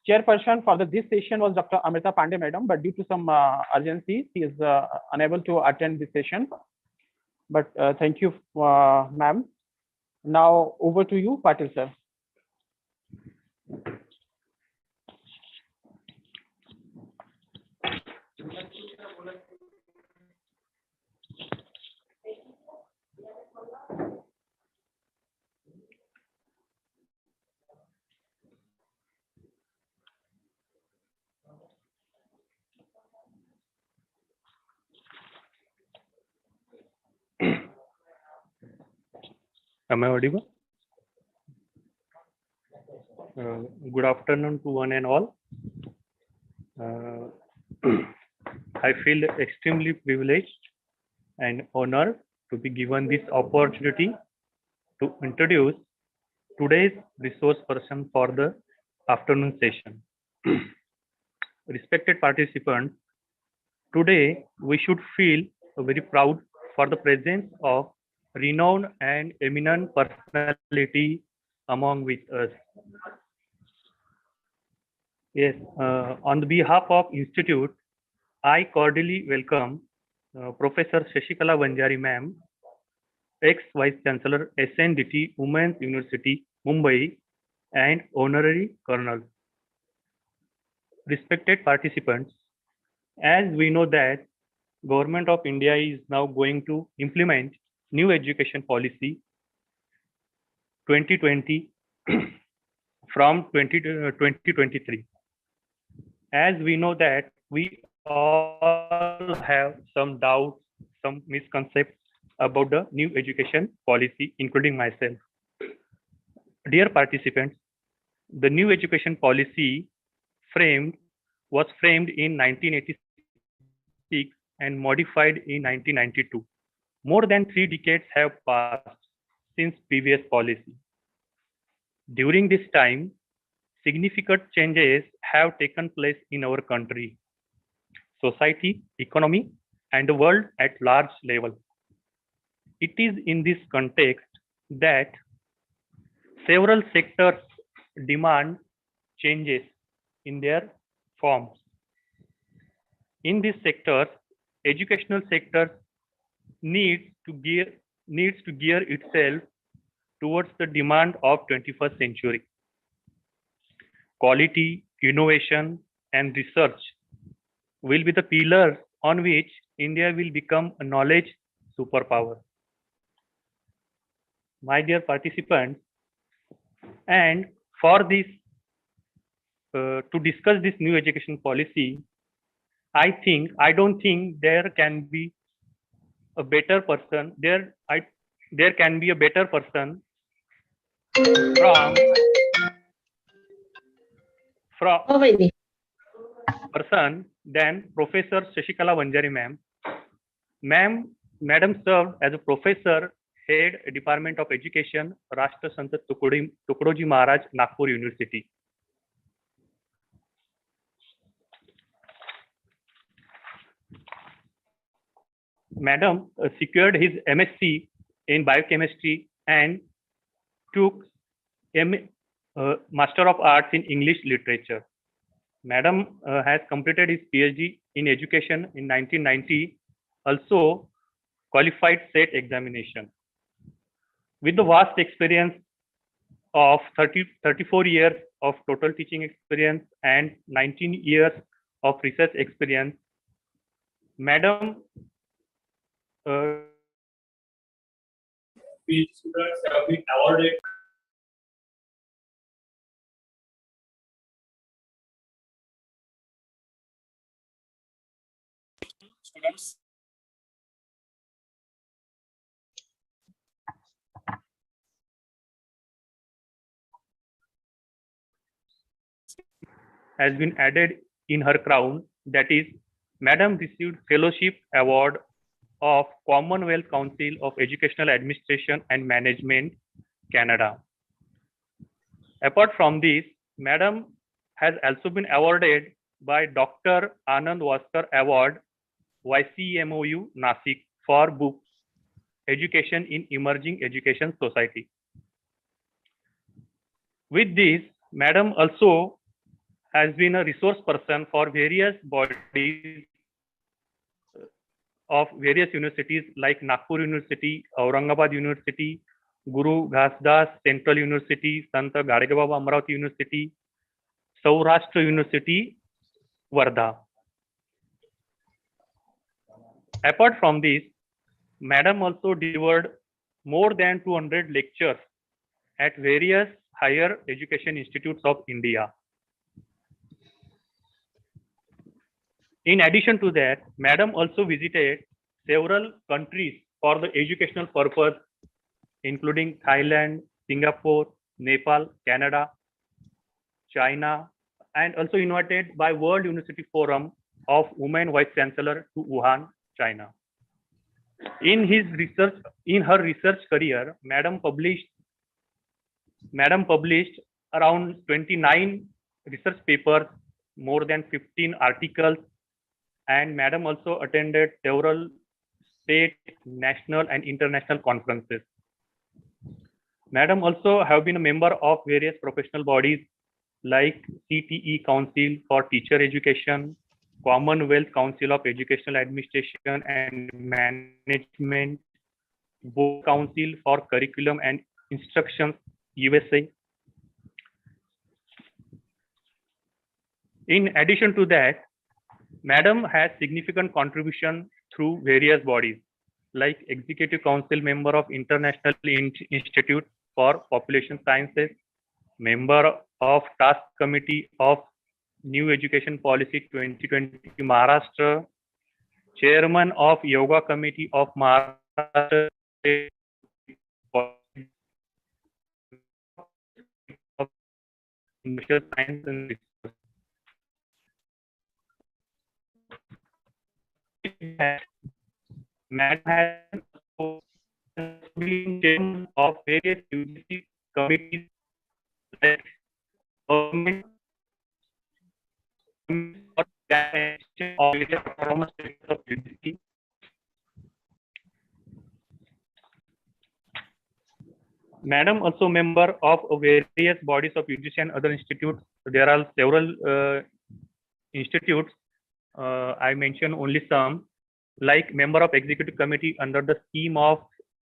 chairperson for this session was Dr. Amrita Pandey madam, but due to some urgency, she is unable to attend this session. But thank you, ma'am. Now over to you, Patil sir. Am I audible? Good afternoon to one and all. I feel extremely privileged and honored to be given this opportunity to introduce today's resource person for the afternoon session. Respected participants, today we should feel very proud for the presence of renowned and eminent personality among with us. Yes, on the behalf of Institute, I cordially welcome Professor Shashikala Banjari ma'am, ex-Vice Chancellor, SNDT Women's University, Mumbai, and Honorary Colonel. Respected participants, as we know that Government of India is now going to implement new education policy 2020 from 2023. As we know that we all have some doubts, some misconceptions about the new education policy, including myself. Dear participants, the new education policy was framed in 1986 and modified in 1992. More than 3 decades have passed since previous policy. During this time, significant changes have taken place in our country, society, economy, and the world at large level. It is in this context that several sectors demand changes in their forms. In these sectors, educational sector needs to gear itself towards the demand of 21st century. Quality, innovation, and research will be the pillars on which India will become a knowledge superpower. My dear participants, and for this, to discuss this new education policy, I don't think there can be a better person. There can be a better person person than Professor Shashikala Banjari ma'am. Madam served as a professor, head Department of Education, Rashtra Sant Tukdoji Maharaj, Nagpur University. Madam secured his MSc in biochemistry and took Master of Arts in English Literature. Madam has completed his PhD in education in 1990, also qualified SET examination. With the vast experience of 34 years of total teaching experience and 19 years of research experience. Madam, students have been awarded students has been added in her crown, that is, Madam received Fellowship Award of Commonwealth Council of Educational Administration and Management, Canada. Apart from this, Madam has also been awarded by Dr. Anand Vaskar Award, YCMOU, Nasik, for book Education in Emerging Education Society. With this, Madam also has been a resource person for various bodies of various universities like Nagpur University, Aurangabad University, Guru Ghasdas Central University, Sant Gadegababa Amravati University, Saurashtra University, Wardha. Apart from this, Madam also delivered more than 200 lectures at various higher education institutes of India. In addition to that, Madam also visited several countries for the educational purpose, including Thailand, Singapore, Nepal, Canada, China, and also invited by World University Forum of Women Vice Chancellor to Wuhan, China. In her research career, Madam published around 29 research papers, more than 15 articles, and Madam also attended several state, national, and international conferences. Madam also have been a member of various professional bodies like CTE Council for Teacher Education, Commonwealth Council of Educational Administration and Management, Board Council for Curriculum and Instruction, USA. In addition to that, Madam has significant contribution through various bodies like Executive Council member of International Institute for Population Sciences, member of Task Committee of New Education Policy 2020 Maharashtra, Chairman of Yoga Committee of Maharashtra, of Social Science and Research. Madam has also been chairman of various UGC committees like government of UGC. Madam also member of various bodies of UGC and other institutes. There are several institutes. I mention only some, like member of executive committee under the scheme of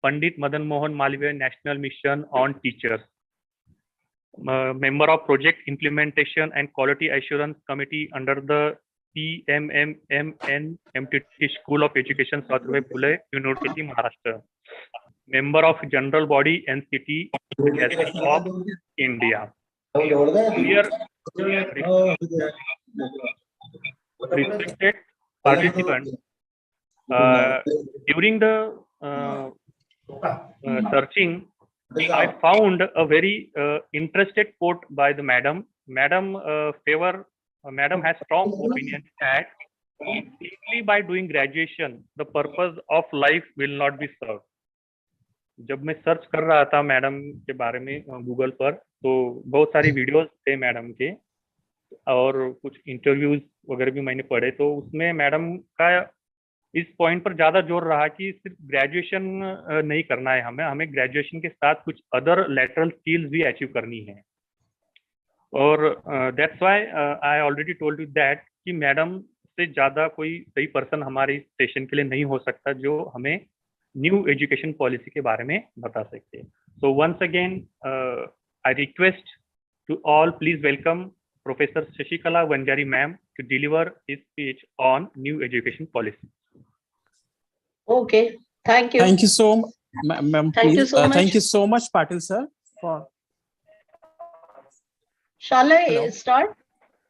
Pandit Madan Mohan Malviya National Mission on Teachers, member of project implementation and quality assurance committee under the PMMMN MTT School of Education, Savitribai Phule University, Maharashtra, member of general body NCT of India. Here, respected participants, during the searching, I found a very interested quote by the Madam. Madam has strong opinion that simply by doing graduation, the purpose of life will not be served. जब मैं search कर रहा था madam के बारे में Google पर, तो बहुत सारी वीडियोस थे मैडम के और कुछ इंटरव्यूज वगैरह भी मैंने पढ़े, तो उसमें मैडम का इस पॉइंट पर ज्यादा जोर रहा कि सिर्फ ग्रेजुएशन नहीं करना है, हमें ग्रेजुएशन के साथ कुछ अदर लेटरल स्किल्स भी अचीव करनी है. और that's why I already told you that कि मैडम से ज्यादा कोई सही पर्सन हमारे इस सेशन के लिए नहीं हो सकता जो हमें न्यू एजुकेशन पॉलिसी के बारे में बता सकते हैं. So once again I request to all please welcome Professor Shashikala Vanjari ma'am to deliver his speech on new education policy. Okay, thank you. Thank you so much, ma'am. Thank you so much. Thank you so much, Patil sir. For Shall I Hello. start?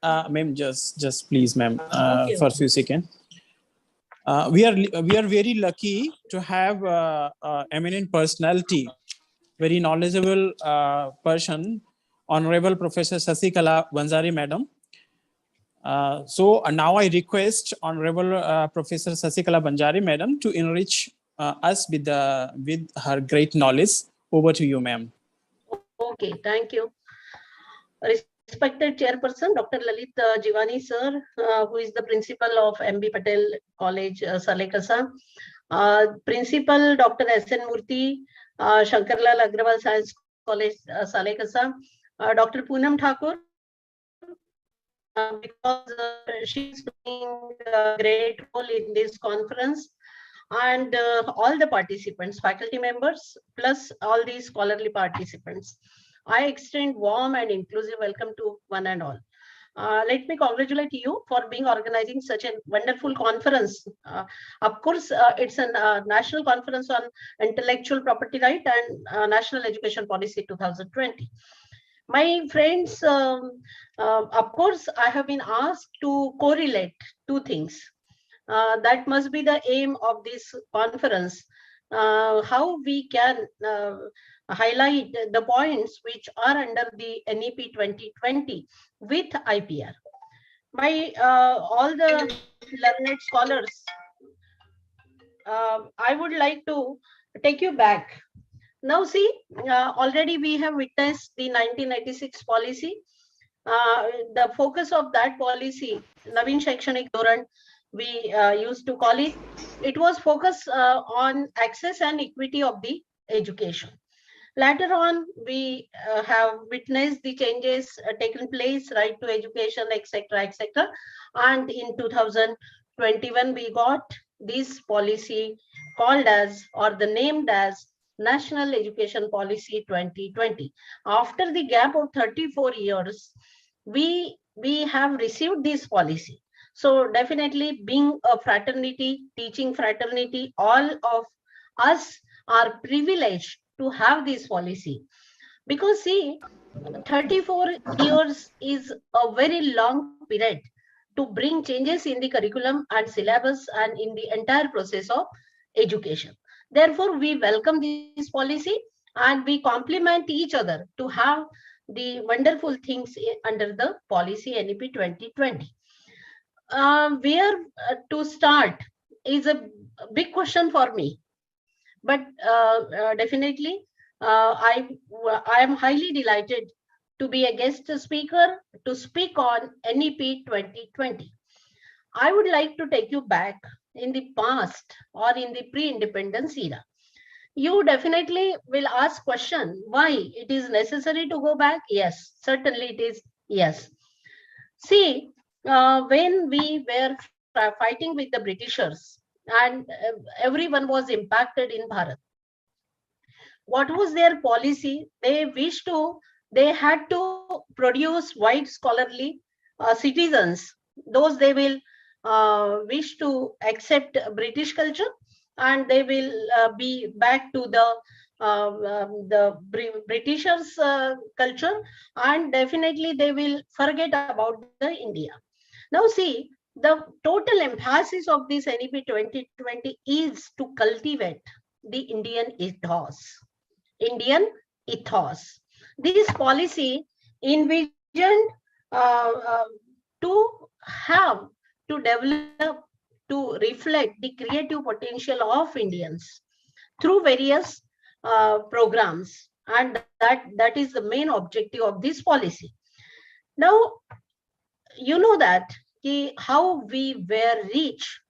Ma'am, just please, ma'am, Okay. for a few seconds. We are very lucky to have eminent personality, very knowledgeable person, Honorable Professor Sasikala Vanjari madam. So now I request Honorable Professor Sasikala Vanjari madam to enrich us with her great knowledge. Over to you, ma'am. Okay, thank you. Respected Chairperson, Dr. Lalit Jivani sir, who is the principal of MB Patel College, Salekasa. Principal Dr. S.N. Murthy, Shankarlal Agrawal Science College, Salekasa. Dr. Poonam Thakur, because she's playing a great role in this conference, and all the participants, faculty members, plus all these scholarly participants. I extend warm and inclusive welcome to one and all. Let me congratulate you for being organizing such a wonderful conference. Of course, it's a national conference on intellectual property right and national education policy 2020. My friends, of course, I have been asked to correlate two things. That must be the aim of this conference. How we can highlight the points which are under the NEP 2020 with IPR. My all the learned scholars, I would like to take you back. Now see, already we have witnessed the 1996 policy. The focus of that policy, Navin Shakshanik Dhoran, we used to call it. It was focused on access and equity of the education. Later on, we have witnessed the changes taken place, right to education, etc., etc. And in 2021, we got this policy called as, or the named as, National Education Policy 2020. After the gap of 34 years, we have received this policy. So definitely, being a fraternity, teaching fraternity, all of us are privileged to have this policy. Because see, 34 years is a very long period to bring changes in the curriculum and syllabus and in the entire process of education. Therefore, we welcome this policy and we complement each other to have the wonderful things under the policy NEP 2020. Where to start is a big question for me, but definitely I am highly delighted to be a guest speaker to speak on NEP 2020. I would like to take you back in the past or in the pre-independence era. You definitely will ask question, why it is necessary to go back? Yes, certainly it is. Yes. See, when we were fighting with the Britishers and everyone was impacted in Bharat, what was their policy? They had to produce white scholarly citizens. Those they will wish to accept British culture, and they will be back to the Britishers culture, and definitely they will forget about the India. Now see, the total emphasis of this NEP 2020 is to cultivate the Indian ethos. Indian ethos. This policy envisioned to have, to develop, to reflect the creative potential of Indians through various programs, and that is the main objective of this policy. Now, you know that how we were rich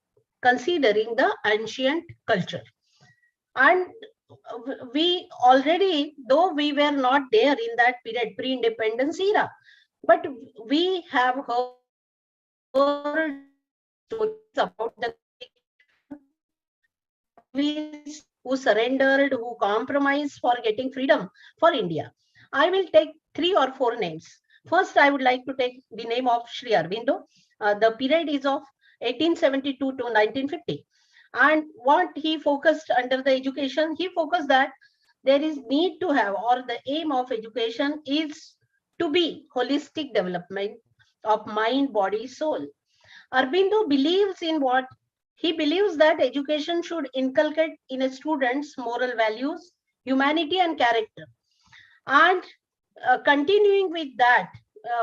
considering the ancient culture, and we already, though we were not there in that period, pre-independence era, but we have heard stories about the who surrendered, who compromised for getting freedom for India. I will take 3 or 4 names. First, I would like to take the name of Sri Aurobindo. The period is of 1872 to 1950. And what he focused under the education, he focused that there is need to have, or the aim of education is to be holistic development of mind, body, soul. Aurobindo believes in what? He believes that education should inculcate in a student's moral values, humanity and character. And continuing with that,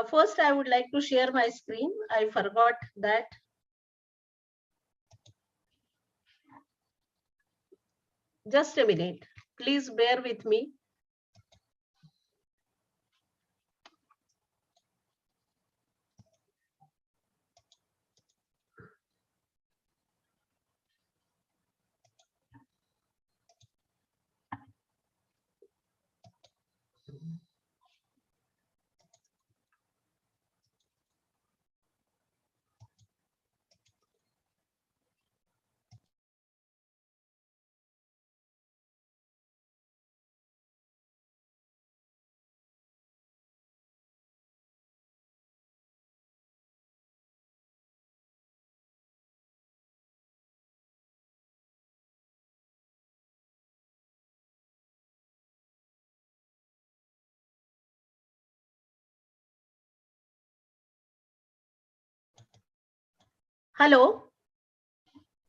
first I would like to share my screen. I forgot that. Just a minute. Please bear with me. Hello.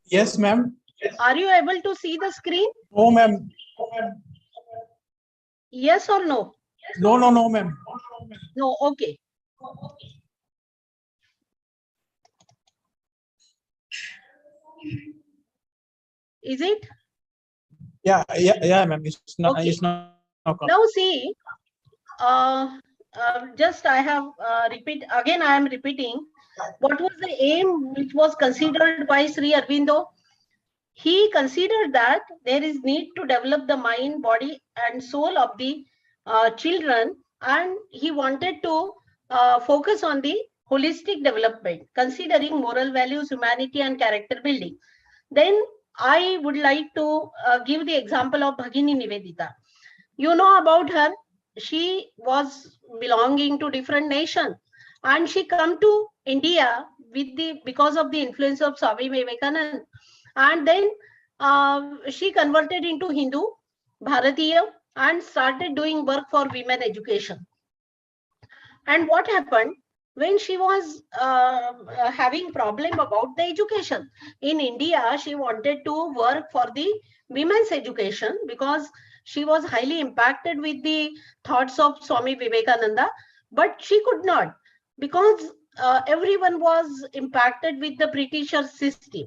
Yes, ma'am. Are you able to see the screen? Oh, ma'am. Yes or no? No, no, no, ma'am. No, okay. Is it? Yeah, ma'am. It's not. Okay. It's not. Now see, just I have repeat again. I am repeating. What was the aim which was considered by Sri Aurobindo? He considered that there is need to develop the mind, body, and soul of the children, and he wanted to focus on the holistic development, considering moral values, humanity, and character building. Then I would like to give the example of Bhagini Nivedita. You know about her. She was belonging to different nation, and she come to India with the because of the influence of Swami Vivekananda, and then she converted into Hindu, Bharatiya, and started doing work for women education. And what happened when she was having problem about the education in India? She wanted to work for the women's education because she was highly impacted with the thoughts of Swami Vivekananda, but she could not because everyone was impacted with the Britisher system.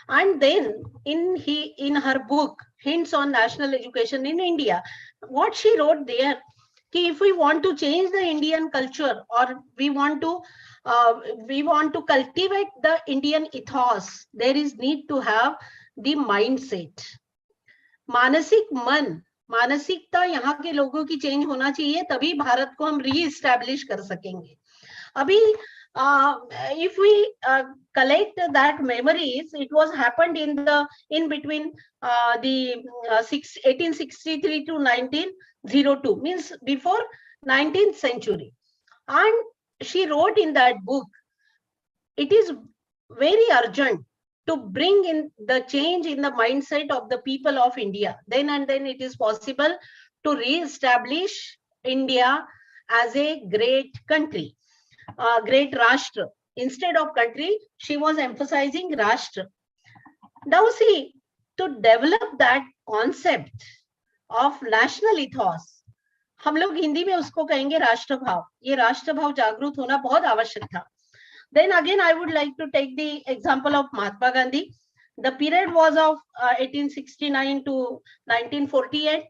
And then in her book Hints on National Education in India, what she wrote there, if we want to change the Indian culture, or we want to cultivate the Indian ethos, there is need to have the mindset. मानसिक मन, मानसिकता यहाँ के लोगों की change होना चाहिए, तभी भारत को हम री-एस्टैब्लिश कर सकेंगे. अभी if we collect that memories, it was happened in between the 1863 to 1902, means before 19th century. And she wrote in that book, it is very urgent to bring in the change in the mindset of the people of India. Then and then it is possible to re-establish India as a great country, great Rashtra. Instead of country, she was emphasizing Rashtra. Now see, to develop that concept of national ethos, हम लोग हिंदी में उसको कहेंगे राष्ट्रभाव. ये राष्ट्रभाव जागृत होना बहुत आवश्यक था. Then again, I would like to take the example of Mahatma Gandhi. The period was of 1869 to 1948.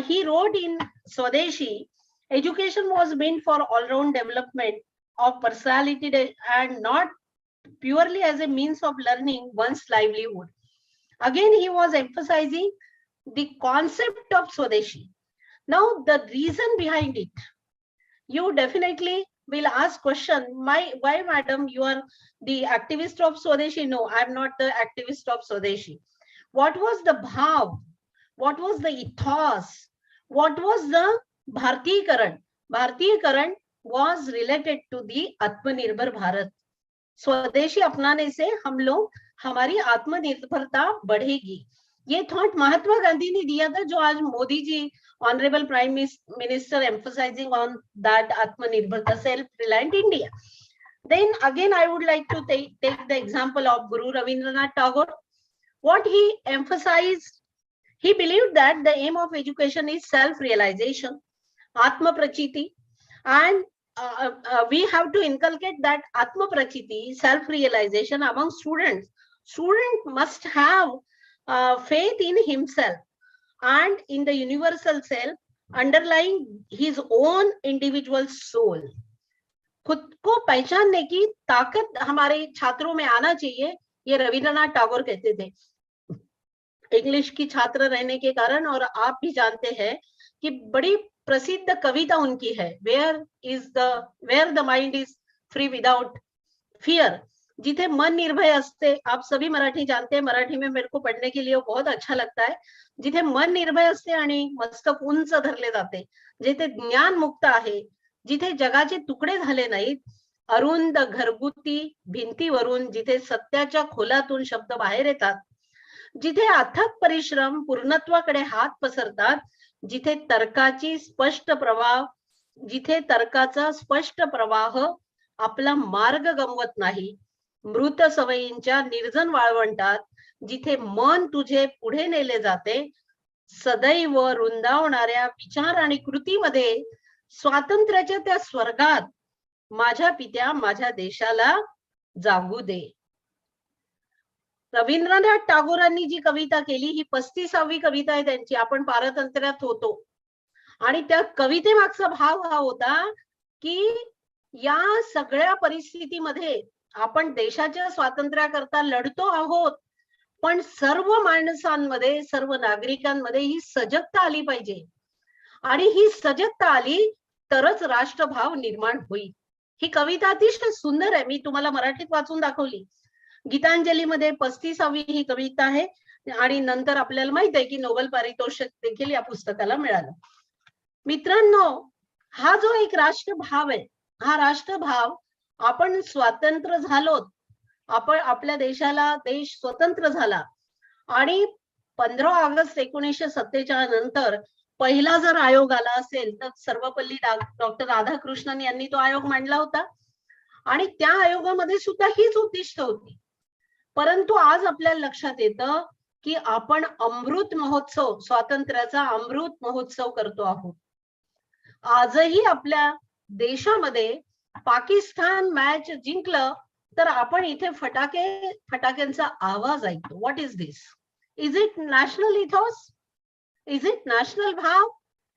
He wrote in Swadeshi, education was meant for all-round development of personality and not purely as a means of learning one's livelihood. Again, he was emphasizing the concept of Swadeshi. Now, the reason behind it, you definitely will ask question, why madam, you are the activist of Swadeshi? No, I'm not the activist of Swadeshi. What was the bhav? What was the ethos? What was the भारतीयकरण was related to the आत्मनिर्भर भारत. स्वदेशी अपनाने से हम लोग हमारी आत्मनिर्भरता बढ़ेगी. ये थॉट महात्मा गांधी ने दिया था, जो आज Modi ji honourable prime minister emphasizing on that आत्मनिर्भरता, self-reliant India. Then again I would like to take the example of Guru Rabindranath Tagore. What he emphasized, he believed that the aim of education is self-realization, Atma Prachiti, and we have to inculcate that Atma Prachiti, self-realization among students. Student must have faith in himself and in the universal self underlying his own individual soul. खुद को पहचानने की ताकत हमारे छात्रों में आना चाहिए, ये रविंद्रनाथ टैगोर कहते थे. इंग्लिश की छात्र रहने के कारण, और आप भी जानते हैं कि बड़ी प्रसिद्ध कविता उनकी है, where the mind is free without fear, जिथे मन निर्भय असते. आप सभी मराठी जानते हैं, मराठी में मेरे को पढ़ने के लिए बहुत अच्छा लगता है. जिथे मन निर्भय असते आणि मस्तक उंच धरले जाते, जिथे ज्ञान मुक्त आहे, जिथे जगाचे तुकडे झाले नाहीत, अरुंद घरगुती भिंतीवरून जिथे सत्याच्या खोलातून शब्द बाहेर येतात, जिथे अथक परिश्रम पूर्णत्वाकडे हात पसरतात, जिथे तर्काचा स्पष्ट प्रवाह आपला मार्ग गमवत नाही, मृत सवयींच्या निर्जन वाळवंटात जिथे मन तुझे पुढे नेले जाते, सदैव रुंदावणाऱ्या विचार आणि कृतीमध्ये स्वातंत्र्याच्या त्या स्वर्गात माझ्या पित्या माझ्या देशाला जागू दे. रवींद्रनाथ टागोरांनी जी कविता केली, ही 35वी कविता आहे त्यांची. आपण पारतंत्र्यात होतो आणि त्या कवितेमागचा भाव हा होता की या सगळ्या परिस्थितीमध्ये आपण देशाच्या स्वातंत्र्याकरता लढतो आहोत, पण सर्व माणसांमध्ये, सर्व नागरिकांमध्ये ही सजगता आली पाहिजे, आणि ही सजगता आली तरच राष्ट्रभाव निर्माण होईल. ही कविता अतिशय सुंदर आहे, मी तुम्हाला मराठीत वाचून दाखवली. गीतांजलीमध्ये 35वी ही कविता आहे, आणि नंतर आपल्याला माहित आहे की नोबेल पारितोषिक देखील या पुस्तकाला मिळालं. मित्रांनो, हा जो एक राष्ट्रभाव आहे, हा राष्ट्रभाव आपण स्वतंत्र झालोत, आपण आपल्या देश स्वतंत्र झाला, आणि 15 ऑगस्ट 1947 नंतर पहिला जर आयोग आला असेल तर सर्वपल्ली डॉक्टर राधाकृष्णन यांनी तो आयोग मांडला होता, आणि त्या आयोगामध्ये सुद्धा हीच उद्दिष्ट होती. परंतु आज आपल्याला लक्षात येतं की आपण अमृत महोत्सव, स्वातंत्र्याचा अमृत महोत्सव करतो आहोत. आजही आपल्या देशामध्ये पाकिस्तान मॅच जिंकलं तर आपण इथे फटाक्यांचा आवाज ऐकतो. What is this? Is it national ethos? Is it national भाव?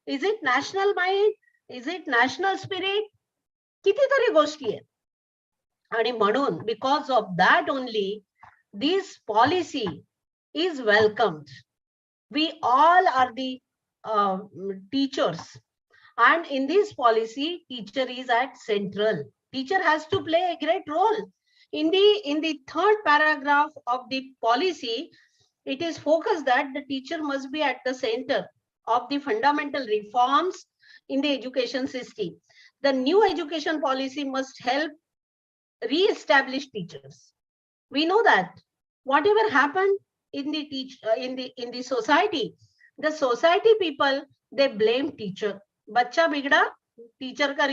Is it national mind? Is it national spirit? कितीतरी गोष्टी आहेत. आणि म्हणून because of that only this policy is welcomed. We all are the teachers, and in this policy teacher is at central. Teacher has to play a great role. In the third paragraph of the policy, it is focused that the teacher must be at the center of the fundamental reforms in the education system. The new education policy must help re-establish teachers. We know that whatever happened in the society, the society people, they blame teacher. बच्चा बिगड़ा, teacher का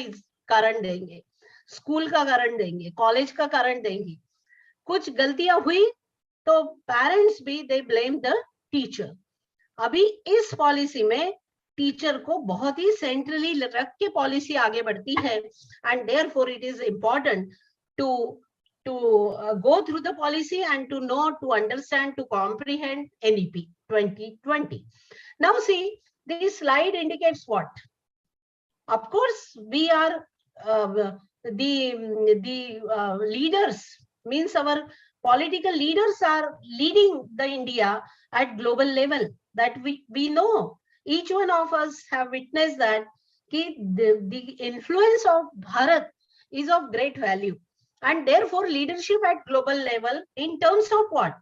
कारण देंगे, school का कारण देंगे, college का कारण देंगे. कुछ गलतियां हुई तो पेरेंट्स भी दे ब्लेम द टीचर. अभी इस पॉलिसी में टीचर को बहुत ही सेंट्रली रख के पॉलिसी आगे बढ़ती है, and therefore it is important to go through the policy and to know, to understand, to comprehend NEP 2020. Now see, this slide indicates what? Of course, we are the leaders, means our political leaders are leading the India at global level. That we know. Each one of us have witnessed that the influence of Bharat is of great value. And therefore, leadership at global level in terms of what?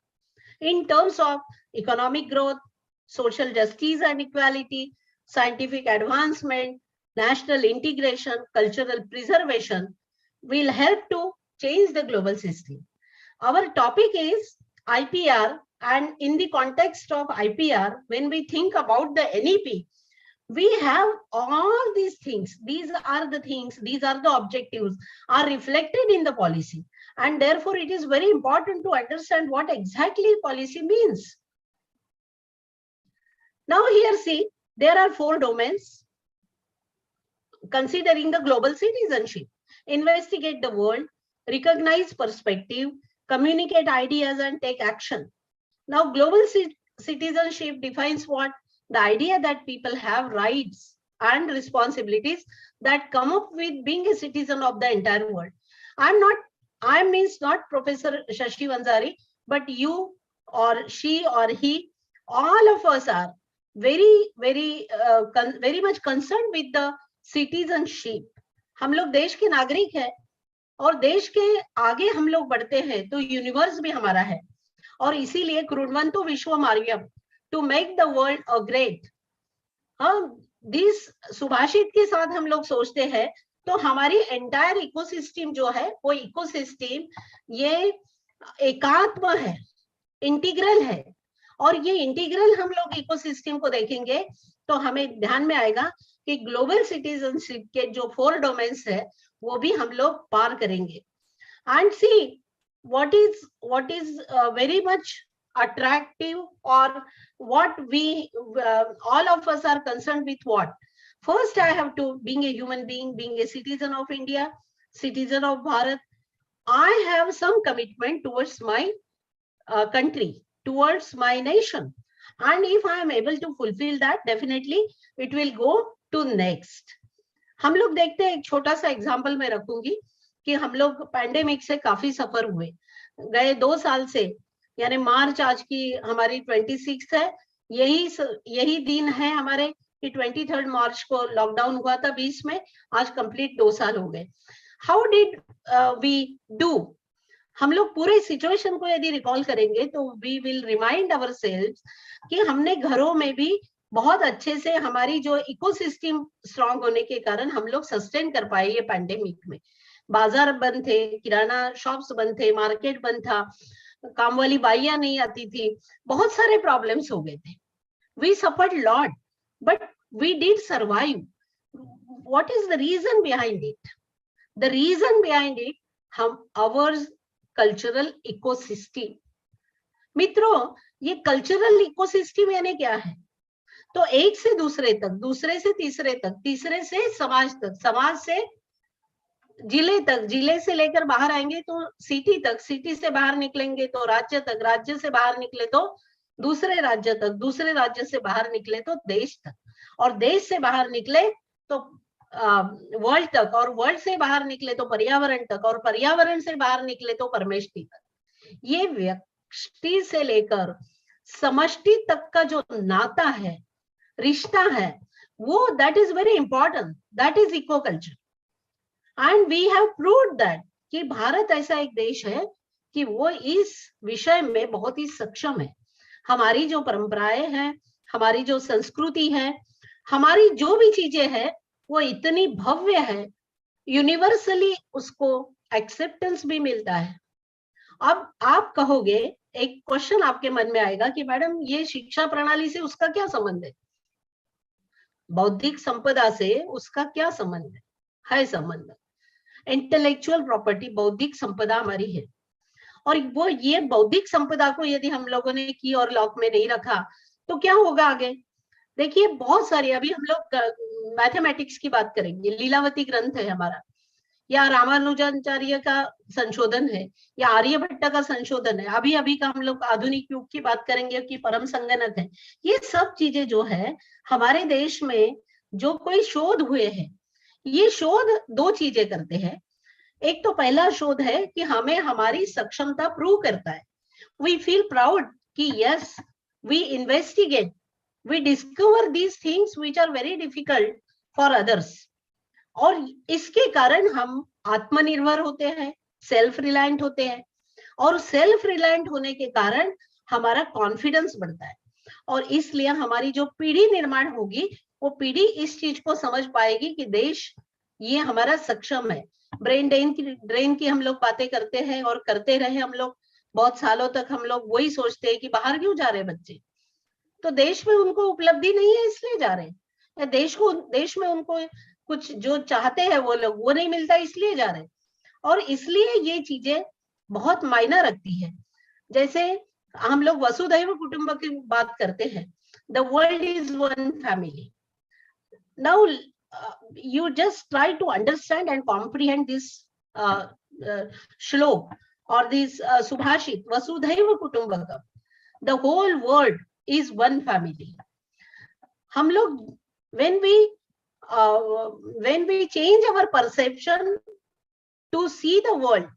In terms of economic growth, social justice and equality, scientific advancement, national integration, cultural preservation will help to change the global system. Our topic is IPR, and in the context of IPR, when we think about the NEP, we have all these things. These are the things, these are the objectives are reflected in the policy. And therefore, it is very important to understand what exactly policy means. Now here, see, there are 4 domains considering the global citizenship. Investigate the world, recognize perspective, communicate ideas, and take action. Now, global citizenship defines what? The idea that people have rights and responsibilities that come up with being a citizen of the entire world. I means not Professor Shashi Vanzari, but you or she or he, all of us are very much concerned with the citizenship. हम लोग देश के नागरिक हैं और देश के आगे हम लोग बढ़ते हैं तो यूनिवर्स भी हमारा है और इसीलिए कृण्वन्तु विश्वमार्यम्, to make the world a great. This सुभाषित के साथ हम लोग सोचते हैं तो हमारी एंटायर इकोसिस्टम जो है वो इकोसिस्टम ये एकात्म है, इंटीग्रल है। और ये इंटीग्रल हम लोग इकोसिस्टम को देखेंगे तो हमें ध्यान में आएगा कि ग्लोबल सिटीजनशिप के जो 4 डोमेन्स है वो भी हम लोग पार करेंगे। And see what is very much attractive, or what we all of us are concerned with. What first, I have to, being a human being, being a citizen of India, citizen of Bharat, I have some commitment towards my country, towards my nation, and if I am able to fulfill that, definitely it will go to next. हम लोग देखते हैं, एक छोटा सा example मैं रखूंगी कि हम लोग पैंडेमिक से काफी सफर हुए गए 2 साल से, यानी मार्च आज की हमारी 26 है, यही दिन है हमारे कि 23 मार्च को लॉकडाउन हुआ था 20 में, आज कंप्लीट 2 साल हो गए। How did we do? हम लोग पूरे सिचुएशन को यदि रिकॉल करेंगे तो वी विल रिमाइंड अवरसेल्व्स कि हमने घरों में भी बहुत अच्छे से, हमारी जो इकोसिस्टम स्ट्रांग होने के कारण हम लोग सस्टेन कर पाए ये पैंडेमिक में। बाजार बंद थे, किराना शॉप्स बंद थे, मार्केट बंद था, काम वाली बाइयां नहीं आती थी, बहुत सारे प्रॉब्लम्स हो गए थे। We suffered lot but we did survive. What is the reason behind it? The reason behind it, हम आवर कल्चरल इकोसिस्टम। मित्रों, ये कल्चरल इकोसिस्टम यानी क्या है? तो एक से दूसरे तक, दूसरे से तीसरे तक, तीसरे से समाज तक, समाज से जिले तक, जिले से लेकर बाहर आएंगे तो सिटी तक, सिटी से बाहर निकलेंगे तो राज्य तक, राज्य से बाहर निकले तो दूसरे राज्य तक, दूसरे राज्य से बाहर निकले तो देश तक, और देश से बाहर निकले तो वर्ल्ड तक, और वर्ल्ड से बाहर निकले तो पर्यावरण तक, और पर्यावरण से बाहर निकले तो परमेष्टि तक। ये व्यक्ति से लेकर समष्टि तक का जो नाता है, रिश्ता है, वो that is very important, that is eco culture. And we have proved that कि भारत ऐसा एक देश है कि वो इस विषय में बहुत ही सक्षम है। हमारी जो परंपराएं हैं, हमारी जो संस्कृति है, हमारी जो भी चीजें हैं वो इतनी भव्य है, यूनिवर्सली उसको एक्सेप्टेंस भी मिलता है। अब आप कहोगे, एक क्वेश्चन आपके मन में आएगा कि मैडम ये शिक्षा प्रणाली से उसका क्या संबंध है? बौद्धिक संपदा से उसका क्या संबंध है संबंध। इंटेलेक्चुअल प्रॉपर्टी, बौद्धिक संपदा हमारी है, और वो ये बौद्धिक संपदा को यदि हम लोगों ने की और लॉक में नहीं रखा तो क्या होगा आगे? देखिए, बहुत सारी, अभी हम लोग मैथमेटिक्स की बात करेंगे, लीलावती ग्रंथ है हमारा, या रामानुजाचार्य का संशोधन है, या आर्यभट्ट का संशोधन है, अभी अभी का हम लोग आधुनिक युग की बात करेंगे कि परम संगणक है। ये सब चीजें जो है हमारे देश में जो कोई शोध हुए हैं, ये शोध 2 चीजें करते हैं। एक तो पहला शोध है कि हमें हमारी सक्षमता प्रूव करता है। वी फील प्राउड कि yes, we investigate, we discover these things which are very difficult for others, और इसके कारण हम आत्मनिर्भर होते हैं, सेल्फ रिलायंट होते हैं, और सेल्फ रिलायंट होने के कारण हमारा कॉन्फिडेंस बढ़ता है। और इसलिए हमारी जो पीढ़ी निर्माण होगी वो पीढ़ी इस चीज को समझ पाएगी कि देश ये हमारा सक्षम है। ब्रेन ड्रेन की हम लोग बातें करते हैं और करते रहे हम लोग बहुत सालों तक। हम लोग वही सोचते हैं कि बाहर क्यों जा रहे बच्चे, तो देश में उनको उपलब्धि नहीं है इसलिए जा रहे हैं, या देश में उनको कुछ जो चाहते हैं वो लोग वो नहीं मिलता इसलिए जा रहे हैं। और इसलिए ये चीजें बहुत मायना रखती है। जैसे हम लोग वसुधैव कुटुंब की बात करते हैं, the world is one family. Now you just try to understand and comprehend this shlok or this subhashit, vasudhaiva kutumbakam, the whole world is one family. Hum log when we change our perception to see the world,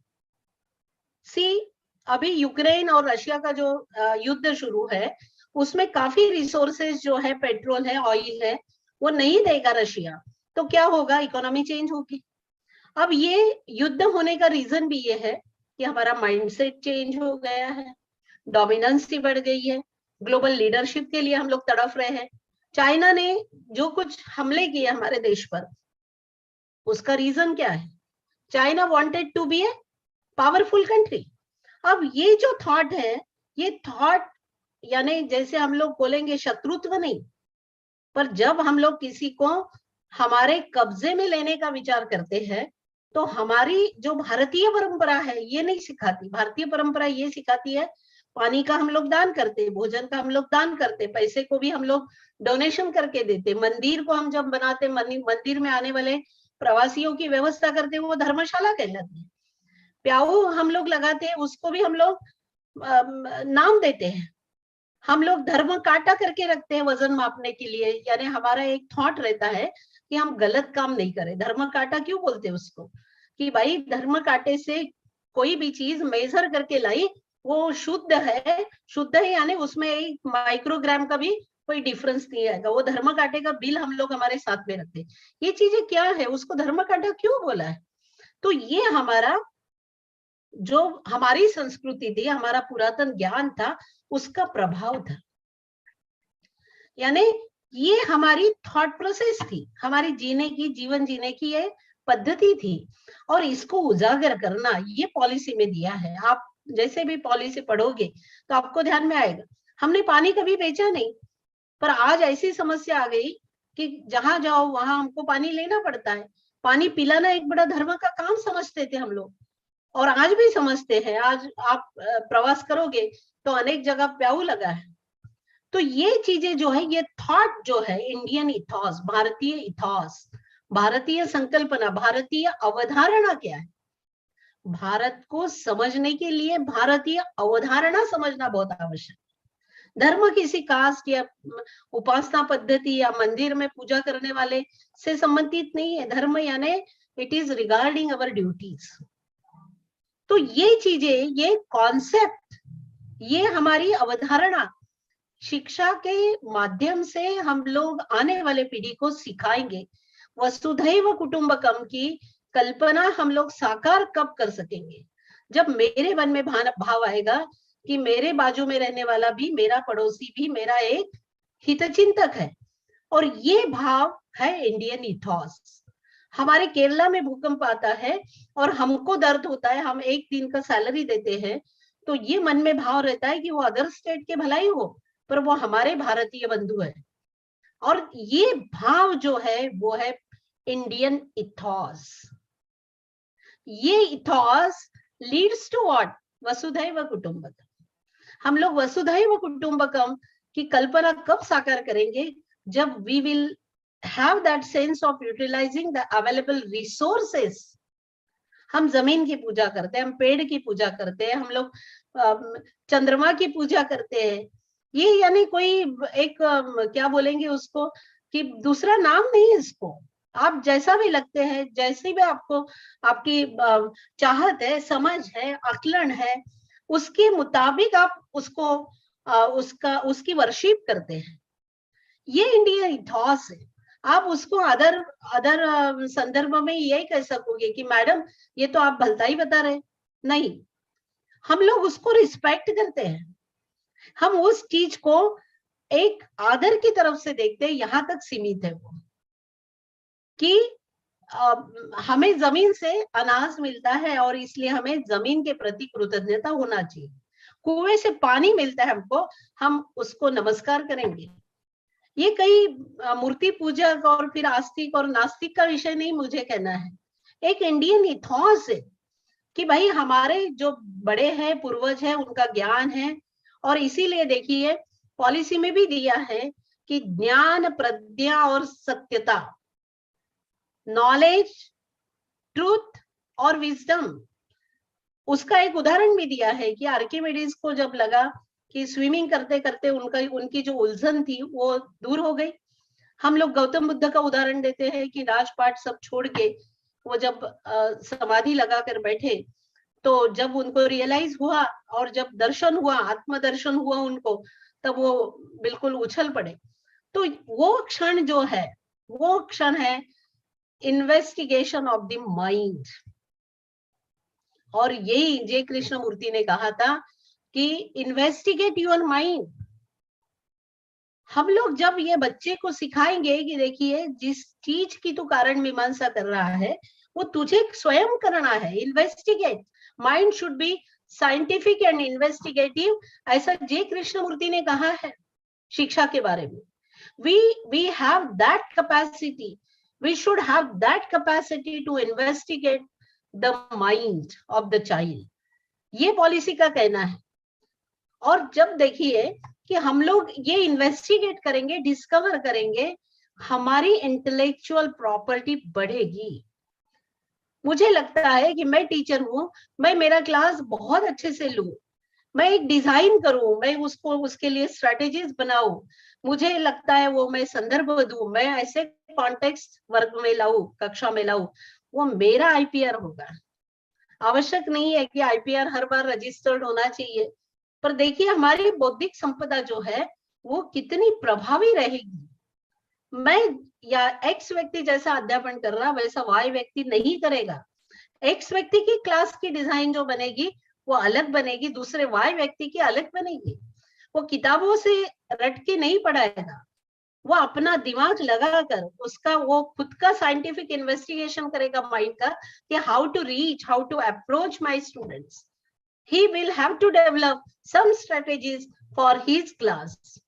see अभी Ukraine और Russia का जो युद्ध शुरू है उसमें काफी resources जो है, पेट्रोल है, ऑयल है, वो नहीं देगा रशिया, तो क्या होगा, इकोनॉमी चेंज होगी। अब ये युद्ध होने का रीजन भी ये है कि हमारा माइंडसेट चेंज हो गया है, डोमिनेंस बढ़ गई है, ग्लोबल लीडरशिप के लिए हम लोग तड़फ रहे हैं। चाइना ने जो कुछ हमले किए हमारे देश पर, उसका रीजन क्या है? China wanted to be a powerful country. अब ये जो थॉट है, ये थॉट यानी जैसे हम लोग बोलेंगे शत्रुत्व नहीं, पर जब हम लोग किसी को हमारे कब्जे में लेने का विचार करते हैं तो हमारी जो भारतीय परंपरा है ये नहीं सिखाती। भारतीय परंपरा ये सिखाती है पानी का हम लोग दान करते, भोजन का हम लोग दान करते, पैसे को भी हम लोग डोनेशन करके देते, मंदिर को हम जब बनाते, मंदिर में आने वाले प्रवासियों की व्यवस्था करते, वो धर्मशाला कहलाती है। प्याऊ हम लोग लगाते हैं, उसको भी हम लोग नाम देते हैं। हम लोग धर्म काटा करके रखते हैं वजन मापने के लिए, यानी हमारा एक थॉट रहता है कि हम गलत काम नहीं करें। धर्म काटा क्यों बोलते हैं उसको, कि भाई धर्म काटे से कोई भी चीज मेजर करके लाई वो शुद्ध है यानी उसमें एक माइक्रोग्राम का भी कोई डिफरेंस नहीं आएगा, वो धर्म काटे का बिल हम लोग हमारे साथ में रखते हैं। ये चीजें क्या है, उसको धर्म काटा क्यों बोला है? तो ये हमारा जो हमारी संस्कृति थी, हमारा पुरातन ज्ञान था, उसका प्रभाव था। यानी ये हमारी थॉट प्रोसेस थी, हमारी जीवन जीने की ये पद्धति थी, और इसको उजागर करना ये पॉलिसी में दिया है। आप जैसे भी पॉलिसी पढ़ोगे तो आपको ध्यान में आएगा, हमने पानी कभी बेचा नहीं, पर आज ऐसी समस्या आ गई कि जहां जाओ वहां हमको पानी लेना पड़ता है। पानी पिलाना एक बड़ा धर्म का काम समझते थे हम लोग, और आज भी समझते हैं। आज आप प्रवास करोगे तो अनेक जगह प्याऊ लगा है। तो ये चीजें जो है, ये थॉट जो है, इंडियन इथॉस, भारतीय इथॉस, भारतीय संकल्पना, भारतीय अवधारणा क्या है, भारत को समझने के लिए भारतीय अवधारणा समझना बहुत आवश्यक है। धर्म किसी कास्ट या उपासना पद्धति या मंदिर में पूजा करने वाले से संबंधित नहीं है। धर्म यानी it is regarding our duties. तो ये चीजें, ये कॉन्सेप्ट, ये हमारी अवधारणा शिक्षा के माध्यम से हम लोग आने वाले पीढ़ी को सिखाएंगे। वसुधैव कुटुंबकम की कल्पना हम लोग साकार कब कर सकेंगे? जब मेरे मन में भाव आएगा कि मेरे बाजू में रहने वाला भी, मेरा पड़ोसी भी मेरा एक हितचिंतक है। और ये भाव है इंडियन इथॉस। हमारे केरला में भूकंप आता है और हमको दर्द होता है, हम एक दिन का सैलरी देते हैं, तो ये मन में भाव रहता है कि वो अदर स्टेट के भलाई हो, पर वो हमारे भारतीय बंधु है। और ये भाव जो है वो है इंडियन इथॉस। ये इथॉस लीड्स टू व्हाट? वसुधैव कुटुंबकम। हम लोग वसुधैव कुटुंबकम की कल्पना कब साकार करेंगे? जब we will have that sense of utilizing the available resources। हम जमीन की पूजा करते हैं, हम पेड़ की पूजा करते हैं, हम लोग चंद्रमा की पूजा करते हैं। ये यानी कोई एक क्या बोलेंगे उसको, कि दूसरा नाम नहीं है इसको। आप जैसा भी लगते हैं, जैसे भी आपको आपकी चाहत है, समझ है, आकलन है, उसके मुताबिक आप उसको उसकी वर्शिप करते हैं। ये इंडियन इथॉस है। आप उसको अदर संदर्भ में यही कह सकोगे कि मैडम ये तो आप भलताई बता रहे, नहीं, हम लोग उसको रिस्पेक्ट करते हैं। हम उस चीज को एक आदर की तरफ से देखते हैं, यहाँ तक सीमित है वो कि हमें जमीन से अनाज मिलता है और इसलिए हमें जमीन के प्रति कृतज्ञता होना चाहिए। कुएं से पानी मिलता है हमको, हम उसको नमस्कार करेंगे। ये कई मूर्ति पूजक और फिर आस्तिक और नास्तिक का विषय नहीं मुझे कहना है, एक इंडियन इथॉस है कि भाई हमारे जो बड़े हैं, पूर्वज हैं, उनका ज्ञान है। और इसीलिए देखिए पॉलिसी में भी दिया है कि ज्ञान, प्रज्ञा और सत्यता, नॉलेज, ट्रूथ और विजडम, उसका एक उदाहरण भी दिया है कि आर्किमिडीज को जब लगा कि स्विमिंग करते करते उनकी जो उलझन थी वो दूर हो गई। हम लोग गौतम बुद्ध का उदाहरण देते हैं कि राजपाट सब छोड़ के वो जब समाधि लगाकर बैठे, तो जब उनको रियलाइज हुआ और जब दर्शन हुआ, आत्मदर्शन हुआ उनको, तब वो बिल्कुल उछल पड़े। तो वो क्षण जो है, वो क्षण है इन्वेस्टिगेशन ऑफ द माइंड। और यही जय कृष्णमूर्ति ने कहा था कि इन्वेस्टिगेट योर माइंड। हम लोग जब ये बच्चे को सिखाएंगे कि देखिए जिस चीज की तू कारण मीमांसा कर रहा है वो तुझे स्वयं करना है, investigate. Mind should be scientific and investigative, ऐसा जय कृष्णमूर्ति ने कहा है शिक्षा के बारे में। we have that capacity, we should have that capacity to investigate the mind of the child, ये पॉलिसी का कहना है। और जब देखिए कि हम लोग ये इन्वेस्टिगेट करेंगे, डिस्कवर करेंगे, हमारी इंटेलेक्चुअल प्रॉपर्टी बढ़ेगी। मुझे लगता है कि मैं टीचर हूं, मैं मेरा क्लास बहुत अच्छे से लूं, मैं एक डिजाइन करूं, मैं उसको उसके लिए स्ट्रेटेजीज बनाऊं, मुझे लगता है वो मैं संदर्भ दूं, मैं ऐसे कॉन्टेक्स्ट वर्ग में लाऊं, कक्षा में लाऊं, वो मेरा आईपीआर होगा। आवश्यक नहीं है कि आईपीआर हर बार रजिस्टर्ड होना चाहिए, पर देखिए हमारी बौद्धिक संपदा जो है वो कितनी प्रभावी रहेगी। मैं या एक्स व्यक्ति जैसा अध्यापन कर रहा वैसा वाई व्यक्ति नहीं करेगा। एक्स व्यक्ति की क्लास की डिजाइन जो बनेगी वो अलग बनेगी, दूसरे वाई व्यक्ति की अलग बनेगी। वो किताबों से रट के नहीं पढ़ाएगा, वो अपना दिमाग लगाकर उसका वो खुद का साइंटिफिक इन्वेस्टिगेशन करेगा माइंड का कि how to reach, how to approach my students. He will have to develop some strategies for his class,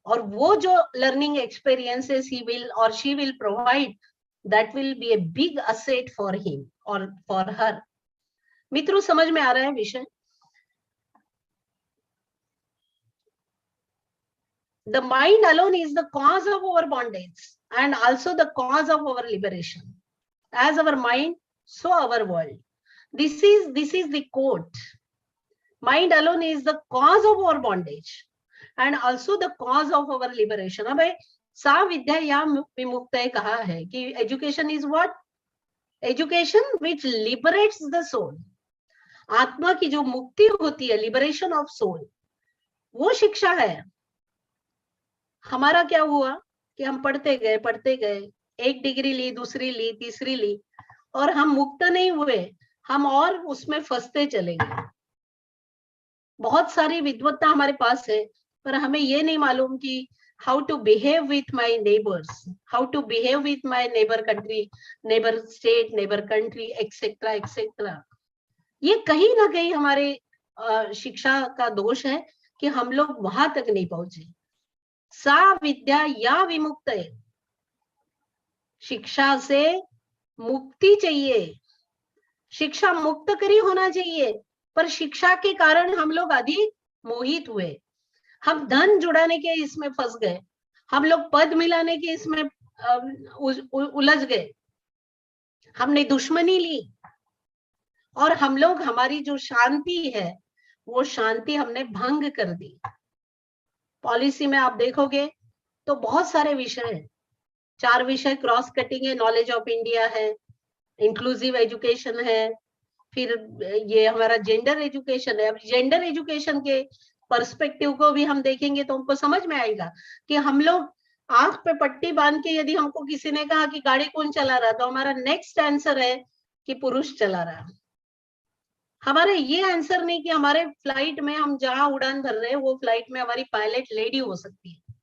और वो जो लर्निंग एक्सपीरियंसेस ही विल और she will provide, that will be a big asset for him और for her. मित्रों, समझ में आ रहा है विषय? The mind alone is the cause of our bondage and also the cause of our liberation. As our mind, so our world. This is the quote. Mind alone is the cause of our bondage and also the cause of our liberation. अब सा विद्या या विमुक्तये कहा है कि education is what? Education which liberates the soul. आत्मा की जो मुक्ति होती है, liberation of soul, वो शिक्षा है। हमारा क्या हुआ कि हम पढ़ते गए, एक डिग्री ली, दूसरी ली, तीसरी ली, और हम मुक्त नहीं हुए, हम और उसमें फंसते चले गए। बहुत सारी विद्वत्ता हमारे पास है, पर हमें ये नहीं मालूम कि how to behave with my neighbours, how to behave with my neighbour country, neighbour state, neighbour country, etcetera etcetera. ये कहीं ना कहीं हमारे शिक्षा का दोष है कि हम लोग वहां तक नहीं पहुंचे। सा विद्या या विमुक्तये, शिक्षा से मुक्ति चाहिए, शिक्षा मुक्त करी होना चाहिए, पर शिक्षा के कारण हम लोग अधिक मोहित हुए, हम धन जुड़ाने के इसमें फंस गए, हम लोग पद मिलाने के इसमें उलझ गए, हमने दुश्मनी ली, और हम लोग हमारी जो शांति है वो शांति हमने भंग कर दी। पॉलिसी में आप देखोगे तो बहुत सारे विषय हैं, 4 विषय क्रॉस कटिंग है, नॉलेज ऑफ इंडिया है, इंक्लूसिव एजुकेशन है, फिर ये हमारा जेंडर एजुकेशन है। अब जेंडर एजुकेशन के पर्सपेक्टिव को भी हम देखेंगे तो हमको समझ में आएगा कि हम लोग आंख पे पट्टी बांध के यदि हमको किसी ने कहा कि गाड़ी कौन चला रहा, तो हमारा नेक्स्ट आंसर है कि पुरुष चला रहा। हमारा ये आंसर नहीं कि हमारे फ्लाइट में हम जहां उड़ान भर रहे हैं वो फ्लाइट में हमारी पायलट लेडी हो सकती है।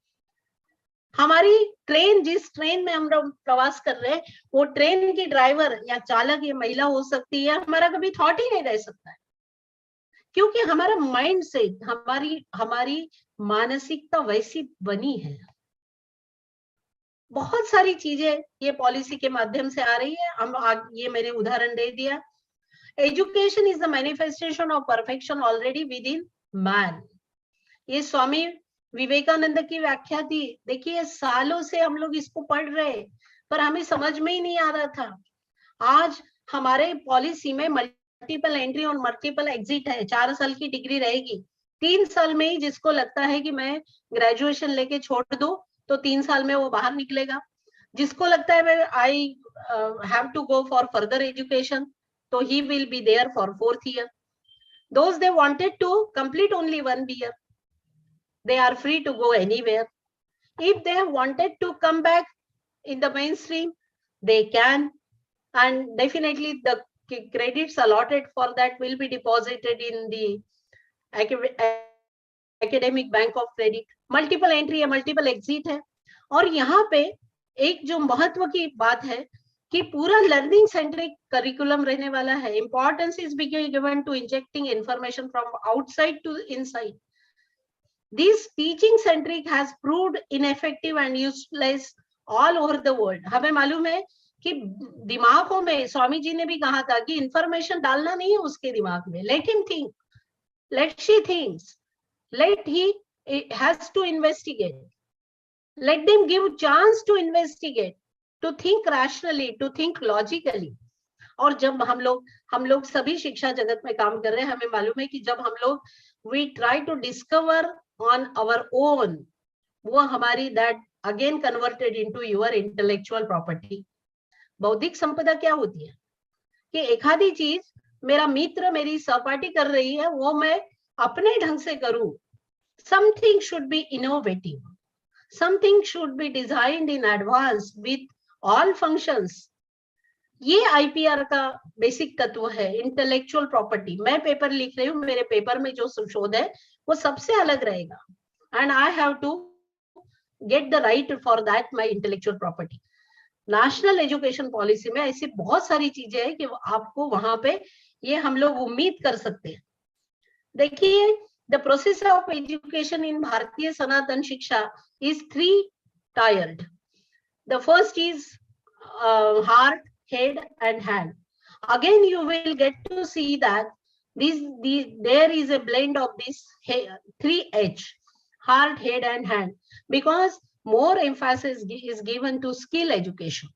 हमारी ट्रेन, जिस ट्रेन में हम लोग प्रवास कर रहे हैं, वो ट्रेन की ड्राइवर या चालक ये महिला हो सकती है, हमारा कभी थॉट ही नहीं रह सकता है, क्योंकि हमारा माइंड सेट, हमारी मानसिकता वैसी बनी है। बहुत सारी चीजें ये पॉलिसी के माध्यम से आ रही है। हम ये मैंने उदाहरण दे दिया। Education is the manifestation of perfection already with in man. ये स्वामी विवेकानंद की व्याख्या थी। देखिए सालों से हम लोग इसको पढ़ रहे, पर हमें समझ में ही नहीं आ रहा था। आज हमारे पॉलिसी में मल्टीपल एंट्री और मल्टीपल एग्जिट है। 4 साल की डिग्री रहेगी, 3 साल में ही जिसको लगता है कि मैं ग्रेजुएशन लेके छोड़ दूं, तो 3 साल में वो बाहर निकलेगा। जिसको लगता है मैं I have to go for further education, तो he will be there for 4th year. Those they wanted to complete only 1 year, they are free to go anywhere. If they wanted to come back in the mainstream, they can, and definitely the credits allotted for that will be deposited in the academic bank of credit. Multiple entry है, multiple exit है। और यहाँ पे एक जो महत्व की बात है कि पूरा लर्निंग सेंट्रिक करिकुलम रहने वाला है। Importance is given to injecting information from outside to inside. This teaching centric has proved ineffective and useless all over the world. हमें मालूम है कि दिमागों में, स्वामी जी ने भी कहा था कि इंफॉर्मेशन डालना नहीं है उसके दिमाग में, let him think, let she thinks, let he has to investigate, let them give chance to investigate, to think rationally, to think logically. और जब हम लोग सभी शिक्षा जगत में काम कर रहे हैं, हमें मालूम है कि जब हम लोग we try to discover on our own, वो हमारी that again converted into your intellectual property. बौद्धिक संपदा क्या होती है कि एक आधी चीज मेरा मित्र, मेरी सहपाठी कर रही है, वो मैं अपने ढंग से करूं। Something should be innovative. Something should be designed in advance with all functions. ये IPR का बेसिक तत्व है, इंटेलेक्चुअल प्रॉपर्टी। मैं पेपर लिख रही हूँ, मेरे पेपर में जो शोध है वो सबसे अलग रहेगा, and I have to get the right for that my intellectual property. National education policy में ऐसी बहुत सारी चीजें हैं कि आपको वहां पे ये हम लोग उम्मीद कर सकते हैं। देखिए, the process of education in Bharatiya Sanatan Shiksha is 3-tiered. The first is heart, head, and hand. Again, you will get to see that there is a blend of these 3 H, heart, head, and hand, because more emphasis is given to skill education.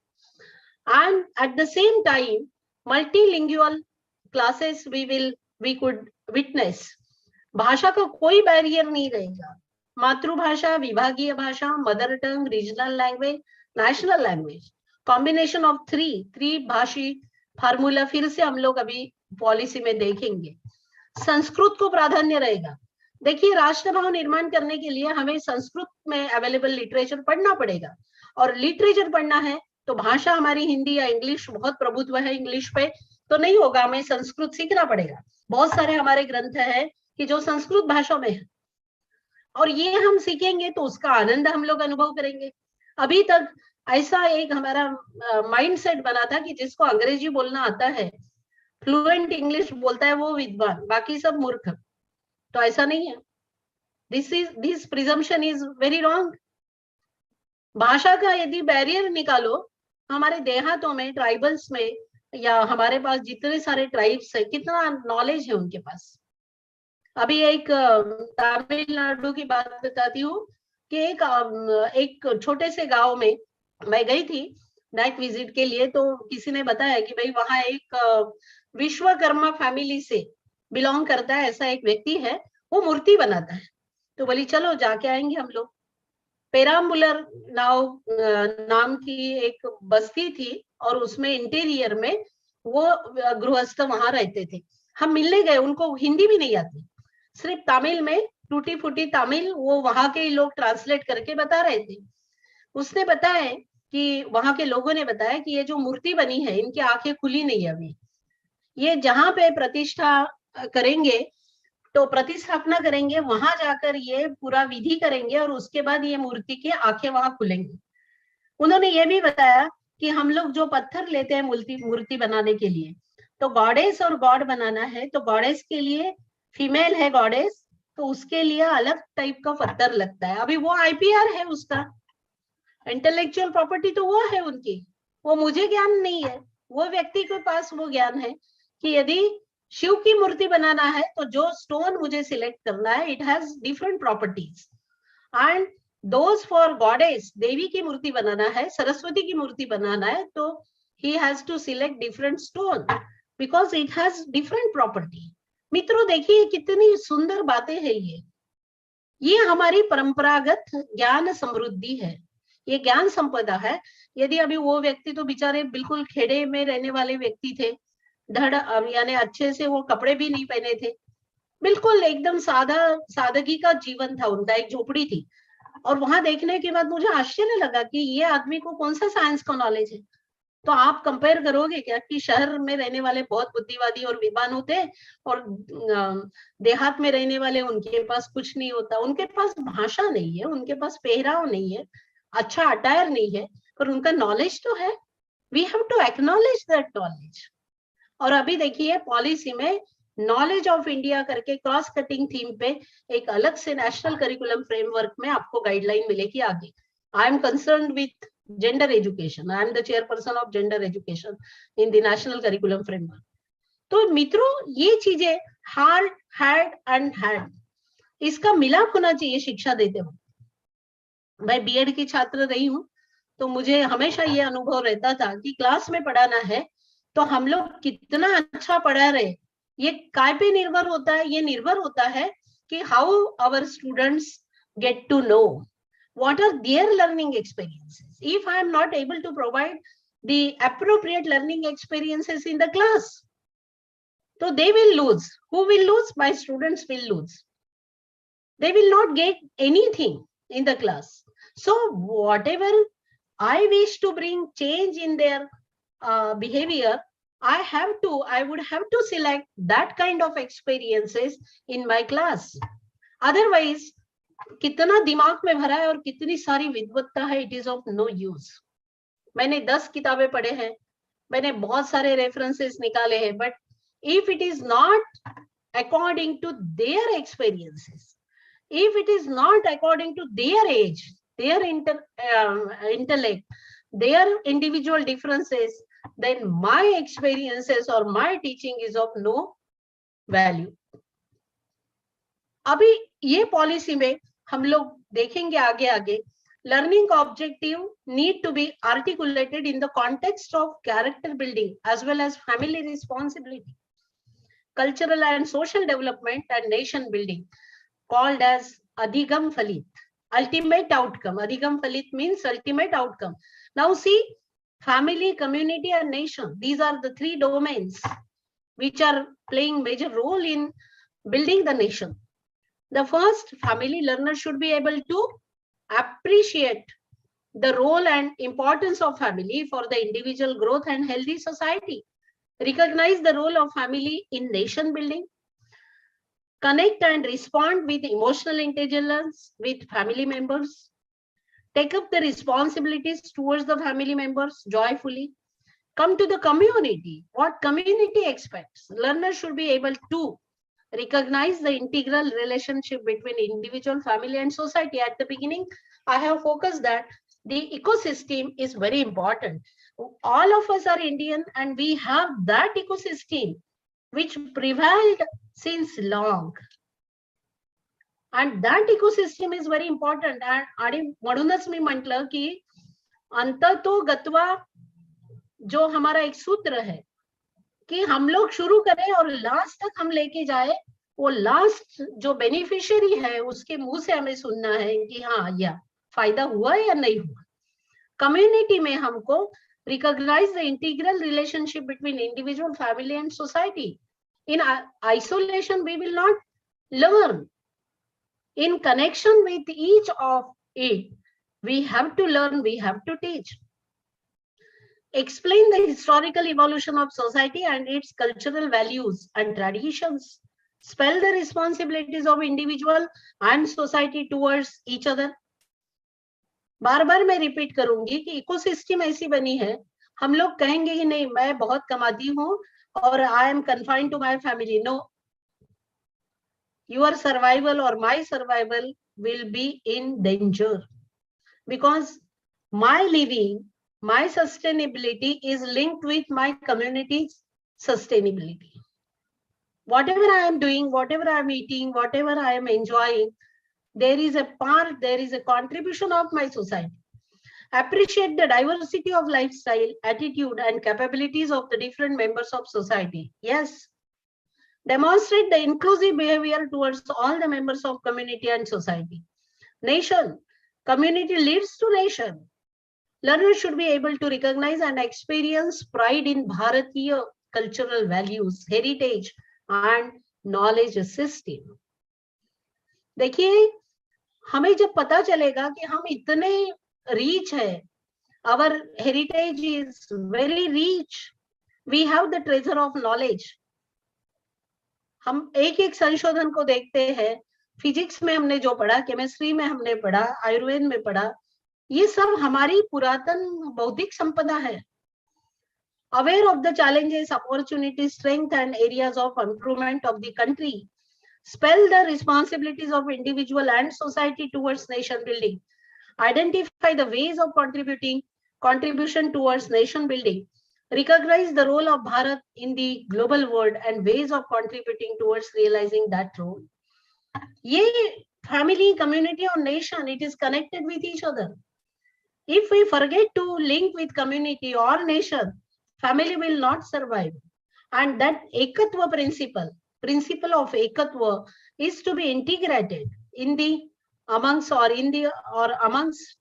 And at the same time, multilingual classes we could witness. भाषा का कोई barrier नहीं रहेगा। मातृभाषा, विभागीय भाषा, mother tongue, regional language, national language, combination of 3 भाषी formula फिर से हम लोग अभी पॉलिसी में देखेंगे। संस्कृत को प्राधान्य रहेगा। देखिए, राष्ट्र भाव निर्माण करने के लिए हमें संस्कृत में अवेलेबल लिटरेचर पढ़ना पड़ेगा, और लिटरेचर पढ़ना है तो भाषा हमारी हिंदी या इंग्लिश बहुत प्रभुत्व है इंग्लिश पे, तो नहीं होगा, हमें संस्कृत सीखना पड़ेगा। बहुत सारे हमारे ग्रंथ है कि जो संस्कृत भाषा में है, और ये हम सीखेंगे तो उसका आनंद हम लोग अनुभव करेंगे। अभी तक ऐसा एक हमारा माइंडसेट बना था कि जिसको अंग्रेजी बोलना आता है, फ्लुएंट इंग्लिश बोलता है, वो विद्वान, बाकी सब मूर्ख। तो ऐसा नहीं है। This presumption is very wrong. भाषा का यदि बैरियर निकालो, हमारे देहातों में, ट्राइबल्स में, या हमारे पास जितने सारे ट्राइब्स है, कितना नॉलेज है उनके पास। अभी एक तमिलनाडु की बात बताती हूँ कि एक छोटे से गांव में मैं गई थी नाइट विजिट के लिए, तो किसी ने बताया कि भाई वहां एक विश्वकर्मा फैमिली से बिलोंग करता है ऐसा एक व्यक्ति है, वो मूर्ति बनाता है। तो बोली चलो जाके आएंगे हम लोग। पेराम्बुलर नाम की एक बस्ती थी, और उसमें इंटीरियर में वो गृहस्थ वहां रहते थे। हम मिलने गए, उनको हिंदी भी नहीं आती, सिर्फ तमिल में टूटी फूटी तमिल वो वहां के लोग ट्रांसलेट करके बता रहे थे। उसने बताया कि वहां के लोगों ने बताया कि ये जो मूर्ति बनी है, इनकी आंखें खुली नहीं है अभी, ये जहां पे प्रतिष्ठा करेंगे तो प्रतिस्थापना करेंगे, वहां जाकर ये पूरा विधि करेंगे और उसके बाद ये मूर्ति की आंखें वहां खुलेंगी। उन्होंने ये भी बताया कि हम लोग जो पत्थर लेते हैं मूर्ति बनाने के लिए, तो गॉडेस और गॉड बनाना है, तो गॉडेस के लिए फीमेल है गॉडेस, तो उसके लिए अलग टाइप का पत्थर लगता है। अभी वो आईपीआर है, उसका इंटेलेक्चुअल प्रॉपर्टी तो वो है उनकी, वो मुझे ज्ञान नहीं है, वो व्यक्ति के पास वो ज्ञान है कि यदि शिव की मूर्ति बनाना है तो जो स्टोन मुझे सिलेक्ट करना है, it has different properties, and those for goddess, देवी की मूर्ति बनाना है, सरस्वती की मूर्ति बनाना है, तो he has to select different stone because it has different property. मित्रों देखिए कितनी सुंदर बातें हैं ये हमारी परंपरागत ज्ञान समृद्धि है, ये ज्ञान संपदा है। यदि अभी वो व्यक्ति तो बेचारे बिल्कुल खेड़े में रहने वाले व्यक्ति थे, धड़ यानी अच्छे से वो कपड़े भी नहीं पहने थे, बिल्कुल एकदम सादगी का जीवन था उनका, एक झोपड़ी थी। और वहां देखने के बाद मुझे आश्चर्य लगा कि ये आदमी को कौन सा साइंस का नॉलेज है। तो आप कंपेयर करोगे क्या कि शहर में रहने वाले बहुत बुद्धिवादी और विद्वान होते हैं और देहात में रहने वाले उनके पास कुछ नहीं होता, उनके पास भाषा नहीं है, उनके पास पहराव नहीं है, अच्छा अटायर नहीं है, पर उनका नॉलेज तो है। We have to acknowledge that knowledge. और अभी देखिए पॉलिसी में नॉलेज ऑफ इंडिया करके क्रॉस कटिंग थीम पे एक अलग से नेशनल करिकुलम फ्रेमवर्क में आपको गाइडलाइन मिलेगी आगे। I am concern with gender education. I am the chairperson of gender education in the national curriculum framework. तो मित्रों ये चीजें हार्ड, हैड एंड हैड, इसका मिलाप होना चाहिए शिक्षा देते हो। मैं बीएड की छात्र रही हूँ, तो मुझे हमेशा ये अनुभव रहता था कि क्लास में पढ़ाना है तो हम लोग कितना अच्छा पढ़ा रहे, ये काय पे निर्भर होता है? ये निर्भर होता है कि how our students get to know what are their learning experiences. If I am not able to provide the appropriate learning experiences in the class, so they will lose. Who will lose? My students will lose. They will not get anything in the class. So whatever I wish to bring change in their behavior, I would have to select that kind of experiences in my class. Otherwise, कितना दिमाग में भरा है और कितनी सारी विद्वत्ता है, it is of no use. मैंने 10 किताबें पढ़े हैं, मैंने बहुत सारे रेफरेंसेस निकाले हैं, but if it is not according to their experiences, if it is not according to their age, their intellect, their individual differences, then my experiences or my teaching is of no value. अभी ये policy में हम लोग देखेंगे आगे आगे, learning objective need to be articulated in the context of character building as well as family responsibility, cultural and social development and nation building, called as अधिगम फलित, ultimate outcome. Adhigam Falit means ultimate outcome. Now see, family, community and nation, these are the three domains which are playing major role in building the nation. The first, family learner should be able to appreciate the role and importance of family for the individual growth and healthy society, recognize the role of family in nation building, connect and respond with emotional intelligence with family members, take up the responsibilities towards the family members joyfully, come to the community, what community expects. Learners should be able to recognize the integral relationship between individual, family and society. At the beginning, I have focused that the ecosystem is very important. All of us are Indian and we have that ecosystem which prevailed since long. And that ecosystem is very important. आणि म्हणूनच मी म्हटलं की अंततो गत्वा जो हमारा एक सूत्र है कि हम लोग शुरू करें और लास्ट तक हम लेके जाए, वो लास्ट जो बेनिफिशियरी है उसके मुंह से हमें सुनना है कि हाँ या फायदा हुआ या नहीं हुआ। कम्युनिटी में हमको recognize the integral relationship between individual, family and society. In isolation, we will not learn. In connection with each of it, we have to learn, we have to teach. Explain the historical evolution of society and its cultural values and traditions. Spell the responsibilities of individual and society towards each other. बार बार मैं repeat करूंगी कि ecosystem ऐसी बनी है, हम लोग कहेंगे ही नहीं मैं बहुत कमाती हूँ और I am confined to my family. No, your survival or my survival will be in danger, because my living, my sustainability is linked with my community's sustainability. Whatever I am doing, whatever I am eating, whatever I am enjoying, there is a part, there is a contribution of my society. Appreciate the diversity of lifestyle, attitude, and capabilities of the different members of society. Yes. Demonstrate the inclusive behavior towards all the members of community and society. Nation, community leads to nation. Learners should be able to recognize and experience pride in Bharatiya cultural values, heritage, and knowledge system. देखिए, हमें जब पता चलेगा कि हम इतने rich है, our heritage is very rich, we have the treasure of knowledge. हम एक एक संशोधन को देखते हैं, फिजिक्स में हमने जो पढ़ा, केमिस्ट्री में हमने पढ़ा, आयुर्वेद में पढ़ा, ये सब हमारी पुरातन बौद्धिक संपदा है. Aware of the challenges, opportunities, strength, and areas of improvement of the country. Spell the responsibilities of individual and society towards nation building. Identify the ways of contribution towards nation building. Recognize the role of Bharat in the global world and ways of contributing towards realizing that role. Ye family, community, or nation, it is connected with each other. If we forget to link with community or nation, family will not survive. And that ekatva principle of ekatva is to be integrated in the amongst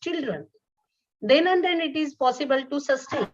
children. Then and then it is possible to sustain.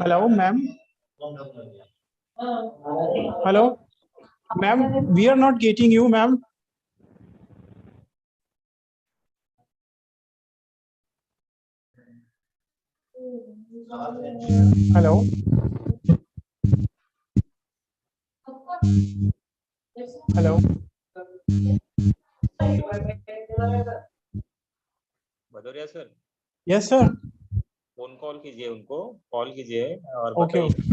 Hello, ma'am. Hello, ma'am. We are not getting you, ma'am. Hello. Hello. Bhadauria sir, Yes, sir. Phone call कीजिए, उनको call कीजिए और Okay. बताइए।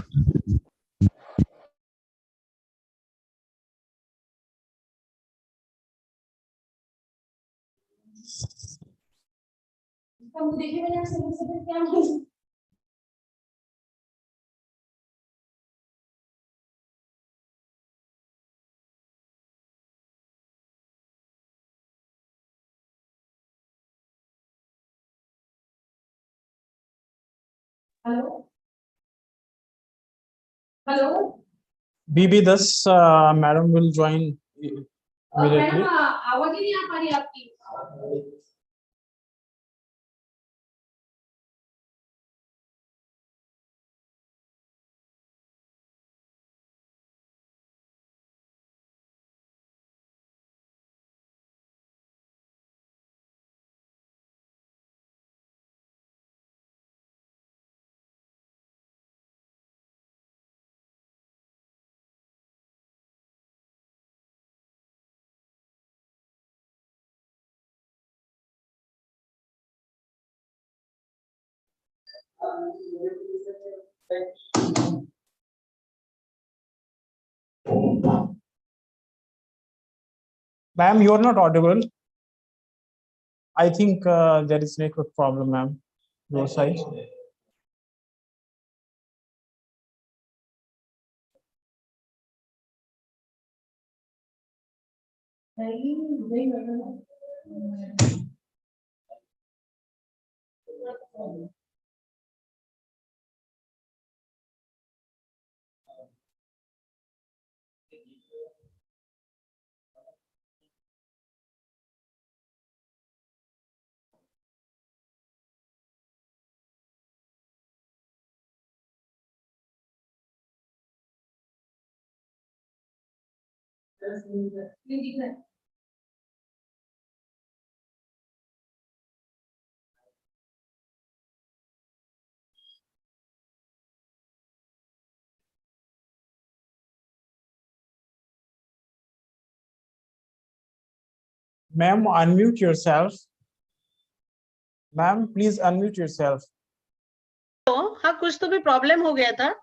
Hello. Hello. BB Das, madam will join immediately. Madam आवाज ही नहीं आ पा रही आपकी। Ma'am, you're not audible. I think there is network problem, ma'am. Your side. Ma'am, unmute yourself. Ma'am, please unmute yourself. तो हाँ कुछ तो भी प्रॉब्लम हो गया था।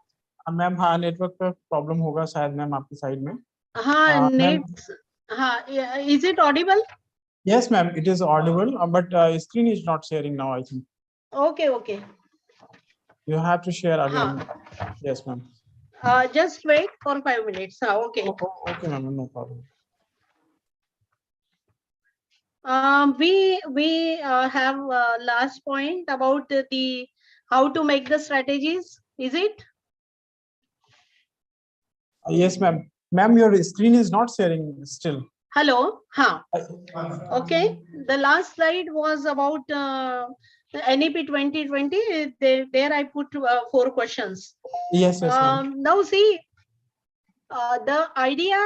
मैम हाँ नेटवर्क पे प्रॉब्लम होगा शायद मैम आपकी साइड में। हाँ नेट हाँ is it audible? Yes ma'am, it is audible, but screen is not sharing now, I think. Okay, okay. You have to share again. हाँ. Yes ma'am. Just wait for 5 minutes. हाँ, okay. Okay ma'am, no problem. We have last point about the how to make the strategies. Is it? Yes ma'am. Ma'am, your screen is not sharing still. Hello. Huh. Okay. The last slide was about NEP 2020. There I put 4 questions. Yes, yes ma'am. Now see, the idea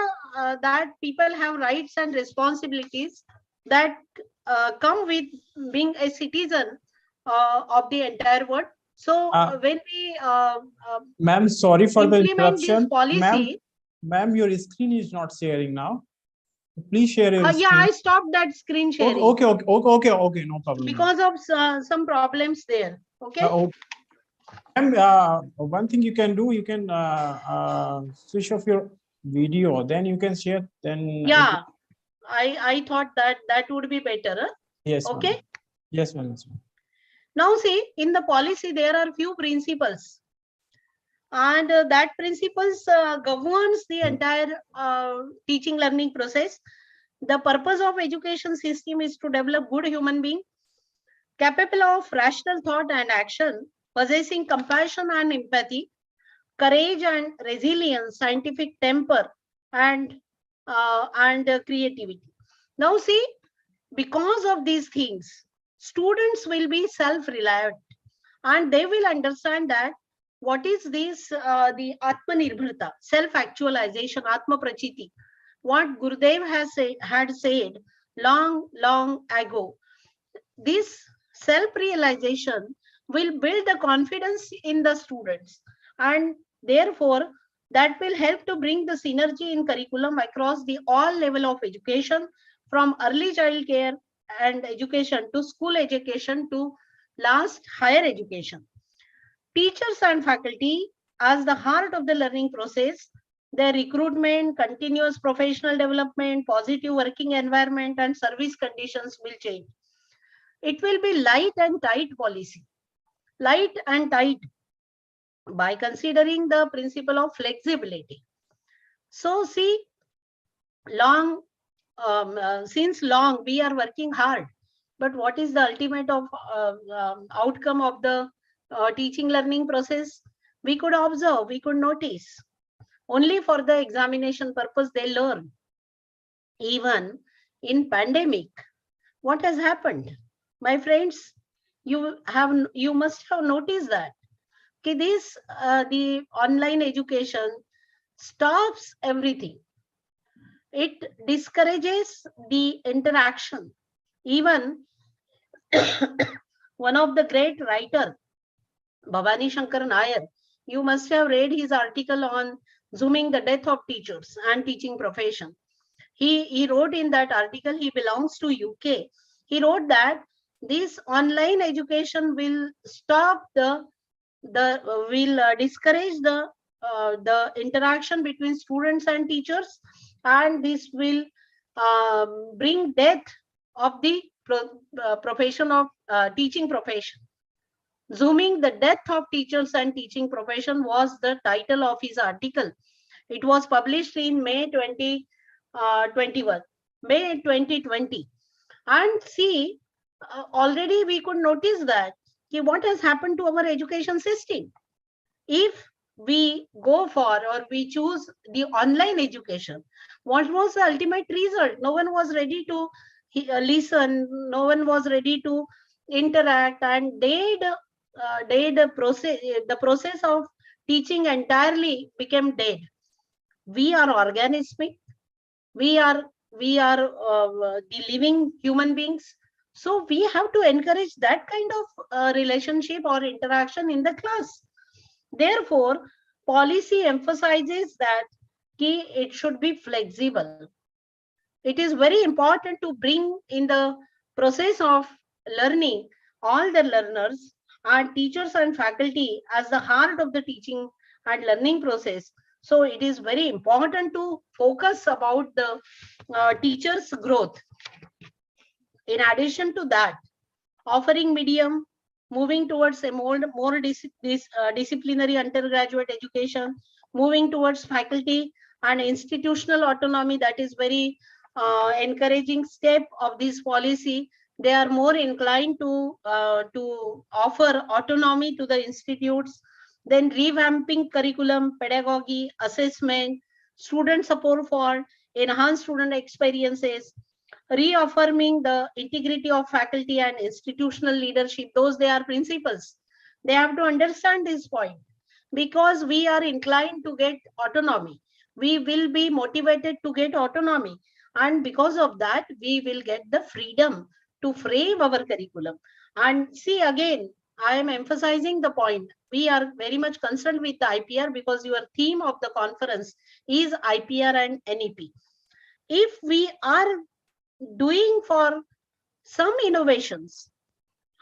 that people have rights and responsibilities that come with being a citizen of the entire world. So when we ma'am, sorry for the implement this interruption. policy, Ma'am, your screen is not sharing now. Please share your screen. yeah, I stopped that screen sharing. Okay, no problem. Because of some problems there. Okay. Ma'am, one thing you can do, you can switch off your video, then you can share. Then yeah, I thought that would be better. Huh? Yes. Okay. Yes, ma'am. Now see, in the policy there are few principles, and that principles governs the entire teaching learning process. The purpose of education system is to develop good human being capable of rational thought and action, possessing compassion and empathy, courage and resilience, scientific temper, and creativity. Now see, because of these things, students will be self-reliant and they will understand that what is this the Atmanirbharta, self-actualization, Atma Prachiti, what Gurudev had said long ago. This self-realization will build the confidence in the students, and therefore that will help to bring the synergy in curriculum across the all level of education, from early child care and education to school education to last higher education. Teachers and faculty as the heart of the learning process, their recruitment, continuous professional development, positive working environment and service conditions will change. It will be light and tight policy. Light and tight by considering the principle of flexibility. So see, since long we are working hard, but what is the ultimate of outcome of the teaching learning process? We could observe, we could notice. Only for the examination purpose they learn. Even in pandemic, what has happened? My friends, you must have noticed that the online education stops everything. It discourages the interaction. Even one of the great writer, Bhavani Shankar Nair, you must have read his article on Zooming the death of teachers and teaching profession. He wrote in that article, he belongs to UK. He wrote that this online education will stop discourage the interaction between students and teachers, and this will bring death of the profession of teaching profession. Zooming the death of teachers and teaching profession was the title of his article. It was published in May 2020. And see, already we could notice that what has happened to our education system. If we go for or we choose the online education, what was the ultimate result? No one was ready to listen, no one was ready to interact, and the process of teaching entirely became dead. We are organismic, we are the living human beings, so we have to encourage that kind of relationship or interaction in the class. Therefore, policy emphasizes that it should be flexible. It is very important to bring in the process of learning all the learners and teachers and faculty as the heart of the teaching and learning process. So it is very important to focus about the teachers' growth. In addition to that, offering medium, moving towards a more disciplinary undergraduate education, moving towards faculty and institutional autonomy, that is very encouraging step of this policy. They are more inclined to offer autonomy to the institutes. Then revamping curriculum, pedagogy, assessment, student support for enhanced student experiences, reaffirming the integrity of faculty and institutional leadership. Those they are principles. They have to understand this point, because we are inclined to get autonomy. We will be motivated to get autonomy, and because of that, we will get the freedom to frame our curriculum. And see, again, I am emphasizing the point. We are very much concerned with the IPR because your theme of the conference is IPR and NEP. If we are doing for some innovations,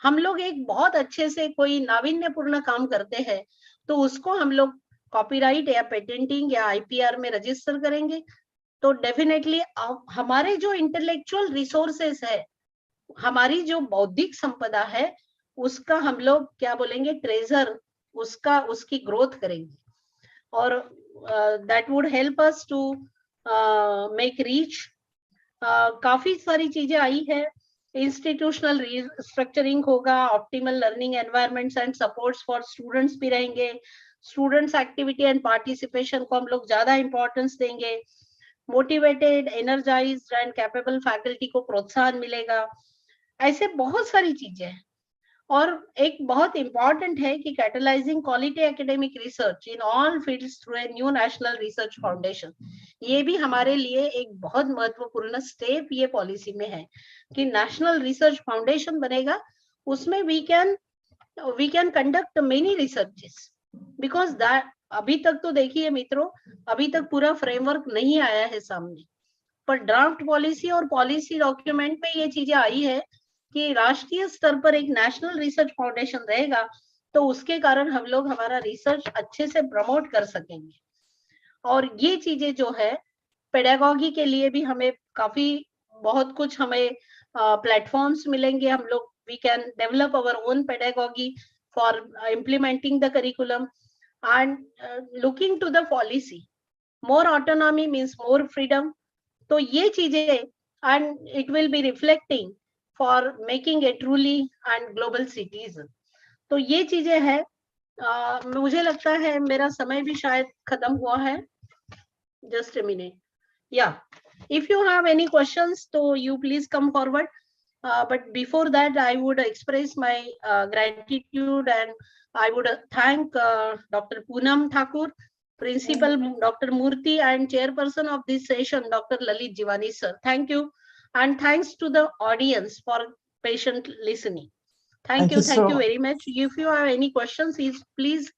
हम लोग एक बहुत अच्छे से कोई नाविन्यपूर्ण काम करते हैं, तो उसको हम लोग कॉपीराइट या पेटेंटिंग या आईपीआर में रजिस्टर करेंगे, तो डेफिनेटली हमारे जो इंटेलेक्चुअल रिसोर्सेस है, हमारी जो बौद्धिक संपदा है, उसका हम लोग क्या बोलेंगे, ट्रेजर, उसकी ग्रोथ करेंगे, और that would help us to make reach. काफी सारी चीजें आई है. इंस्टीट्यूशनल स्ट्रक्चरिंग होगा, optimal learning environments and supports for students भी रहेंगे. स्टूडेंट्स एक्टिविटी एंड पार्टिसिपेशन को हम लोग ज्यादा इंपॉर्टेंस देंगे. Motivated, energised and capable faculty को प्रोत्साहन मिलेगा. ऐसे बहुत सारी चीजें हैं. और एक बहुत इंपॉर्टेंट है कि catalysing quality academic research in all fields through a new national research foundation. ये भी हमारे लिए एक बहुत महत्वपूर्ण स्टेप ये पॉलिसी में है कि नेशनल रिसर्च फाउंडेशन बनेगा. उसमें we can conduct many researches, because that अभी तक तो देखिए मित्रों, अभी तक पूरा फ्रेमवर्क नहीं आया है सामने, पर ड्राफ्ट पॉलिसी और पॉलिसी डॉक्यूमेंट में ये चीजें आई है कि राष्ट्रीय स्तर पर एक नेशनल रिसर्च फाउंडेशन रहेगा, तो उसके कारण हम लोग हमारा रिसर्च अच्छे से प्रमोट कर सकेंगे। और ये चीजें जो है पेडागॉगी के लिए भी हमें काफी बहुत कुछ हमें प्लेटफॉर्म्स मिलेंगे। हम लोग we can develop our own pedagogy for implementing the curriculum and looking to the policy. More autonomy means more freedom. तो ये चीजें and it will be reflecting for making a truly and global citizen. तो ये चीजें हैं। मुझे लगता है मेरा समय भी शायद खत्म हुआ है। Just a minute. Yeah. If you have any questions, so you please come forward. But before that, I would express my gratitude and I would thank Dr. Poonam Thakur, Principal Dr. Murthy, and Chairperson of this session, Dr. Lalit Jiwani sir. Thank you. And thanks to the audience for patient listening. Thank you very much. If you have any questions, please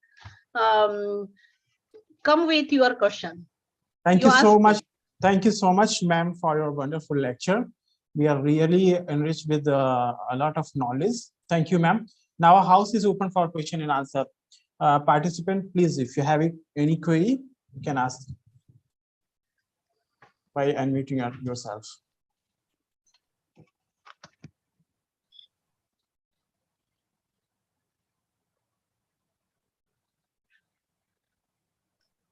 come with your question. Thank you so much. Thank you so much, ma'am, for your wonderful lecture. We are really enriched with a lot of knowledge. Thank you, ma'am. Now our house is open for question and answer. Participant, please, if you have any query, you can ask by unmuting yourself.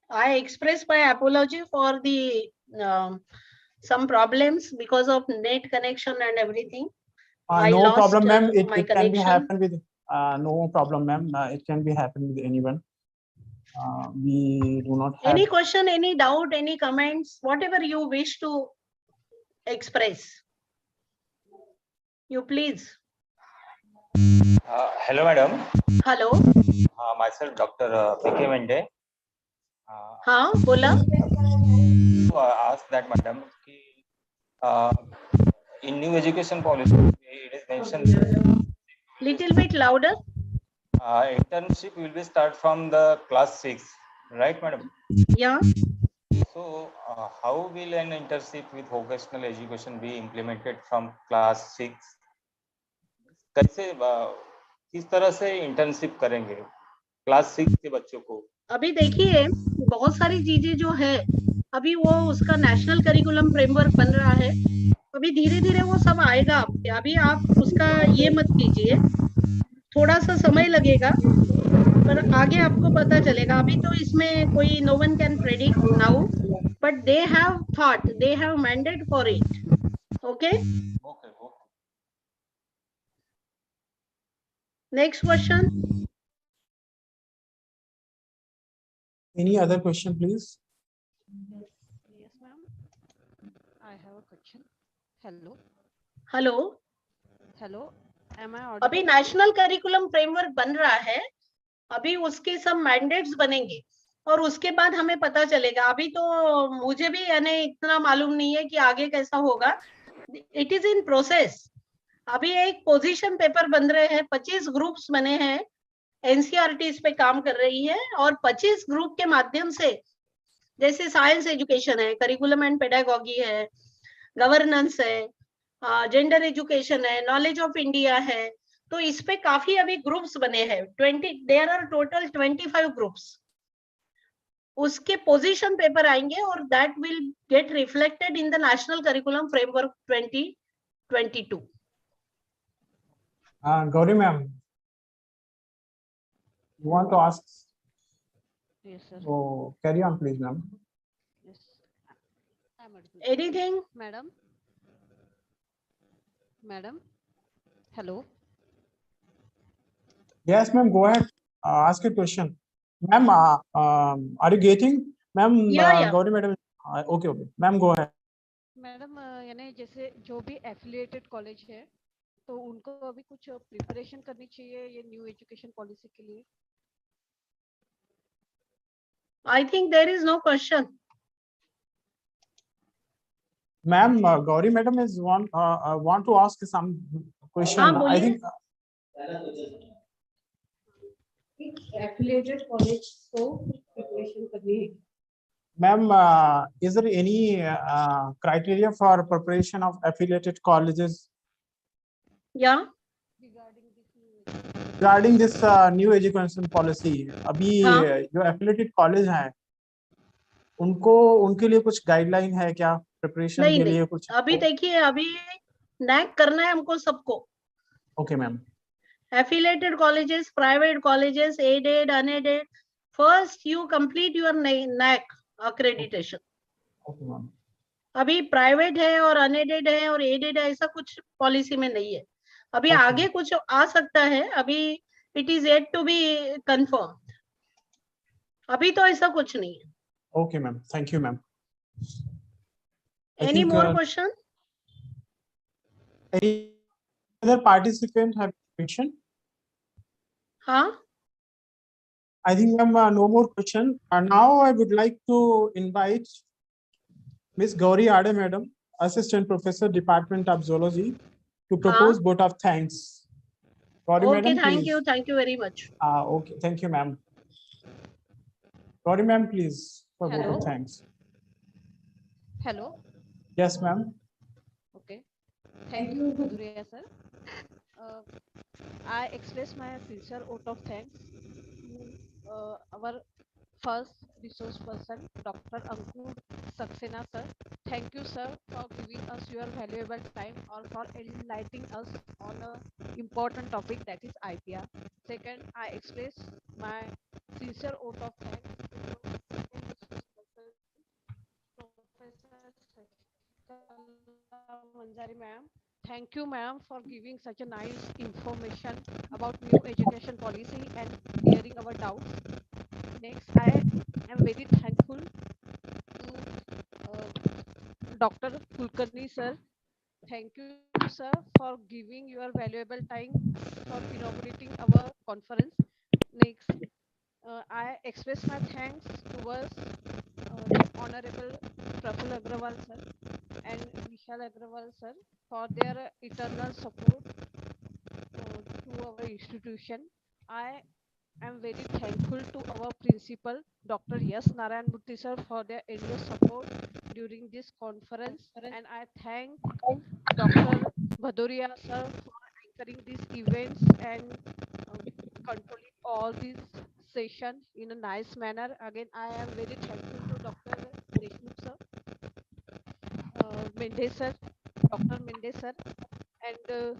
I express my apology for the some problems because of net connection and everything. No problem, ma'am. It can be happen with no problem, ma'am. It can be happen with anyone. We do not have any question, any doubt, any comments, whatever you wish to express. You please. Hello, madam. Hello. Myself, Dr. P.K. Mende. हाँ बोला. Ask that, madam. In new education policy, it is mentioned. Little bit louder. Internship will be start from the class 6, right, madam? Yeah. So, how will an internship with vocational education be implemented from class 6? कैसे किस तरह से internship करेंगे class 6 के बच्चों को? अभी देखिए बहुत सारी चीजें जो है अभी वो उसका नेशनल करिकुलम फ्रेमवर्क बन रहा है, अभी धीरे धीरे वो सब आएगा आपके। अभी आप उसका ये मत कीजिए, थोड़ा सा समय लगेगा पर आगे आपको पता चलेगा। अभी तो इसमें कोई no one can predict now, but they have thought, they have mandate for it. Okay, next question. Any other question, please? Yes, ma'am. I have a question. Hello. Hello. Hello. Am I audible? अभी national curriculum framework बन रहा है, अभी उसके सब mandates बनेंगे और उसके बाद हमें पता चलेगा। अभी तो मुझे भी यानी इतना मालूम नहीं है कि आगे कैसा होगा. It is in process. अभी एक पोजीशन पेपर बन रहे हैं, 25 ग्रुप्स बने हैं, एनसीईआरटी इस पे काम कर रही है और 25 ग्रुप के माध्यम से जैसे साइंस एजुकेशन है, करिकुलम एंड पेडागॉगी है, गवर्नेंस है, जेंडर एजुकेशन है, नॉलेज ऑफ इंडिया है, तो इस पे काफी अभी ग्रुप्स बने हैं. 20 देयर आर टोटल 25 ग्रुप्स. उसके पोजीशन पेपर आएंगे और that will get reflected in the national curriculum framework 2022. Gauri ma'am, you want to ask? Yes, sir. So carry on, please, ma'am. Yes. Anything? Madam. Madam. Hello. Yes, ma'am. Go ahead. Ask a question, ma'am. Are you getting, ma'am? Yeah. Gauri madam. Okay. Ma'am, go ahead. Madam यानी जैसे जो भी affiliated college है तो उनको अभी कुछ preparation करनी चाहिए ये न्यू एजुकेशन पॉलिसी के लिए? I think there is no question. Ma'am, Gauri madam is want to ask some question. I think affiliated college को प्रिपरेशन करनी है। Ma'am, is there any criteria for preparation of affiliated colleges Yeah. regarding this new education policy? अभी हाँ। जो affiliated college हैं, उनको उनके लिए कुछ गाइडलाइन है क्या प्रिपरेशन नहीं के नहीं लिए कुछ? अभी देखिए अभी नैक करना है हमको सबको। Okay ma'am. Affiliated colleges, private colleges, aided, unaided. First, you complete your NAC accreditation. Okay ma'am. अभी प्राइवेट है और अनएडेड है और एडेड है ऐसा कुछ पॉलिसी में नहीं है। अभी आगे कुछ आ सकता है, अभी it is yet to be confirm. अभी तो ऐसा कुछ नहीं है। Okay ma'am, thank you ma'am. Any more question? Any other participant have question? हाँ। I think ma'am, no more question. Now I would like to invite Miss Gauri Ade Madam, Assistant Professor, Department of Zoology, to propose vote of thanks. Gauri Okay, Madam, please. thank you very much. Okay, thank you, ma'am. Gauri ma'am, please, for vote of thanks. Hello. Yes, ma'am. Okay. Thank you, Madhuriya sir. I express my sincere vote of thanks to our first resource person, Dr. Ankur Saxena sir. Thank you, sir, for giving us your valuable time or for enlightening us on an important topic that is IPR. Second, I express my sincere vote of thanks to Manjari ma'am. Thank you ma'am for giving such a nice information about new education policy and clearing our doubts. Next, I am very thankful to Dr. Kulkarni sir. Thank you sir for giving your valuable time for inaugurating our conference. Next, I express my thanks towards Honorable Praful Agrawal sir and Vishal Agrawal sir for their eternal support to our institution. I am very thankful to our principal, Dr. Yes Narayan Murthy sir, for their endless support during this conference, and I thank Dr. Bhadoria sir for anchoring these events and controlling all these sessions in a nice manner. Again, I am very thankful to Dr. Deshmukh sir, Mende sir, Dr. Mende sir, and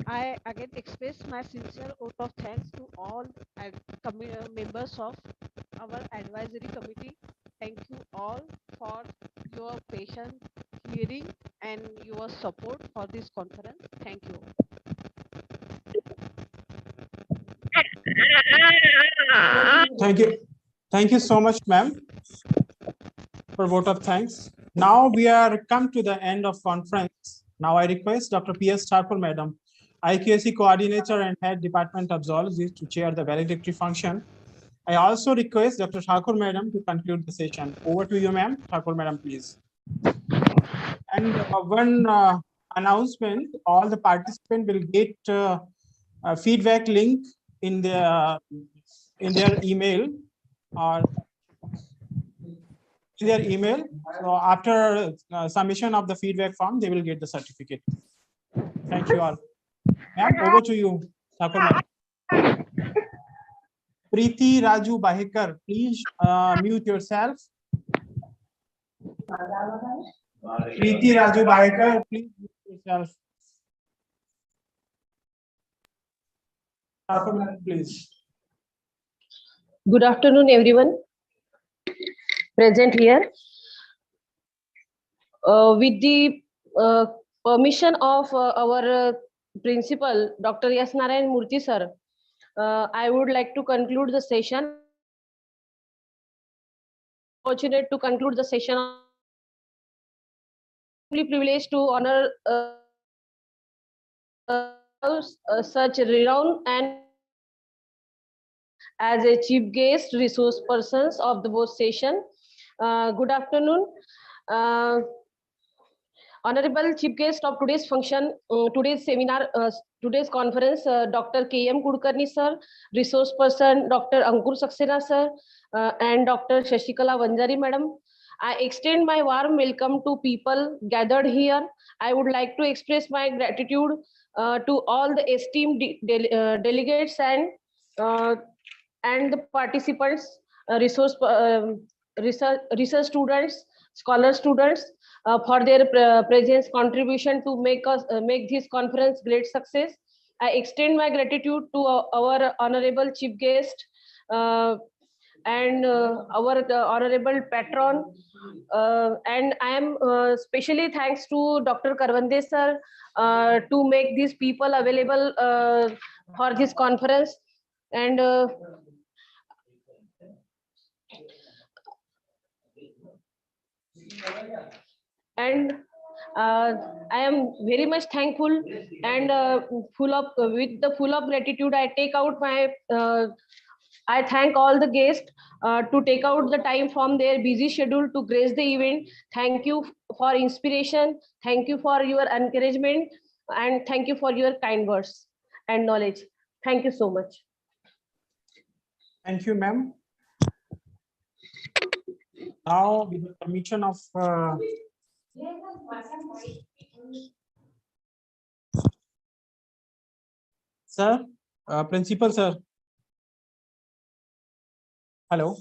I again express my sincere vote of thanks to all members of our advisory committee. Thank you all for your patient hearing and your support for this conference. Thank you. Thank you. Thank you so much, ma'am, for vote of thanks. Now we are come to the end of conference. Now I request Dr. P.S. Thakur, madam, IQAC coordinator and head Department of Zoology, to chair the valedictory function. I also request Dr. Thakur, madam, to conclude the session. Over to you, ma'am. Thakur, madam, please. And one announcement: all the participants will get a feedback link in their email or in their email. So after submission of the feedback form, they will get the certificate. Thank you all. Ma'am, over to you, Thakur ma'am. Preeti Raju Bahekar, please mute yourself. Preeti Raju Bahekar, please mute yourself. Thakur ma'am, please. Good afternoon, everyone present here. With the permission of our principal, Dr. S. Narayan Murthy sir, I would like to conclude the session. Fortunate to conclude the session. Privileged to honor such renowned and as a chief guest resource persons of the both session. Good afternoon. Honorable Chief Guest of today's function, today's seminar, today's conference, Dr. K.M. Kudkarni sir, resource person, Dr. Ankur Saxena sir, and Dr. Shashikala Vanjari madam. I extend my warm welcome to people gathered here. I would like to express my gratitude to all the esteemed delegates and the participants, research students, scholar students, for their presence contribution to make this conference great success. I extend my gratitude to our honorable chief guest and our honorable patron, and I am specially thanks to Dr. Karvande sir to make these people available for this conference. And and I am very much thankful and full of gratitude. I thank all the guests to take out the time from their busy schedule to grace the event. Thank you for inspiration. Thank you for your encouragement, and thank you for your kind words and knowledge. Thank you so much. Thank you, ma'am. Now, with the permission of sir, principal sir. Hello.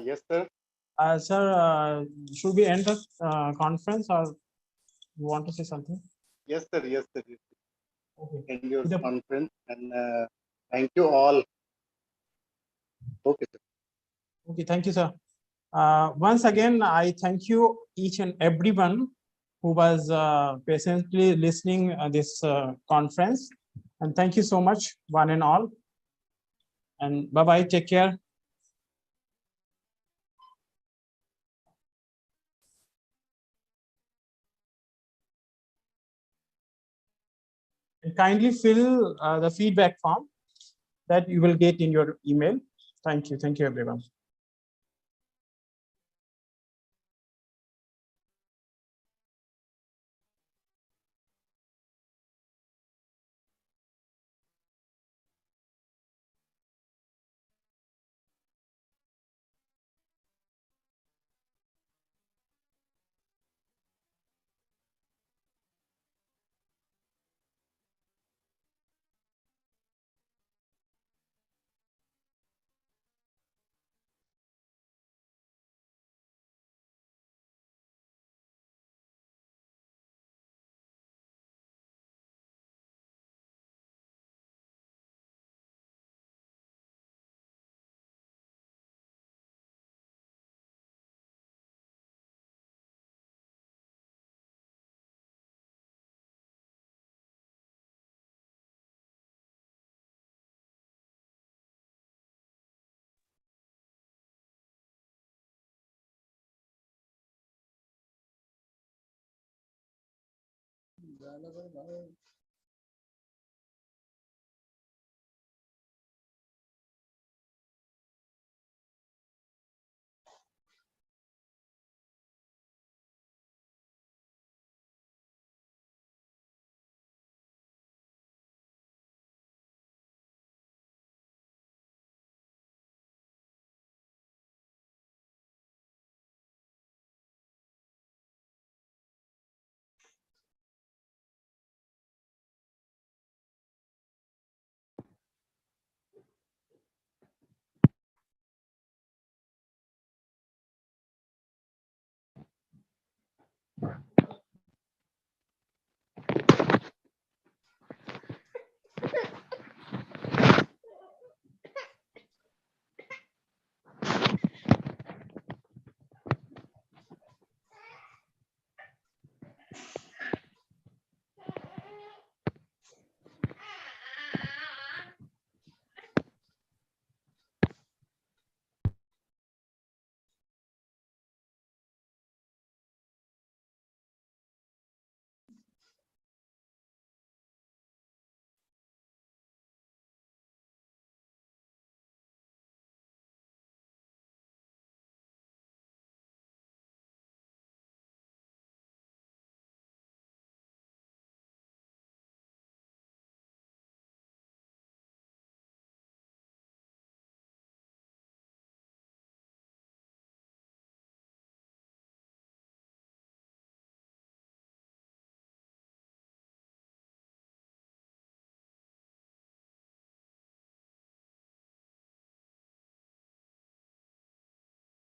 Yes, sir. Sir, should we end the conference, or you want to say something? Yes, sir. Yes, sir. Okay. End your conference, and thank you all. Okay, sir. Okay, thank you, sir. Once again, I thank you each and everyone who was patiently listening this conference, and thank you so much, one and all. And bye-bye, take care. And kindly fill the feedback form that you will get in your email. Thank you. Thank you, everyone.